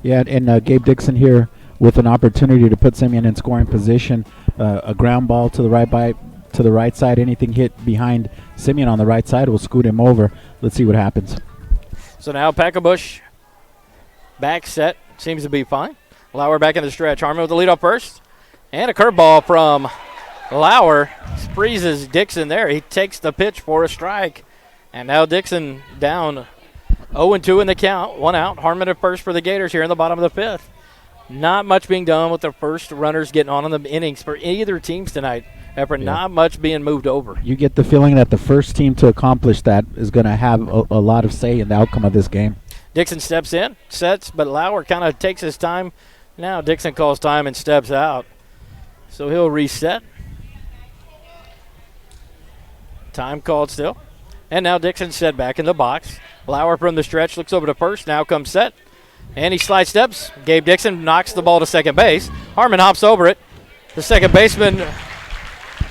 Yeah, and Gabe Dixon here with an opportunity to put Simeon in scoring position. A ground ball to the right side. Anything hit behind Simeon on the right side will scoot him over. Let's see what happens. So now Packabush back set. Seems to be fine. Lauer back in the stretch. Harmon with the lead off first. And a curveball from Lauer. Freezes Dixon there. He takes the pitch for a strike. And now Dixon down 0-2 in the count. 1 out. Harmon at first for the Gators here in the bottom of the fifth. Not much being done with the first runners getting on in the innings for either teams tonight. Not much being moved over. You get the feeling that the first team to accomplish that is going to have a lot of say in the outcome of this game. Dixon steps in, sets, but Lauer kind of takes his time. Now Dixon calls time and steps out. So he'll reset. Time called still. And now Dixon set back in the box. Lauer from the stretch looks over to first, now comes set. And he slide steps. Gabe Dixon knocks the ball to second base. Harmon hops over it. The second baseman,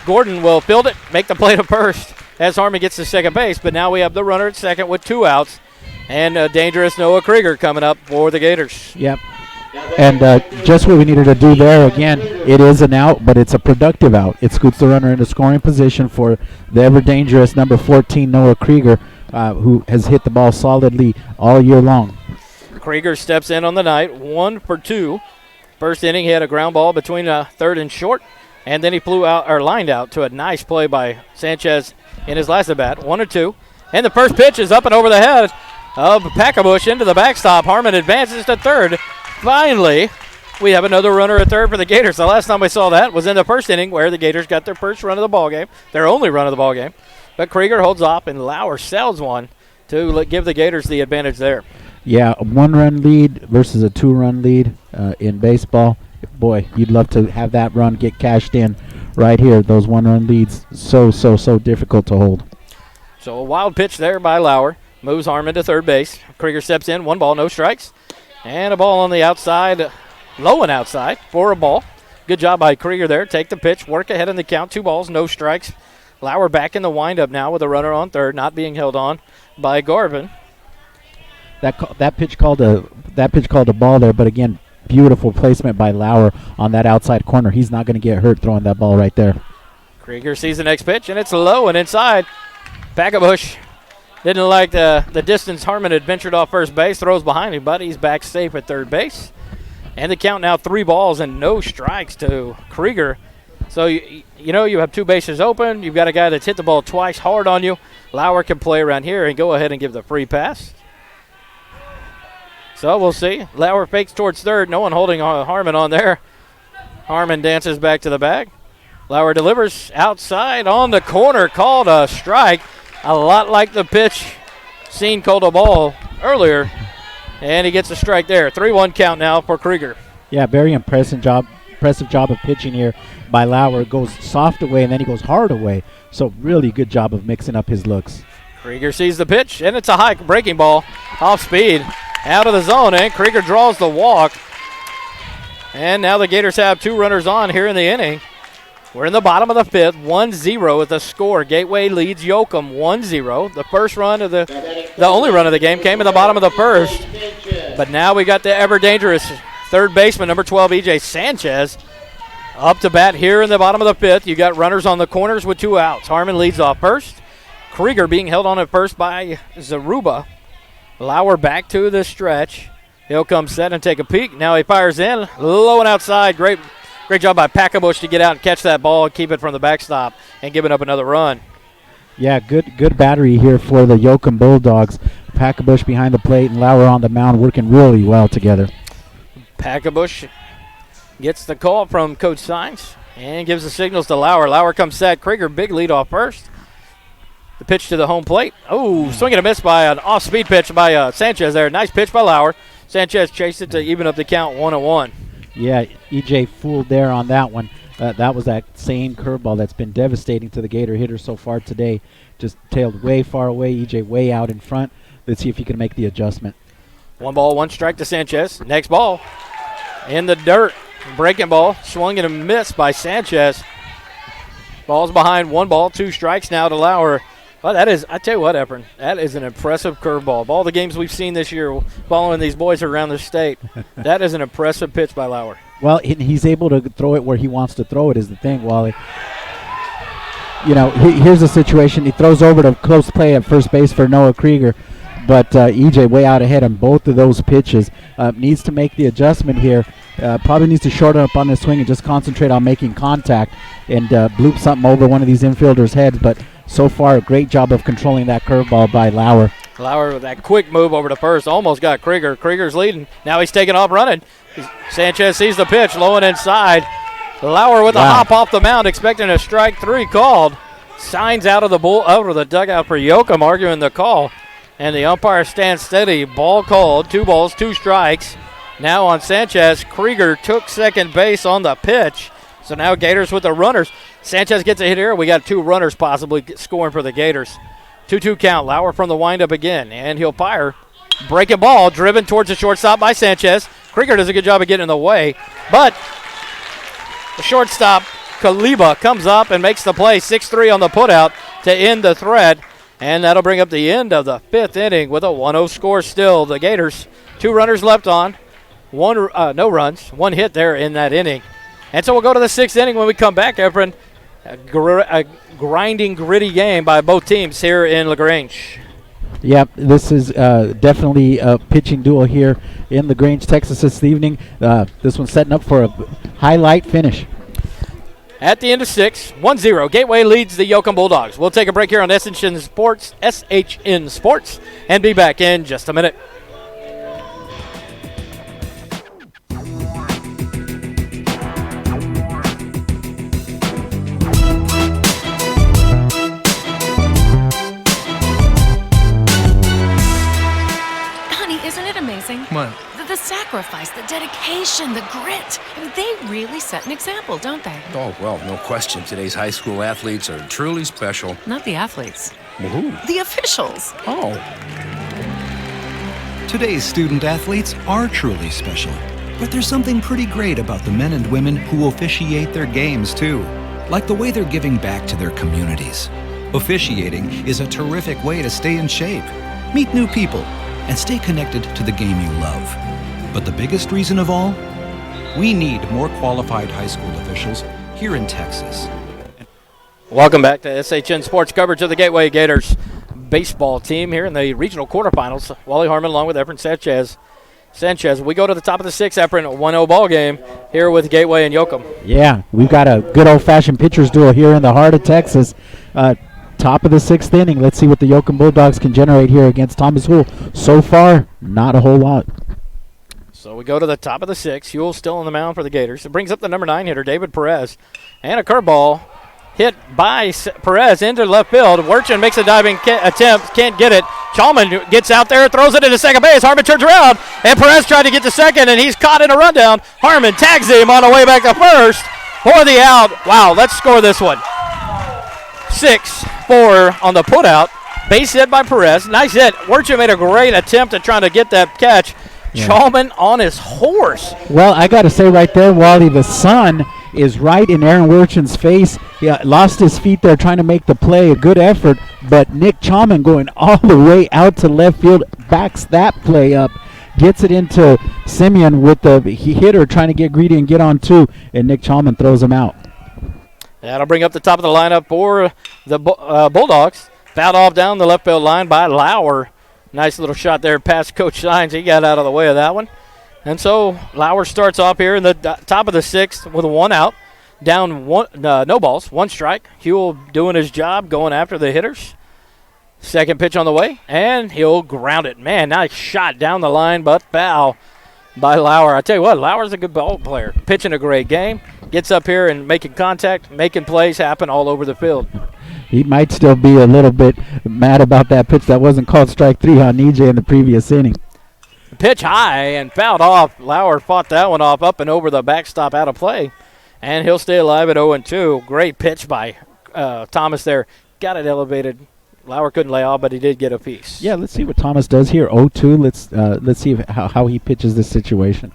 Gordon, will field it, make the play to first as Harmon gets to second base. But now we have the runner at second with 2 outs. And dangerous Noah Krieger coming up for the Gators. Yep. And just what we needed to do there, again, it is an out, but it's a productive out. It scoots the runner into scoring position for the ever-dangerous number 14, Noah Krieger, who has hit the ball solidly all year long. Krieger steps in on the night, 1 for 2. First inning, he had a ground ball between third and short, and then he lined out to a nice play by Sanchez in his last at bat, 1-2. And the first pitch is up and over the head of Packabush into the backstop. Harmon advances to third. Finally, we have another runner at third for the Gators. The last time we saw that was in the first inning where the Gators got their first run of the ball game, their only run of the ball game. But Krieger holds off, and Lauer sells one to give the Gators the advantage there. Yeah, a 1-run lead versus a 2-run lead in baseball. Boy, you'd love to have that run get cashed in right here. Those 1-run leads, so difficult to hold. So a wild pitch there by Lauer. Moves Harmon to third base. Krieger steps in. 1 ball, no strikes. And a ball on the outside low and outside for a ball. Good job by Krieger there. Take the pitch, work ahead in the count. 2 balls, no strikes. Lauer back in the windup now with a runner on third, not being held on by Garvin. That pitch called a ball there, but again, beautiful placement by Lauer on that outside corner. He's not going to get hurt throwing that ball right there. Krieger sees the next pitch, and it's low and inside. Packabush didn't like the distance Harmon had ventured off first base. Throws behind him, but he's back safe at third base. And the count now 3 balls and no strikes to Krieger. So, you have 2 bases open. You've got a guy that's hit the ball twice hard on you. Lauer can play around here and go ahead and give the free pass. So we'll see. Lauer fakes towards third. No one holding Harmon on there. Harmon dances back to the bag. Lauer delivers outside on the corner. Called a strike. A lot like the pitch Scene called a ball earlier. And he gets a strike there. 3-1 count now for Krieger. Yeah, very impressive job of pitching here by Lauer. Goes soft away and then he goes hard away. So really good job of mixing up his looks. Krieger sees the pitch, and it's a high breaking ball. Off speed, out of the zone, and Krieger draws the walk. And now the Gators have 2 runners on here in the inning. We're in the bottom of the 5th, 1-0 at the score. Gateway leads Yoakum 1-0. The first run of the only run of the game came in the bottom of the 1st. But now we got the ever dangerous third baseman, number 12, E.J. Sanchez, up to bat here in the bottom of the 5th. You got runners on the corners with 2 outs. Harmon leads off first. Krieger being held on at first by Zaruba. Lauer back to the stretch. He'll come set and take a peek. Now he fires in, low and outside. Great job by Packabush to get out and catch that ball and keep it from the backstop and giving up another run. Yeah, good battery here for the Yoakum Bulldogs. Packabush behind the plate and Lauer on the mound working really well together. Packabush gets the call from Coach Sines and gives the signals to Lauer. Lauer comes set. Krieger, big lead off first. The pitch to the home plate. Oh, swing and a miss by an off-speed pitch by Sanchez there. Nice pitch by Lauer. Sanchez chased it to even up the count 1-1. Yeah, EJ fooled there on that one. That was that same curveball that's been devastating to the Gator hitters so far today. Just tailed way far away, EJ way out in front. Let's see if he can make the adjustment. 1 ball, 1 strike to Sanchez. Next ball in the dirt. Breaking ball, swung and a miss by Sanchez. Ball's behind, 1 ball, 2 strikes now to Lauer. Well, that is, I tell you what, Efren, that is an impressive curveball. Of all the games we've seen this year following these boys around the state, that is an impressive pitch by Lauer. Well, he's able to throw it where he wants to throw it is the thing, Wally. Here's the situation. He throws over to close play at first base for Noah Krieger, but EJ way out ahead on both of those pitches. Needs to make the adjustment here. Probably needs to shorten up on the swing and just concentrate on making contact and bloop something over one of these infielders' heads, but so far, a great job of controlling that curveball by Lauer. Lauer with that quick move over to first. Almost got Krieger. Krieger's leading. Now he's taking off running. Sanchez sees the pitch, low and inside. Lauer with a hop off the mound, expecting a strike 3 called. Signs out of the dugout for Yoakum, arguing the call. And the umpire stands steady. Ball called. 2 balls, 2 strikes. Now on Sanchez. Krieger took second base on the pitch. So now Gators with the runners. Sanchez gets a hit here. We got 2 runners possibly scoring for the Gators. 2-2 count. Lauer from the windup again, and he'll fire. Breaking ball, driven towards the shortstop by Sanchez. Krieger does a good job of getting in the way, but the shortstop, Kaliba, comes up and makes the play. 6-3 on the putout to end the threat, and that'll bring up the end of the 5th inning with a 1-0 score still. The Gators, 2 runners left on, no runs, 1 hit there in that inning. And so we'll go to the 6th inning when we come back, Efren. A grinding, gritty game by both teams here in LaGrange. Yep, this is definitely a pitching duel here in LaGrange, Texas this evening. This one's setting up for a highlight finish. At the end of 6, 1-0, Gateway leads the Yoakum Bulldogs. We'll take a break here on SHN Sports, and be back in just a minute. What? The sacrifice, the dedication, the grit. I mean, they really set an example, don't they? Oh, well, no question. Today's high school athletes are truly special. Not the athletes. Well, who? The officials. Oh. Today's student athletes are truly special, But there's something pretty great about the men and women who officiate their games, too. Like the way they're giving back to their communities. Officiating is a terrific way to stay in shape, meet new people, and stay connected to the game you love. But the biggest reason of all? We need more qualified high school officials here in Texas. Welcome back to SHN Sports coverage of the Gateway Gators baseball team here in the regional quarterfinals. Wally Harmon along with Efren Sanchez. We go to the top of the sixth after a 1-0 ball game here with Gateway and Yoakum. Yeah, we've got a good old-fashioned pitcher's duel here in the heart of Texas. Top of the sixth inning. Let's see what the Yoakum Bulldogs can generate here against Thomas Hull. So far, not a whole lot. So we go to the top of the sixth. Huell still on the mound for the Gators. It brings up the number 9 hitter, David Perez. And a curveball hit by Perez into left field. Werchen makes a diving attempt, can't get it. Chalman gets out there, throws it into second base. Harmon turns around, and Perez tried to get to second, and he's caught in a rundown. Harmon tags him on the way back to first for the out. Wow, let's score this one. 6-4 on the putout. Base hit by Perez. Nice hit. Werchen made a great attempt at trying to get that catch. Yeah. Chalman on his horse. Well, I got to say right there, Wally, the sun is right in Aaron Werchen's face. He lost his feet there trying to make the play. A good effort, but Nick Chalman going all the way out to left field, backs that play up, gets it into Simeon with the hitter trying to get greedy and get on two, and Nick Chalman throws him out. That'll bring up the top of the lineup for the Bulldogs. Fouled off down the left field line by Lauer. Nice little shot there past Coach Sines. He got out of the way of that one. And so Lauer starts off here in the top of the sixth with 1 out. Down no balls, 1 strike. Huell doing his job, going after the hitters. Second pitch on the way, and he'll ground it. Man, nice shot down the line, but foul by Lauer. I tell you what, Lauer's a good ball player. Pitching a great game. Gets up here and making contact, making plays happen all over the field. He might still be a little bit mad about that pitch that wasn't called strike 3 on EJ in the previous inning. Pitch high and fouled off. Lauer fought that one off up and over the backstop out of play. And he'll stay alive at 0-2. Great pitch by Thomas there. Got it elevated. Lauer couldn't lay off, but he did get a piece. Yeah, let's see what Thomas does here. 0-2. Let's see how he pitches this situation.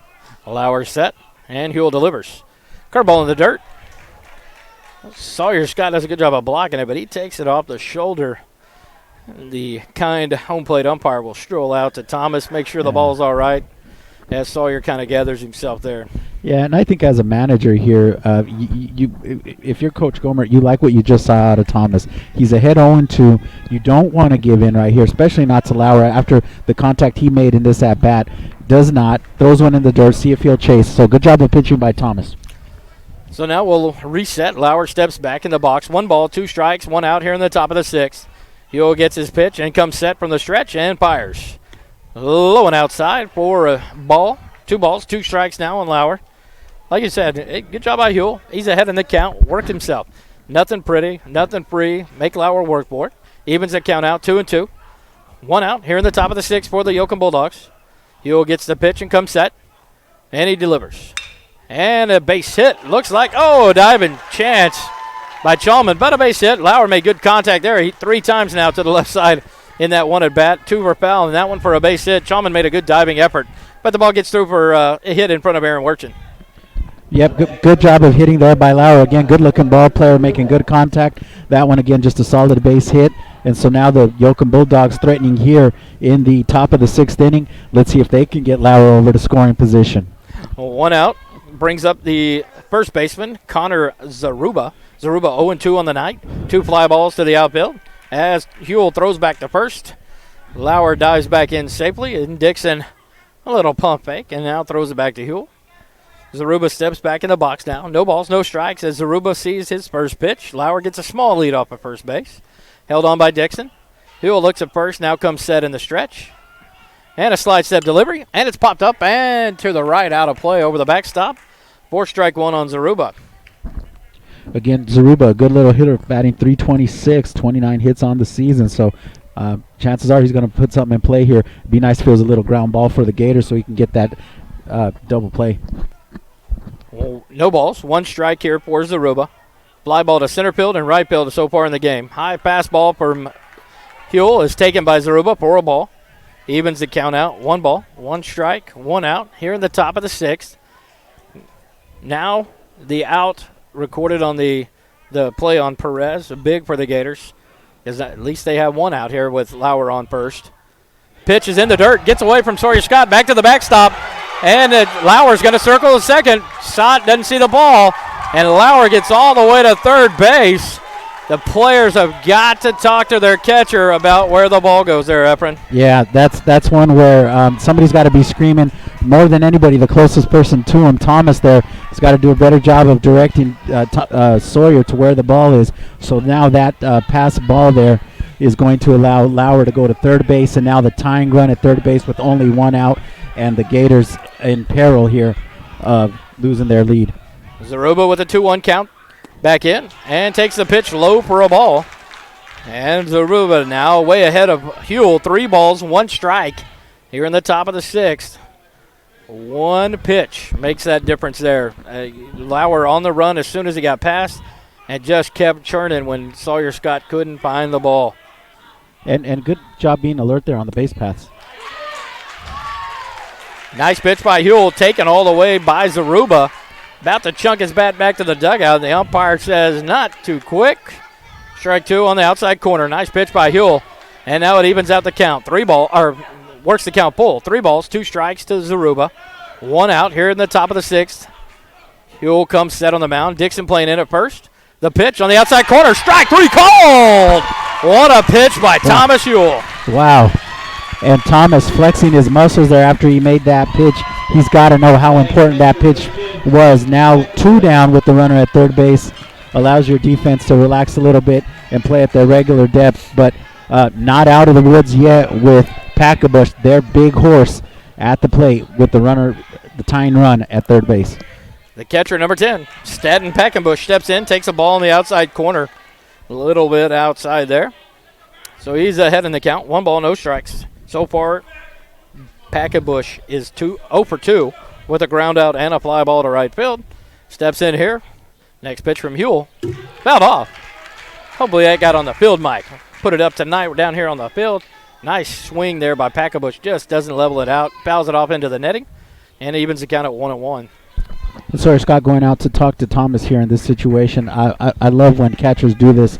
Lauer set, and Huell delivers. Curveball in the dirt. Sawyer Scott does a good job of blocking it, but he takes it off the shoulder. The kind home plate umpire will stroll out to Thomas, make sure the ball's all right, as Sawyer kind of gathers himself there. Yeah, and I think as a manager here, if you're Coach Gomer, you like what you just saw out of Thomas. He's ahead 0-2. You don't want to give in right here, especially not to Lauer after the contact he made in this at-bat. Does not. Throws one in the dirt, see if he'll chase. So good job of pitching by Thomas. So now we'll reset. Lauer steps back in the box. 1 ball, 2 strikes, 1 out here in the top of the sixth. Huell gets his pitch and comes set from the stretch and fires. Low and outside for a ball. 2 balls, 2 strikes now on Lauer. Like you said, good job by Huell. He's ahead in the count, worked himself. Nothing pretty, nothing free. Make Lauer work for it. Evens the count out, 2-2. 1 out here in the top of the sixth for the Yoakum Bulldogs. Huell gets the pitch and comes set, and he delivers. And a base hit. Looks like, a diving chance by Chalman, but a base hit. Lauer made good contact there. 3 times now to the left side in that one at bat. 2 for foul, and that one for a base hit. Chalman made a good diving effort, but the ball gets through for a hit in front of Aaron Werchen. Yep, good job of hitting there by Lauer. Again, good-looking ball player making good contact. That one, again, just a solid base hit. And so now the Yoakum Bulldogs threatening here in the top of the sixth inning. Let's see if they can get Lauer over to scoring position. 1 out. Brings up the first baseman, Connor Zaruba. Zaruba 0-2 on the night. 2 fly balls to the outfield as Huell throws back to first. Lauer dives back in safely, and Dixon a little pump fake, and now throws it back to Huell. Zaruba steps back in the box now. No balls, no strikes as Zaruba sees his first pitch. Lauer gets a small lead off at first base. Held on by Dixon. Huell looks at first, now comes set in the stretch. And a slide step delivery, and it's popped up and to the right out of play over the backstop. 4 strike 1 on Zaruba. Again, Zaruba, a good little hitter, batting .326, 29 hits on the season. So chances are he's going to put something in play here. It'd be nice if it was a little ground ball for the Gators so he can get that double play. Well, no balls. 1 strike here for Zaruba. Fly ball to center field and right field so far in the game. High pass ball from Huell is taken by Zaruba for a ball. Evens the count out. 1 ball, 1 strike, 1 out here in the top of the 6th. Now the out recorded on the play on Perez, big for the Gators. Is at least they have 1 out here with Lauer on first. Pitch is in the dirt, gets away from Sawyer Scott, back to the backstop, and Lauer's going to circle the second. Scott doesn't see the ball, and Lauer gets all the way to third base. The players have got to talk to their catcher about where the ball goes there, Efren. Yeah, that's one where somebody's got to be screaming more than anybody. The closest person to him, Thomas, there, has got to do a better job of directing Sawyer to where the ball is. So now that pass ball there is going to allow Lauer to go to third base, and now the tying run at third base with only 1 out, and the Gators in peril here of losing their lead. Zaruba with a 2-1 count. Back in and takes the pitch low for a ball. And Zaruba now way ahead of Huell. 3 balls, 1 strike here in the top of the 6th. 1 pitch makes that difference there. Lauer on the run as soon as he got past and just kept churning when Sawyer Scott couldn't find the ball. And good job being alert there on the base paths. Nice pitch by Huell, taken all the way by Zaruba. About to chunk his bat back to the dugout. The umpire says not too quick. Strike 2 on the outside corner. Nice pitch by Huell. And now it evens out the count. Works the count full. 3 balls, 2 strikes to Zaruba. 1 out here in the top of the 6th. Huell comes set on the mound. Dixon playing in at first. The pitch on the outside corner. Strike 3 called. What a pitch by Thomas Huell. Wow. And Thomas flexing his muscles there after he made that pitch. He's got to know how important that pitch was. Now 2 down with the runner at third base. Allows your defense to relax a little bit and play at their regular depth, but not out of the woods yet with Packabush, their big horse, at the plate with the runner, the tying run at third base. The catcher, number 10, Staten Packenbush, steps in, takes a ball in the outside corner. A little bit outside there. So he's ahead in the count. 1 ball, no strikes. So far, Packenbush is 0 for 2 with a ground out and a fly ball to right field. Steps in here. Next pitch from Huell. Fouled off. Hopefully that got on the field mic. Put it up tonight. We're down here on the field. Nice swing there by Packenbush. Just doesn't level it out. Fouls it off into the netting. And evens the count at 1-1. Sorry, Scott, going out to talk to Thomas here in this situation. I love when catchers do this.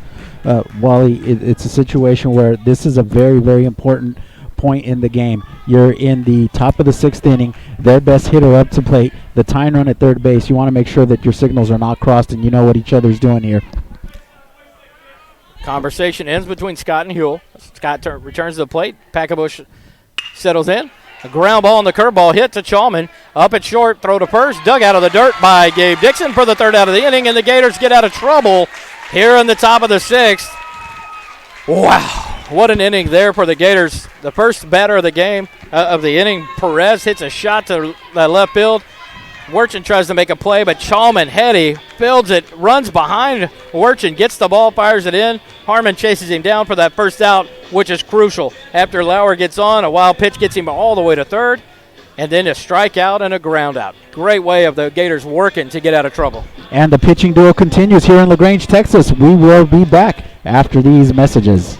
Wally, it's a situation where this is a very, very important point in the game. You're in the top of the 6th inning, their best hitter up to plate, the tying run at third base. You want to make sure that your signals are not crossed and you know what each other's doing here. Conversation ends between Scott and Huell. Scott returns to the plate. Packenbush settles in. A ground ball on the curveball hit to Chalman. Up at short, throw to first, dug out of the dirt by Gabe Dixon for the 3rd out of the inning, and the Gators get out of trouble here in the top of the 6th. Wow. What an inning there for the Gators. The first batter of the game, of the inning, Perez hits a shot to the left field. Werchen tries to make a play, but Chalman, heady, fields it, runs behind Werchen, gets the ball, fires it in. Harmon chases him down for that first out, which is crucial. After Lauer gets on, a wild pitch gets him all the way to third, and then a strikeout and a ground out. Great way of the Gators working to get out of trouble. And the pitching duel continues here in LaGrange, Texas. We will be back after these messages.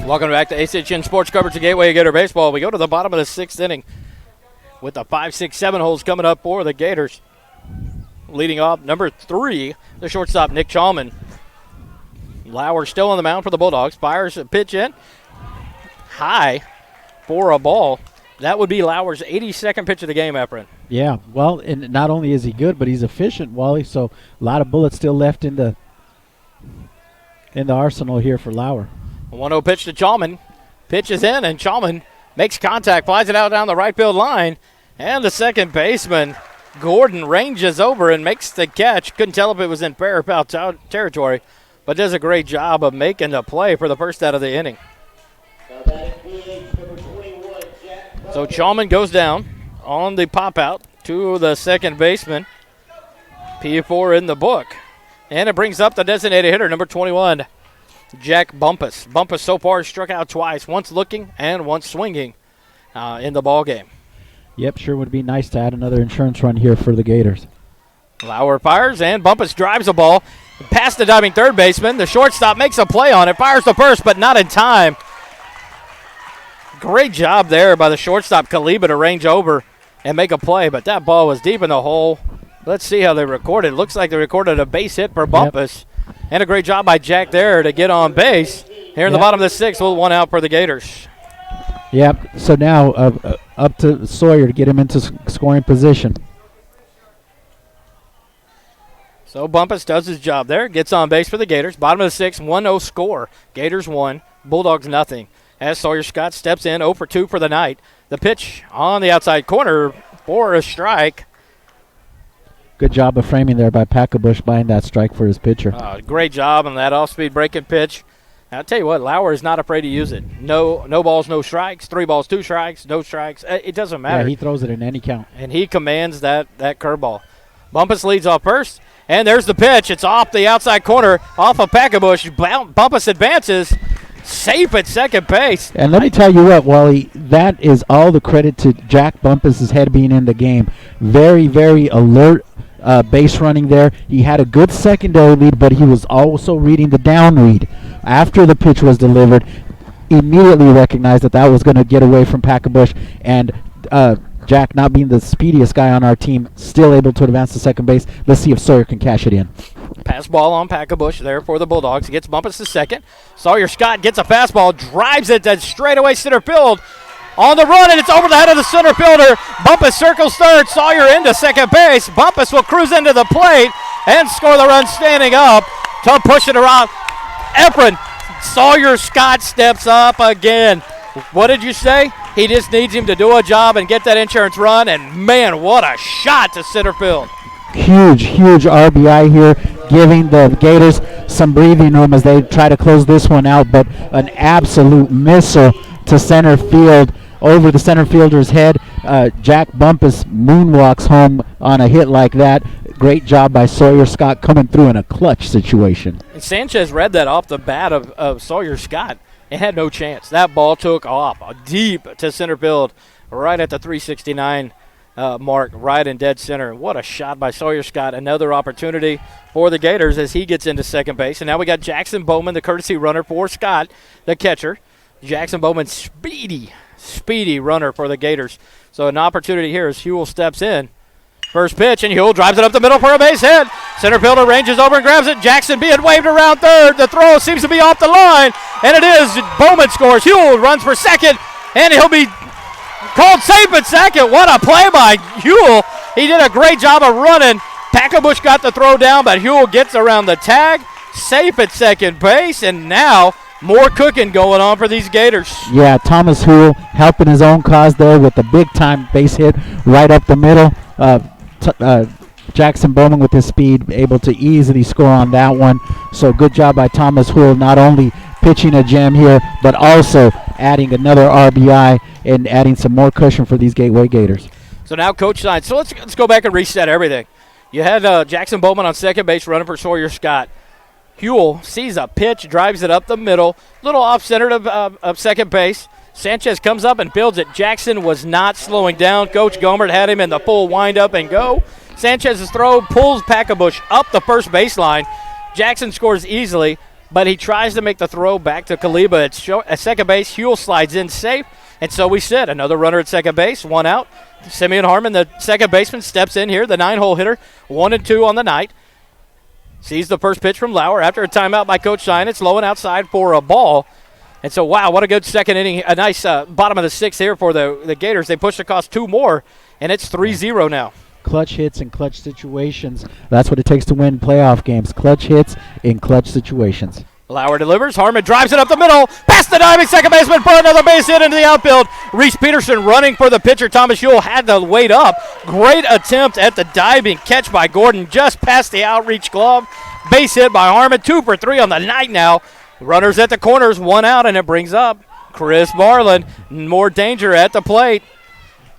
Welcome back to ACHN Sports Coverage of Gateway Gator Baseball. We go to the bottom of the 6th inning with the 5, 6, 7 holes coming up for the Gators. Leading off, number 3, the shortstop, Nick Chalman. Lauer still on the mound for the Bulldogs. Fires a pitch in. High for a ball. That would be Lauer's 82nd pitch of the game, Efren. Yeah, well, and not only is he good, but he's efficient, Wally. So a lot of bullets still left in the arsenal here for Lauer. 1-0 pitch to Chalman. Pitch is in, and Chalman makes contact, flies it out down the right field line. And the second baseman, Gordon, ranges over and makes the catch. Couldn't tell if it was in fair or foul territory, but does a great job of making the play for the first out of the inning. So Chalman goes down on the pop-out to the second baseman. P4 in the book. And it brings up the designated hitter, number 21, Jack Bumpus. Bumpus so far struck out twice, once looking and once swinging in the ball game. Yep, sure would be nice to add another insurance run here for the Gators. Lauer fires, and Bumpus drives the ball past the diving third baseman. The shortstop makes a play on it, fires to first, but not in time. Great job there by the shortstop, Kaliba, to range over and make a play, but that ball was deep in the hole. Let's see how they recorded. Looks like they recorded a base hit for Bumpus. Yep. And a great job by Jack there to get on base. Here in the bottom of the 6th, with 1 out for the Gators. Yep, so now up to Sawyer to get him into scoring position. So Bumpus does his job there, gets on base for the Gators. Bottom of the 6th, 1-0 score. Gators 1, Bulldogs nothing. As Sawyer Scott steps in 0 for 2 for the night. The pitch on the outside corner for a strike. Good job of framing there by Packabush buying that strike for his pitcher. Great job on that off-speed breaking pitch. I'll tell you what, Lauer is not afraid to use it. No balls, no strikes. 3 balls, 2 strikes, no strikes. It doesn't matter. Yeah, he throws it in any count. And he commands that curveball. Bumpus leads off first, and there's the pitch. It's off the outside corner, off of Packabush. Bumpus advances. Safe at second base. And let me tell you what, Wally, that is all the credit to Jack Bumpus' head being in the game. Very, very alert base running there. He had a good secondary lead, but he was also reading the down read. After the pitch was delivered, immediately recognized that was going to get away from Packabush, and Jack, not being the speediest guy on our team, still able to advance to second base. Let's see if Sawyer can cash it in. Pass ball on Packabush there for the Bulldogs. He gets Bumpus to second. Sawyer Scott gets a fastball, drives it to straightaway center field. On the run, and it's over the head of the center fielder. Bumpus circles third. Sawyer into second base. Bumpus will cruise into the plate and score the run standing up to push it around. Efren, Sawyer Scott steps up again. What did you say? He just needs him to do a job and get that insurance run, and man, what a shot to center field. Huge RBI here, giving the Gators some breathing room as they try to close this one out, but an absolute missile to center field over the center fielder's head. Jack Bumpus moonwalks home on a hit like that. Great job by Sawyer Scott coming through in a clutch situation. And Sanchez read that off the bat of Sawyer Scott and had no chance. That ball took off deep to center field, right at the 369 mark, right in dead center. What a shot by Sawyer Scott. Another opportunity for the Gators as he gets into second base. And now we got Jackson Bowman, the courtesy runner for Scott, the catcher. Jackson Bowman, speedy runner for the Gators. So an opportunity here as Huell steps in. First pitch, and Huell drives it up the middle for a base hit. Center fielder ranges over and grabs it. Jackson being waved around third. The throw seems to be off the line, and it is. Bowman scores. Huell runs for second, and he'll be called safe at second. What a play by Huell. He did a great job of running. Packabush got the throw down, but Huell gets around the tag. Safe at second base, and now more cooking going on for these Gators. Yeah, Thomas Huell helping his own cause there with a big-time base hit right up the middle. Jackson Bowman with his speed able to easily score on that one. So good job by Thomas Huell, not only pitching a gem here, but also adding another RBI and adding some more cushion for these Gateway Gators. So now coach signs. So let's go back and reset everything. You had Jackson Bowman on second base running for Sawyer Scott. Huell sees a pitch, drives it up the middle, little off-centered of second base. Sanchez comes up and builds it. Jackson was not slowing down. Coach Gomert had him in the full wind-up and go. Sanchez's throw pulls Packabush up the first baseline. Jackson scores easily. but he tries to make the throw back to Kaliba at second base. Huell slides in safe, and so we sit. Another runner at second base, one out. Simeon Harmon, the second baseman, steps in here, the 9-hole hitter, 1-2 on the night. Sees the first pitch from Lauer after a timeout by Coach Stein. It's low and outside for a ball. And so, wow, what a good second inning. A nice bottom of the sixth here for the Gators. They pushed across 2 more, and it's 3-0 now. Clutch hits in clutch situations. That's what it takes to win playoff games. Clutch hits in clutch situations. Lauer delivers. Harmon drives it up the middle. Past the diving second baseman for another base hit into the outfield. Reese Peterson running for the pitcher. Thomas Huell had to wait up. Great attempt at the diving catch by Gordon just past the outreach glove. Base hit by Harmon. 2 for 3 on the night now. Runners at the corners. 1 out, and it brings up Chris Barlin. More danger at the plate.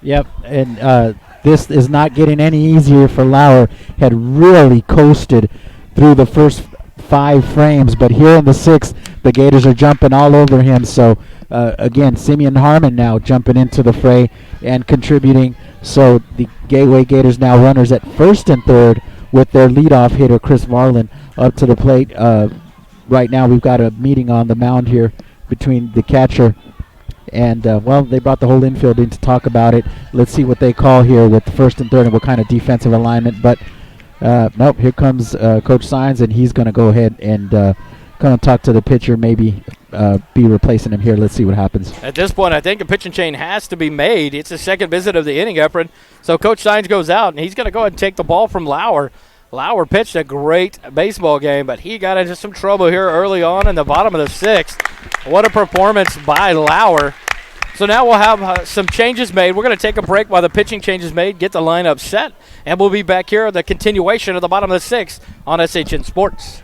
Yep, and this is not getting any easier for Lauer. Had really coasted through the first 5 frames, but here in the 6th, the Gators are jumping all over him. So, again, Simeon Harmon now jumping into the fray and contributing. So the Gateway Gators now runners at first and third with their leadoff hitter, Chris Marlin, up to the plate. Right now we've got a meeting on the mound here between the catcher and, well, they brought the whole infield in to talk about it. Let's see what they call here with the first and third and what kind of defensive alignment. But nope, here comes Coach Sines, and he's going to go ahead and kind of talk to the pitcher, maybe be replacing him here. Let's see what happens. At this point, I think a pitching change has to be made. It's the second visit of the inning, Efren. So Coach Sines goes out, and he's going to go ahead and take the ball from Lauer. Lauer pitched a great baseball game, but he got into some trouble here early on in the bottom of the 6th. What a performance by Lauer. So now we'll have some changes made. We're going to take a break while the pitching change is made, get the lineup set, and we'll be back here at the continuation of the bottom of the 6th on SHN Sports.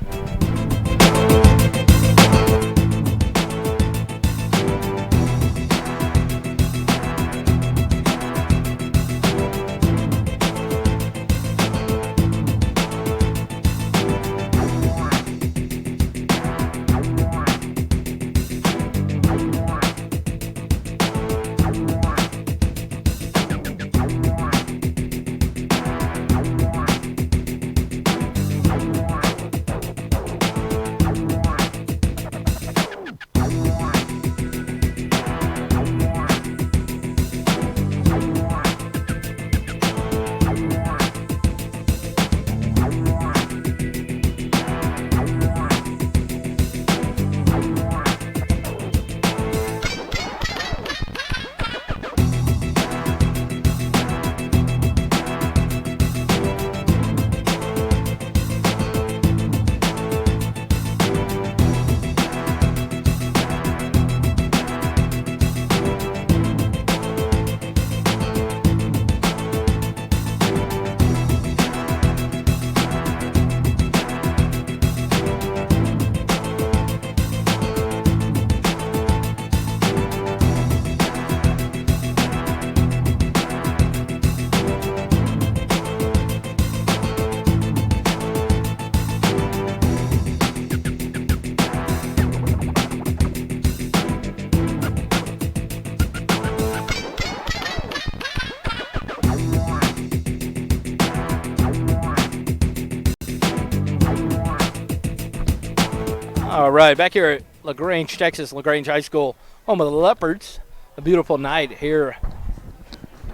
All right, back here at LaGrange, Texas, LaGrange High School, home of the Leopards. A beautiful night here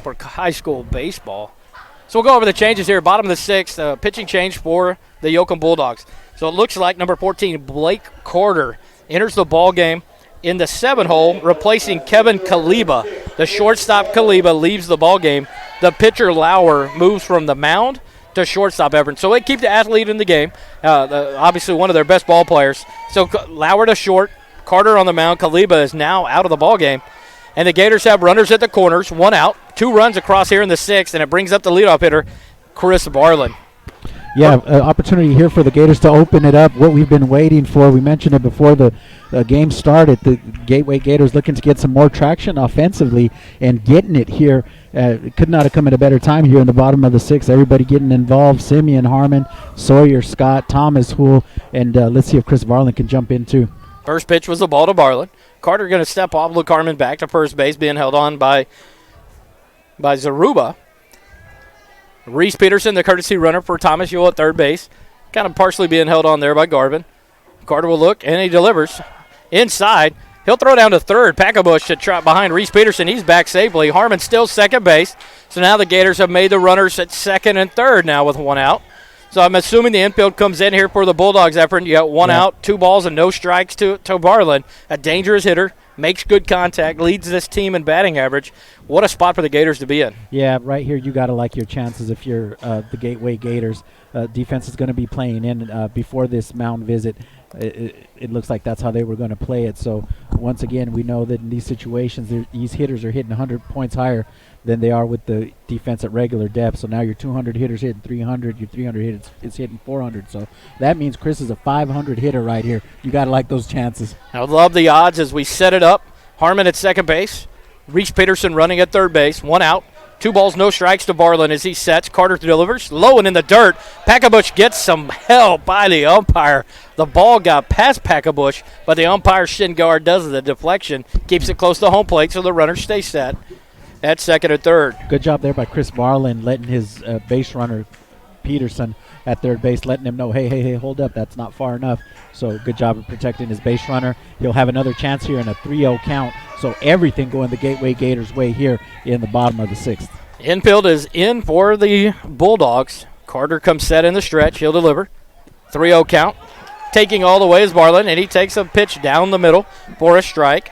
for high school baseball. So we'll go over the changes here. Bottom of the 6th, pitching change for the Yoakum Bulldogs. So it looks like number 14, Blake Carter, enters the ball game in the 7-hole, replacing Kevin Kaliba. The shortstop Kaliba leaves the ball game. The pitcher Lauer moves from the mound to shortstop, Everett. So they keep the athlete in the game, obviously one of their best ball players. So Lauer to short, Carter on the mound. Kaliba is now out of the ball game. And the Gators have runners at the corners, 1 out, 2 runs across here in the 6th, and it brings up the leadoff hitter, Chris Barlin. Yeah, opportunity here for the Gators to open it up. What we've been waiting for, we mentioned it before the game started, the Gateway Gators looking to get some more traction offensively and getting it here. It could not have come at a better time here in the bottom of the 6th. Everybody getting involved. Simeon, Harmon, Sawyer, Scott, Thomas, Huell, and let's see if Chris Barlin can jump in too. First pitch was the ball to Barlin. Carter going to step off, Luke Harmon back to first base, being held on by Zaruba. Reese Peterson, the courtesy runner for Thomas Huell at third base, kind of partially being held on there by Garvin. Carter will look, and he delivers. Inside, he'll throw down to third. Packabush to trot behind Reese Peterson. He's back safely. Harmon still second base. So now the Gators have made the runners at second and third now with one out. So I'm assuming the infield comes in here for the Bulldogs effort. You got one out, 2 balls, and no strikes to Barlin. A dangerous hitter, makes good contact, leads this team in batting average. What a spot for the Gators to be in. Yeah, right here you got to like your chances if you're the Gateway Gators. Defense is going to be playing in before this mound visit. It looks like that's how they were going to play it. So once again, we know that in these situations, these hitters are hitting 100 points higher than they are with the defense at regular depth. So now your 200 hitters hitting 300, your 300 hitters is hitting 400. So that means Chris is a 500 hitter right here. You got to like those chances. I would love the odds as we set it up. Harmon at second base. Reese Peterson running at third base. 1 out. 2 balls, no strikes to Barlin as he sets. Carter delivers. Low and in the dirt. Packabush gets some help by the umpire. The ball got past Packabush, but the umpire's shin guard does the deflection. Keeps it close to home plate so the runner stays set at second and third. Good job there by Chris Barlin letting his base runner, Peterson, at third base, letting him know, hey, hold up, that's not far enough. So good job of protecting his base runner. He'll have another chance here in a 3-0 count. So everything going the Gateway Gators' way here in the bottom of the 6th. Infield is in for the Bulldogs. Carter comes set in the stretch. He'll deliver. 3-0 count. Taking all the way is Barlin, and he takes a pitch down the middle for a strike.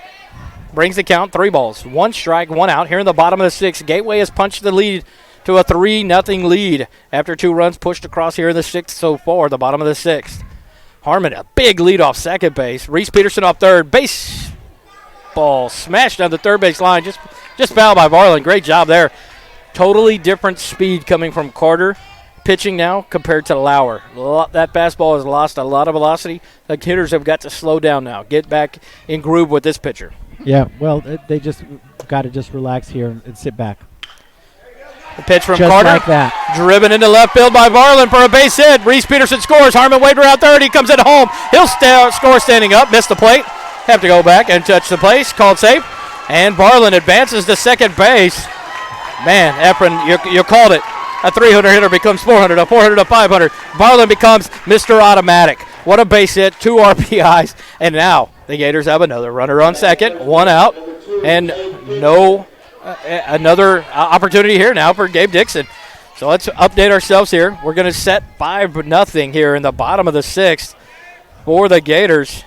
Brings the count 3 balls. 1 strike, 1 out. Here in the bottom of the 6th, Gateway has punched the lead to a 3-0 lead after 2 runs pushed across here in the 6th so far, the bottom of the 6th. Harmon, a big lead off second base. Reese Peterson off third. Base ball smashed down the third base line. Just fouled by Barlin. Great job there. Totally different speed coming from Carter pitching now compared to Lauer. That fastball has lost a lot of velocity. The hitters have got to slow down now. Get back in groove with this pitcher. Yeah, well, they just got to just relax here and sit back. The pitch from just Carter. Like that. Driven into left field by Barlin for a base hit. Reese Peterson scores. Harmon waiting around third. He comes at home. He'll score standing up. Missed the plate. Have to go back and touch the place. Called safe. And Barlin advances to second base. Man, Efren, you called it. A 300 hitter becomes 400. A 400 to 500. Barlin becomes Mr. Automatic. What a base hit. 2 RBIs. And now the Gators have another runner on second. 1 out. And another opportunity here now for Gabe Dixon. So let's update ourselves here. We're going to set 5-0 here in the bottom of the 6th for the Gators,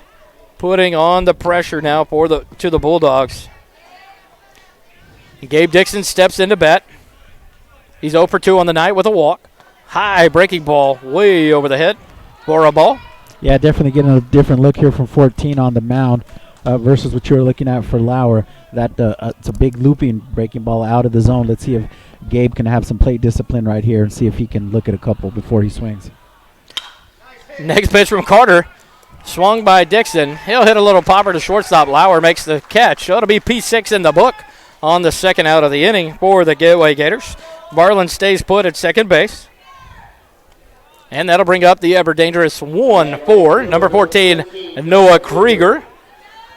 putting on the pressure now to the Bulldogs. Gabe Dixon steps into bat. He's 0 for 2 on the night with a walk. High breaking ball way over the head for a ball. Yeah, definitely getting a different look here from 14 on the mound versus what you were looking at for Lauer. It's a big looping breaking ball out of the zone. Let's see if Gabe can have some plate discipline right here and see if he can look at a couple before he swings. Next pitch from Carter. Swung by Dixon. He'll hit a little popper to shortstop. Lauer makes the catch. So it'll be P6 in the book on the second out of the inning for the Gateway Gators. Barlin stays put at second base. And that'll bring up the ever-dangerous 1-4, number 14, Noah Krieger.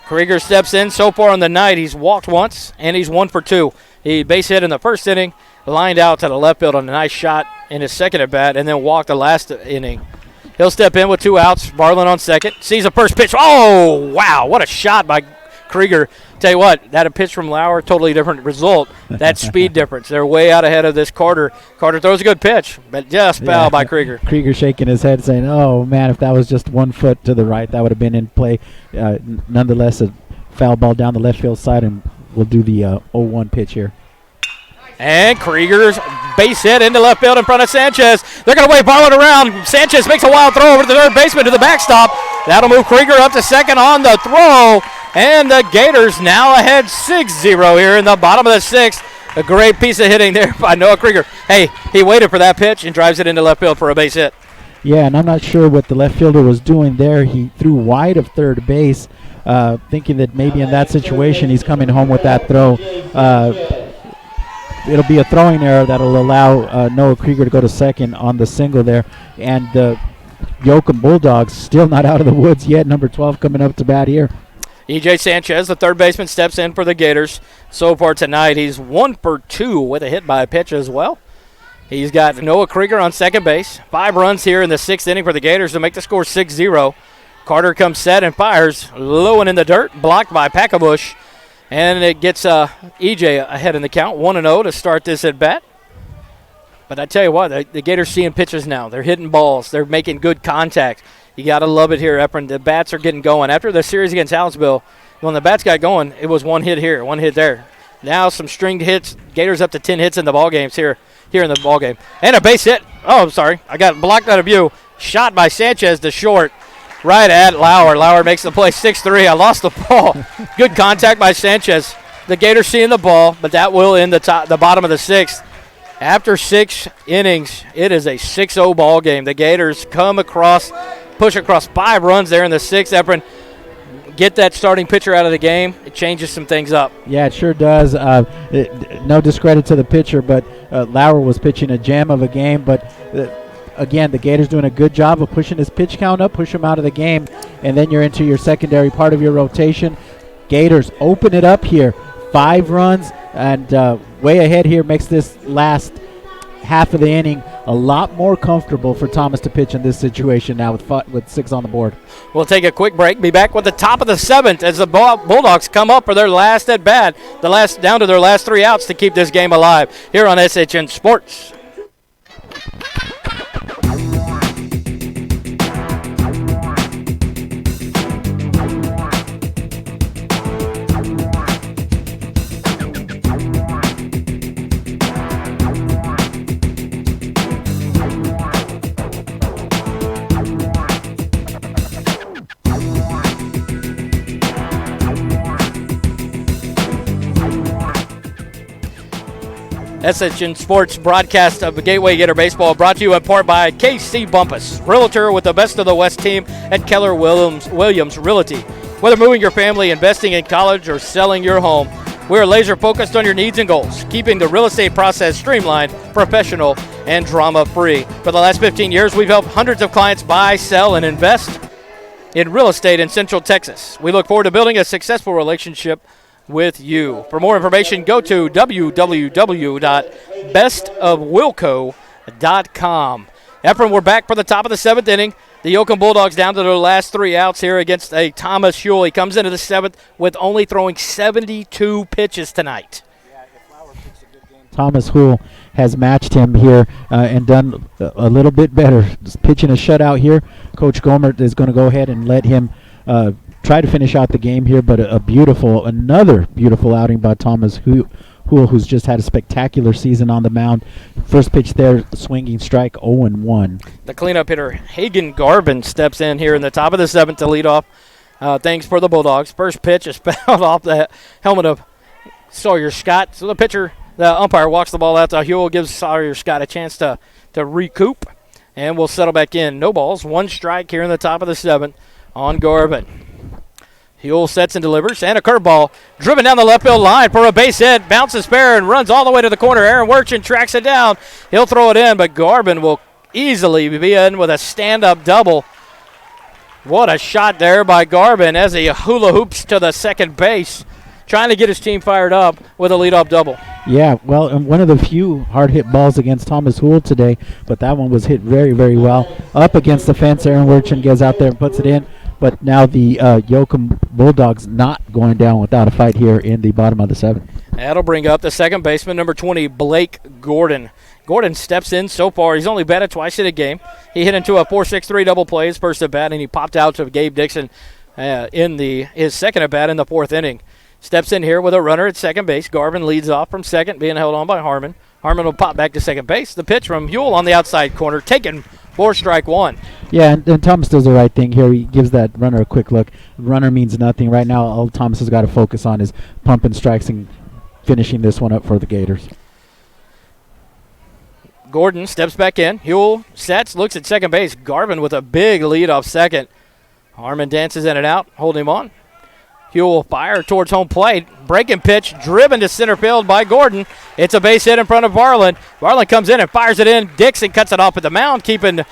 Krieger steps in. So far on the night, he's walked once, and he's 1 for 2. He base hit in the first inning, lined out to the left field on a nice shot in his second at-bat, and then walked the last inning. He'll step in with 2 outs. Barlin on second. Sees the first pitch. Oh, wow, what a shot by Krieger. Tell you what, that a pitch from Lauer, totally different result. That speed difference. They're way out ahead of this Carter. Carter throws a good pitch, but just fouled by Krieger. Krieger shaking his head saying, oh, man, if that was just 1 foot to the right, that would have been in play. Nonetheless, a foul ball down the left field side, and we'll do the 0-1 pitch here. And Krieger's base hit into left field in front of Sanchez. They're going to wave Barlin around. Sanchez makes a wild throw over to the third baseman to the backstop. That'll move Krieger up to second on the throw. And the Gators now ahead 6-0 here in the bottom of the 6th. A great piece of hitting there by Noah Krieger. Hey, he waited for that pitch and drives it into left field for a base hit. Yeah, and I'm not sure what the left fielder was doing there. He threw wide of third base, thinking that maybe in that situation he's coming home with that throw. It'll be a throwing error that'll allow Noah Krieger to go to second on the single there. And the Yoakum Bulldogs still not out of the woods yet. Number 12 coming up to bat here. E.J. Sanchez, the third baseman, steps in for the Gators. So far tonight, he's 1 for 2 with a hit by a pitch as well. He's got Noah Krieger on second base. 5 runs here in the 6th inning for the Gators to make the score 6-0. Carter comes set and fires low and in the dirt, blocked by Packabush. And it gets EJ ahead in the count, 1-0 to start this at bat. But I tell you what, the Gators seeing pitches now. They're hitting balls. They're making good contact. You got to love it here, Efren. The bats are getting going. After the series against Hallettsville, when the bats got going, it was one hit here, one hit there. Now some stringed hits. Gators up to 10 hits in the ball games here in the ball game. And a base hit. Oh, I'm sorry. I got blocked out of view. Shot by Sanchez to short. Right at Lauer. Lauer makes the play 6-3. I lost the ball. Good contact by Sanchez. The Gators seeing the ball, but that will end the bottom of the sixth. After 6 innings, it is a 6-0 ball game. The Gators push across 5 runs there in the sixth. Efren, get that starting pitcher out of the game. It changes some things up. Yeah, it sure does. No discredit to the pitcher, but Lauer was pitching a gem of a game, but again, the Gators doing a good job of pushing his pitch count up, push him out of the game, and then you're into your secondary part of your rotation. Gators open it up here. 5 runs, and way ahead here makes this last half of the inning a lot more comfortable for Thomas to pitch in this situation now with 6 on the board. We'll take a quick break. Be back with the top of the 7th as the Bulldogs come up for their last at bat, down to their last 3 outs to keep this game alive here on SHN Sports. SHN Sports broadcast of the Gateway Gator Baseball brought to you in part by KC Bumpus, realtor with the best of the West team at Keller Williams Realty. Whether moving your family, investing in college, or selling your home, we're laser focused on your needs and goals, keeping the real estate process streamlined, professional, and drama-free. For the last 15 years, we've helped hundreds of clients buy, sell, and invest in real estate in Central Texas. We look forward to building a successful relationship with you. For more information, go to www.bestofwilco.com. Efren, we're back for the top of the 7th inning. The Yoakum Bulldogs down to their last 3 outs here against a Thomas Huell. He comes into the 7th with only throwing 72 pitches tonight. Thomas Huell has matched him here and done a little bit better. Just pitching a shutout here. Coach Gomer is going to go ahead and let him try to finish out the game here, but another beautiful outing by Thomas Huell, who's just had a spectacular season on the mound. First pitch there, swinging strike, 0-1. The cleanup hitter, Hagen Garvin, steps in here in the top of the 7th to lead off things for the Bulldogs. First pitch is fouled off the helmet of Sawyer Scott. So the umpire walks the ball out to Huell, gives Sawyer Scott a chance to recoup, and we'll settle back in. No balls, 1 strike here in the top of the 7th on Garvin. Huell sets and delivers, and a curveball driven down the left field line for a base hit. Bounces fair and runs all the way to the corner. Aaron Werchen tracks it down. He'll throw it in, but Garvin will easily be in with a stand-up double. What a shot there by Garvin as he hula hoops to the second base, trying to get his team fired up with a leadoff double. Yeah, well, and one of the few hard-hit balls against Thomas Huell today, but that one was hit very, very well. Up against the fence, Aaron Werchen gets out there and puts it in. But now the Yoakum Bulldogs not going down without a fight here in the bottom of the 7th. That'll bring up the second baseman, number 20, Blake Gordon. Gordon steps in so far. He's only batted twice in a game. He hit into a 4-6-3 double play his first at bat, and he popped out to Gabe Dixon in his second at bat in the 4th inning. Steps in here with a runner at second base. Garvin leads off from second, being held on by Harmon. Harmon will pop back to second base. The pitch from Huell on the outside corner, taken for strike 1. Yeah, and Thomas does the right thing here. He gives that runner a quick look. Runner means nothing. Right now, all Thomas has got to focus on is pumping strikes and finishing this one up for the Gators. Gordon steps back in. Huell sets, looks at second base. Garvin with a big lead off second. Harmon dances in and out, hold him on. Huell will fire towards home plate. Breaking pitch, driven to center field by Gordon. It's a base hit in front of Varland. Varland comes in and fires it in. Dixon cuts it off at the mound, keeping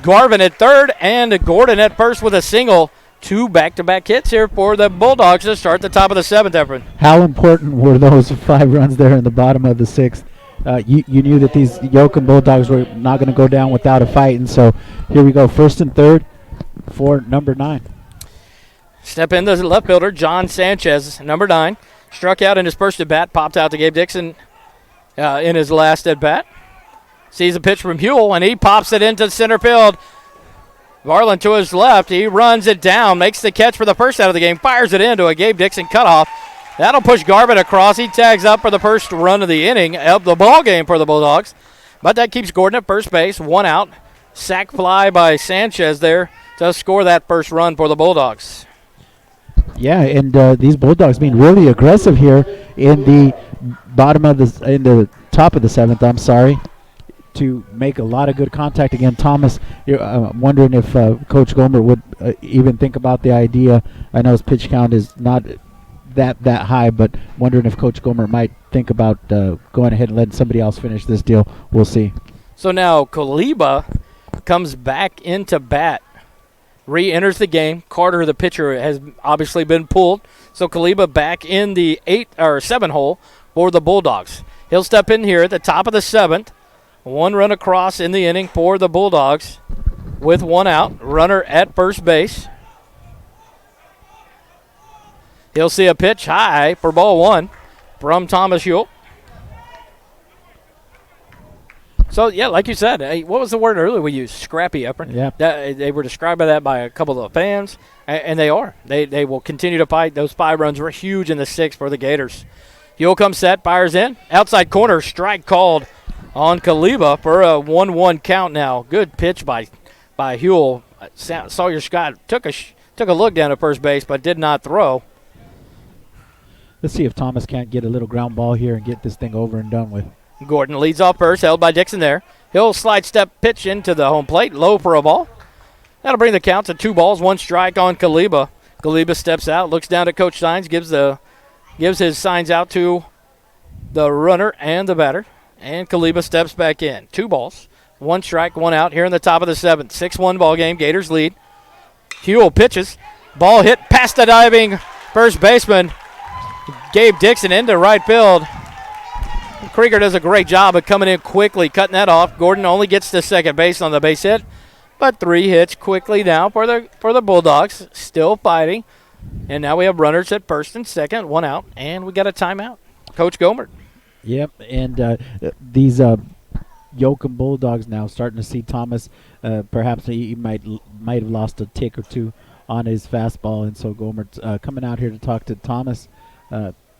Garvin at third and Gordon at first with a single. 2 back-to-back hits here for the Bulldogs to start the top of the 7th, Efren. How important were those 5 runs there in the bottom of the 6th? You knew that these Yoakum Bulldogs were not going to go down without a fight, and so here we go. First and third for number 9. Step in the left fielder, John Sanchez, number 9. Struck out in his first at-bat, popped out to Gabe Dixon in his last at-bat. Sees a pitch from Huell, and he pops it into center field. Varland to his left. He runs it down, makes the catch for the first out of the game, fires it into a Gabe Dixon cutoff. That'll push Garbutt across. He tags up for the first run of the inning of the ball game for the Bulldogs. But that keeps Gordon at first base, 1 out. Sac fly by Sanchez there to score that first run for the Bulldogs. Yeah, and these Bulldogs being really aggressive here in the top of the 7th. I'm sorry, to make a lot of good contact again. Thomas, I'm wondering if Coach Gomer would even think about the idea. I know his pitch count is not that high, but wondering if Coach Gomer might think about going ahead and letting somebody else finish this deal. We'll see. So now Kaliba comes back into bat, re-enters the game. Carter, the pitcher, has obviously been pulled. So Kaliba back in the 7 hole for the Bulldogs. He'll step in here at the top of the 7th. 1 run across in the inning for the Bulldogs with 1 out. Runner at first base. He'll see a pitch high for ball 1 from Thomas Huell. So, yeah, like you said, what was the word earlier we used? Scrappy, Efren. Yeah. They were described by that by a couple of fans, and they are. They will continue to fight. Those 5 runs were huge in the 6th for the Gators. Huell comes set, fires in. Outside corner, strike called on Kaliba for a 1-1 count now. Good pitch by Huell. Sawyer Scott took a look down at first base, but did not throw. Let's see if Thomas can't get a little ground ball here and get this thing over and done with. Gordon leads off first, held by Dixon there. He'll slide step pitch into the home plate, low for a ball. That'll bring the count to 2 balls, 1 strike on Kaliba. Kaliba steps out, looks down at Coach Steins, gives his signs out to the runner and the batter. And Kaliba steps back in. 2 balls, 1 strike, 1 out here in the top of the 7th. 6-1 ball game, Gators lead. Huell pitches. Ball hit past the diving first baseman, Gabe Dixon, into right field. Krieger does a great job of coming in quickly, cutting that off. Gordon only gets to second base on the base hit, but 3 hits quickly now for the Bulldogs, still fighting. And now we have runners at first and second, 1 out, and we got a timeout. Coach Gomer. Yep, and these Yoakum Bulldogs now starting to see Thomas. Perhaps he might have lost a tick or 2 on his fastball, and so Gomer coming out here to talk to Thomas.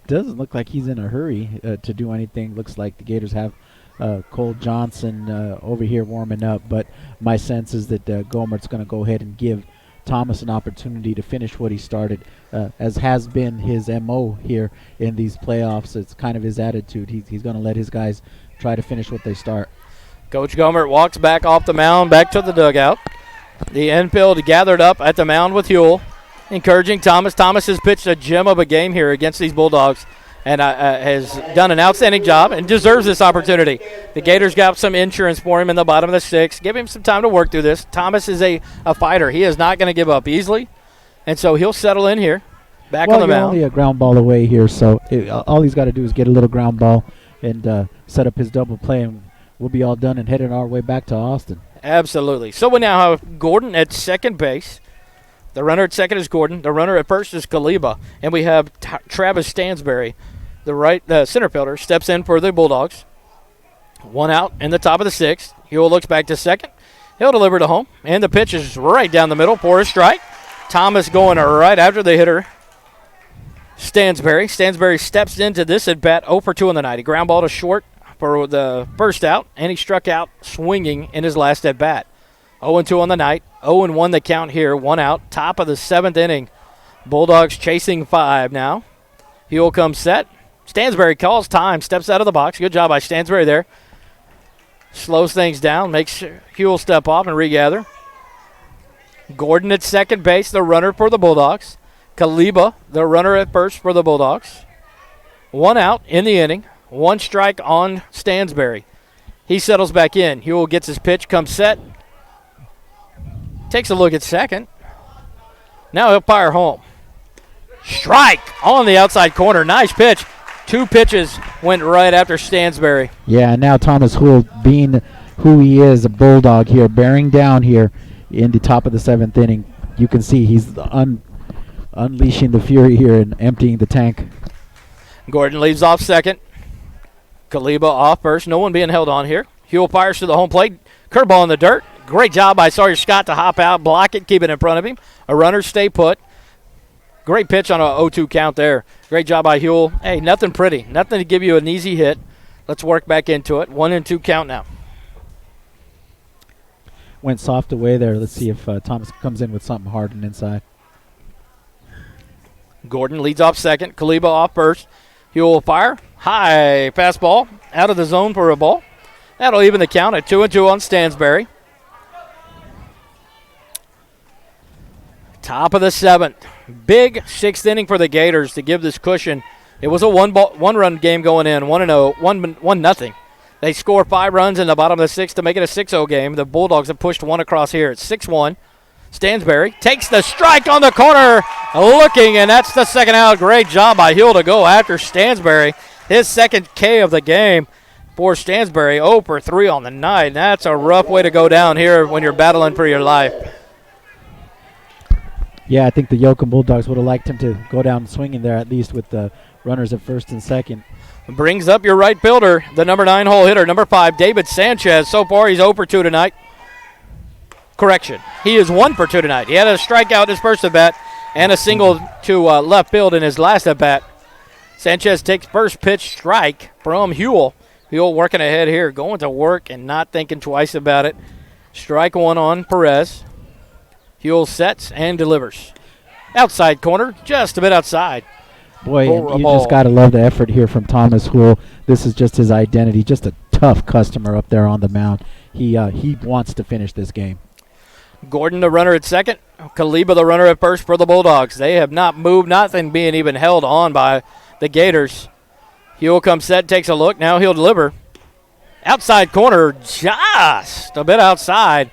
Doesn't look like he's in a hurry to do anything. Looks like the Gators have Cole Johnson over here warming up, but my sense is that Gomer's going to go ahead and give Thomas an opportunity to finish what he started, as has been his MO here in these playoffs. It's kind of his attitude. He's going to let his guys try to finish what they start. Coach Gomer walks back off the mound, back to the dugout. The infield gathered up at the mound with Huell, encouraging Thomas. Thomas has pitched a gem of a game here against these Bulldogs and has done an outstanding job and deserves this opportunity. The Gators got some insurance for him in the bottom of the 6th. Give him some time to work through this. Thomas is a fighter. He is not going to give up easily, and so he'll settle in here, back on the mound. Only a ground ball away here, so all he's got to do is get a little ground ball and set up his double play, and we'll be all done and heading our way back to Austin. Absolutely. So we now have Gordon at second base. The runner at second is Gordon. The runner at first is Kaliba. And we have Travis Stansberry, the center fielder, steps in for the Bulldogs. 1 out in the top of the 6th. Huell looks back to second. He'll deliver to home. And the pitch is right down the middle for a strike. Thomas going right after the hitter, Stansberry. Stansberry steps into this at bat 0 for 2 in the night. He ground ball to short for the first out, and he struck out swinging in his last at bat. 0-2 on the night. 0-1 the count here. 1 out. Top of the 7th inning. Bulldogs chasing 5 now. Huell comes set. Stansberry calls time. Steps out of the box. Good job by Stansberry there. Slows things down. Makes Huell step off and regather. Gordon at second base, the runner for the Bulldogs. Kaliba, the runner at first for the Bulldogs. 1 out in the inning. 1 strike on Stansberry. He settles back in. Huell gets his pitch, comes set. Takes a look at second. Now he'll fire home. Strike on the outside corner. Nice pitch. 2 pitches went right after Stansberry. Yeah, and now Thomas Huell, being who he is, a Bulldog here, bearing down here in the top of the 7th inning. You can see he's unleashing the fury here and emptying the tank. Gordon leads off second. Kaliba off first. No one being held on here. Huell fires to the home plate. Curveball in the dirt. Great job by Sawyer Scott to hop out, block it, keep it in front of him. A runner stay put. Great pitch on a 0-2 count there. Great job by Huell. Hey, nothing pretty. Nothing to give you an easy hit. Let's work back into it. 1-2 count now. Went soft away there. Let's see if Thomas comes in with something hard and inside. Gordon leads off second. Kaliba off first. Huell will fire. High fastball. Out of the zone for a ball. That'll even the count at 2-2 on Stansberry. Top of the seventh. Big sixth inning for the Gators to give this cushion. It was a one-run game going in, 1-0, 1-0. They score 5 runs in the bottom of the sixth to make it a 6-0 game. The Bulldogs have pushed one across here. It's 6-1. Stansberry takes the strike on the corner, looking, and that's the second out. Great job by Huell to go after Stansberry. His second K of the game for Stansberry, 0 for 3 on the night. That's a rough way to go down here when you're battling for your life. Yeah, I think the Yoakum Bulldogs would have liked him to go down swinging there, at least with the runners at first and second. Brings up your right fielder, the number 9 hole hitter, number 5, David Sanchez. So far, he's 0 for 2 tonight. Correction, he is 1 for 2 tonight. He had a strikeout in his first at-bat and a single to left field in his last at-bat. Sanchez takes first pitch strike from Huell. Huell working ahead here, going to work and not thinking twice about it. Strike 1 on Perez. Huell sets and delivers. Outside corner, just a bit outside. Boy, you just got to love the effort here from Thomas Huell. This is just his identity, just a tough customer up there on the mound. He wants to finish this game. Gordon, the runner at second. Kaliba, the runner at first for the Bulldogs. They have not moved, nothing being even held on by the Gators. Huell comes set, takes a look. Now he'll deliver. Outside corner, just a bit outside.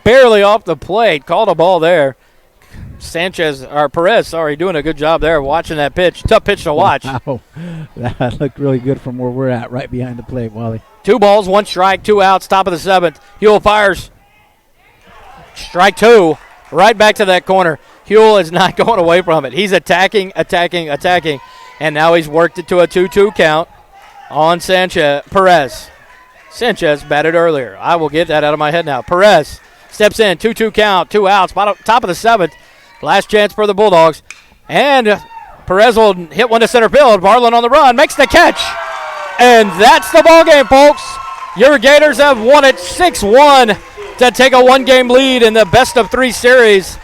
Barely off the plate. Called a ball there. Perez, doing a good job there watching that pitch. Tough pitch to watch. Wow. That looked really good from where we're at, right behind the plate, Wally. 2 balls, 1 strike, 2 outs, top of the 7th. Huell fires. Strike 2. Right back to that corner. Huell is not going away from it. He's attacking. And now he's worked it to a 2-2 count on Perez. Sanchez batted earlier. I will get that out of my head now. Perez steps in, 2-2 count, 2 outs, top of the 7th. Last chance for the Bulldogs. And Perez will hit one to center field. Barlin on the run, makes the catch. And that's the ball game, folks. Your Gators have won it 6-1 to take a 1-game lead in the best-of-3 series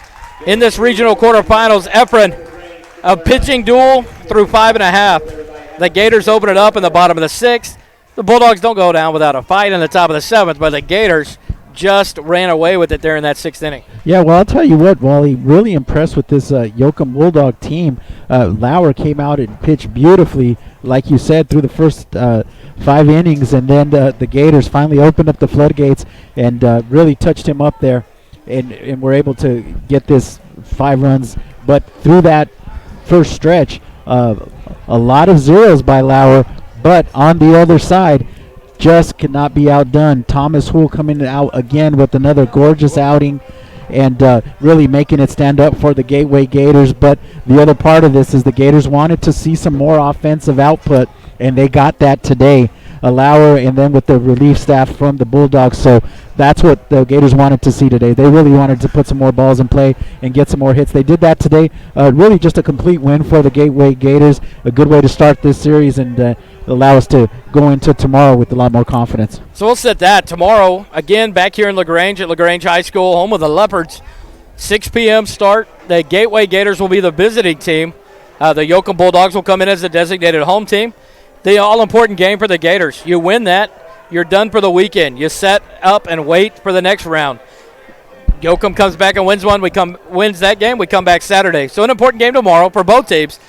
in this regional quarterfinals. Efren, a pitching duel through 5.5. The Gators open it up in the bottom of the 6th. The Bulldogs don't go down without a fight in the top of the 7th, but the Gators just ran away with it there in that 6th inning. Yeah, well, I'll tell you what, Wally, really impressed with this Yoakum Bulldog team. Lauer came out and pitched beautifully, like you said, through the first 5 innings, and then the Gators finally opened up the floodgates and really touched him up there, and were able to get this 5 runs. But through that first stretch, a lot of zeros by Lauer, but on the other side, just cannot be outdone. Thomas Huell coming out again with another gorgeous outing and really making it stand up for the Gateway Gators. But the other part of this is the Gators wanted to see some more offensive output, and they got that today. Lauer and then with the relief staff from the Bulldogs. So that's what the Gators wanted to see today. They really wanted to put some more balls in play and get some more hits. They did that today. Really just a complete win for the Gateway Gators. A good way to start this series and allow us to go into tomorrow with a lot more confidence. So we'll set that tomorrow. Again, back here in LaGrange at LaGrange High School, home of the Leopards. 6 p.m. start. The Gateway Gators will be the visiting team. The Yoakum Bulldogs will come in as the designated home team. The all-important game for the Gators. You win that, you're done for the weekend. You set up and wait for the next round. Yoakum comes back and wins wins that game. We come back Saturday. So an important game tomorrow for both teams.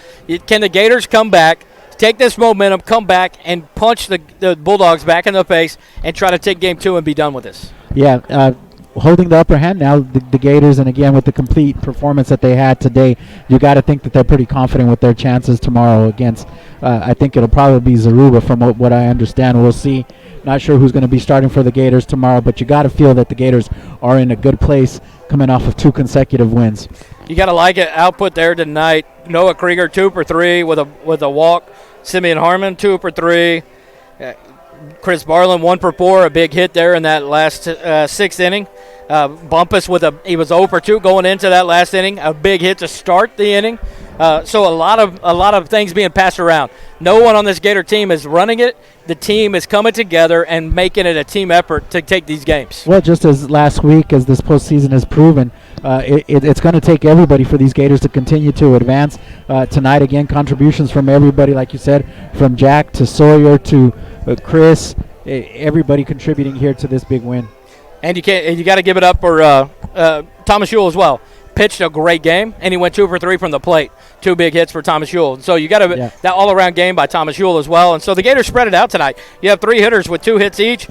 Can the Gators come back, take this momentum, come back, and punch the Bulldogs back in the face and try to take game 2 and be done with this? Yeah, holding the upper hand now, the Gators, and again with the complete performance that they had today, you got to think that they're pretty confident with their chances tomorrow against, I think it'll probably be Zaruba from what I understand. We'll see. Not sure who's going to be starting for the Gators tomorrow, but you got to feel that the Gators are in a good place coming off of 2 consecutive wins. You got to like it. Output there tonight. Noah Krieger 2 for 3 with a walk. Simeon Harmon 2 for 3. Chris Barlin 1 for 4. A big hit there in that last 6th inning. Bumpus he was 0 for 2 going into that last inning. A big hit to start the inning. So a lot of things being passed around. No one on this Gator team is running it. The team is coming together and making it a team effort to take these games. Well, just as last week, as this postseason has proven, it's going to take everybody for these Gators to continue to advance. Tonight, again, contributions from everybody, like you said, from Jack to Sawyer to Chris, everybody contributing here to this big win. And you got to give it up for Thomas Ewell as well. Pitched a great game, and he went 2 for 3 from the plate. 2 big hits for Thomas Ewell. So you got that all-around game by Thomas Ewell as well. And so the Gators spread it out tonight. You have 3 hitters with 2 hits each,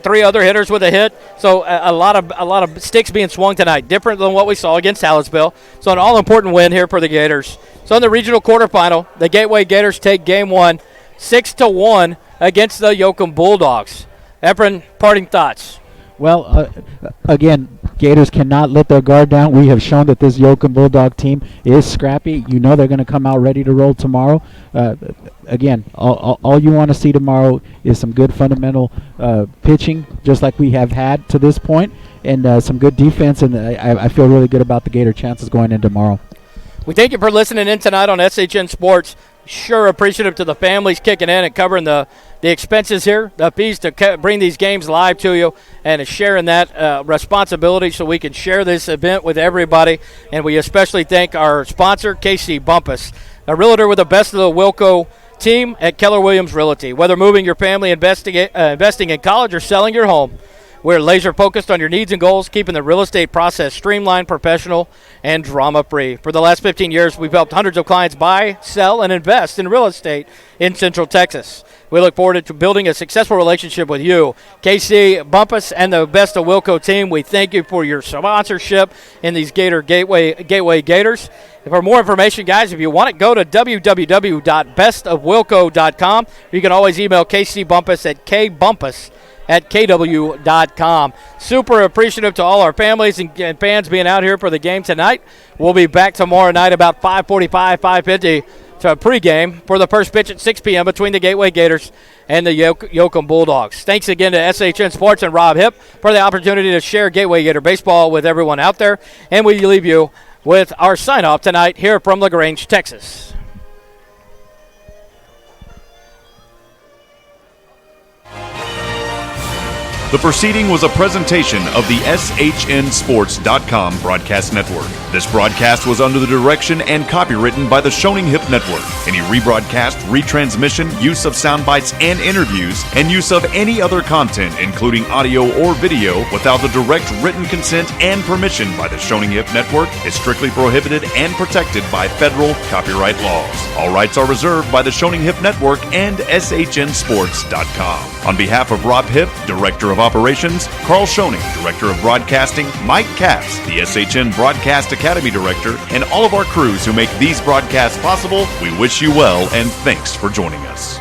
3 other hitters with a hit. So a lot of sticks being swung tonight, different than what we saw against Hallettsville. So an all-important win here for the Gators. So in the regional quarterfinal, the Gateway Gators take game 1, 6-1 against the Yoakum Bulldogs. Efren, parting thoughts. Well, again, Gators cannot let their guard down. We have shown that this Yoakum Bulldog team is scrappy. You know they're going to come out ready to roll tomorrow. Again, all you want to see tomorrow is some good fundamental pitching, just like we have had to this point, and some good defense, and I feel really good about the Gator chances going in tomorrow. We thank you for listening in tonight on SHN Sports. Sure appreciative to the families kicking in and covering the expenses here, the fees to bring these games live to you, and sharing that responsibility so we can share this event with everybody. And we especially thank our sponsor, KC Bumpus, a realtor with the best of the Wilco team at Keller Williams Realty. Whether moving your family, investing in college, or selling your home, we're laser focused on your needs and goals, keeping the real estate process streamlined, professional, and drama-free. For the last 15 years, we've helped hundreds of clients buy, sell, and invest in real estate in Central Texas. We look forward to building a successful relationship with you. KC Bumpus and the Best of Wilco team, we thank you for your sponsorship in these Gateway Gators. And for more information, guys, if you want it, go to www.bestofwilco.com. You can always email KC Bumpus at kbumpus@kw.com. Super appreciative to all our families and fans being out here for the game tonight. We'll be back tomorrow night about 5:45, 5:50 to pregame for the first pitch at 6 p.m. between the Gateway Gators and the Yoakum Bulldogs. Thanks again to SHN Sports and Rob Hipp for the opportunity to share Gateway Gator baseball with everyone out there. And we leave you with our sign-off tonight here from LaGrange, Texas. The proceeding was a presentation of the SHNSports.com broadcast network. This broadcast was under the direction and copywritten by the Shoning Hip Network. Any rebroadcast, retransmission, use of sound bites and interviews, and use of any other content, including audio or video, without the direct written consent and permission by the Shoning Hip Network is strictly prohibited and protected by federal copyright laws. All rights are reserved by the Shoning Hip Network and SHNSports.com. On behalf of Rob Hipp, Director of Operations, Carl Shoning, Director of Broadcasting, Mike Capps, the SHN Broadcast Academy Director, and all of our crews who make these broadcasts possible, we wish you well and thanks for joining us.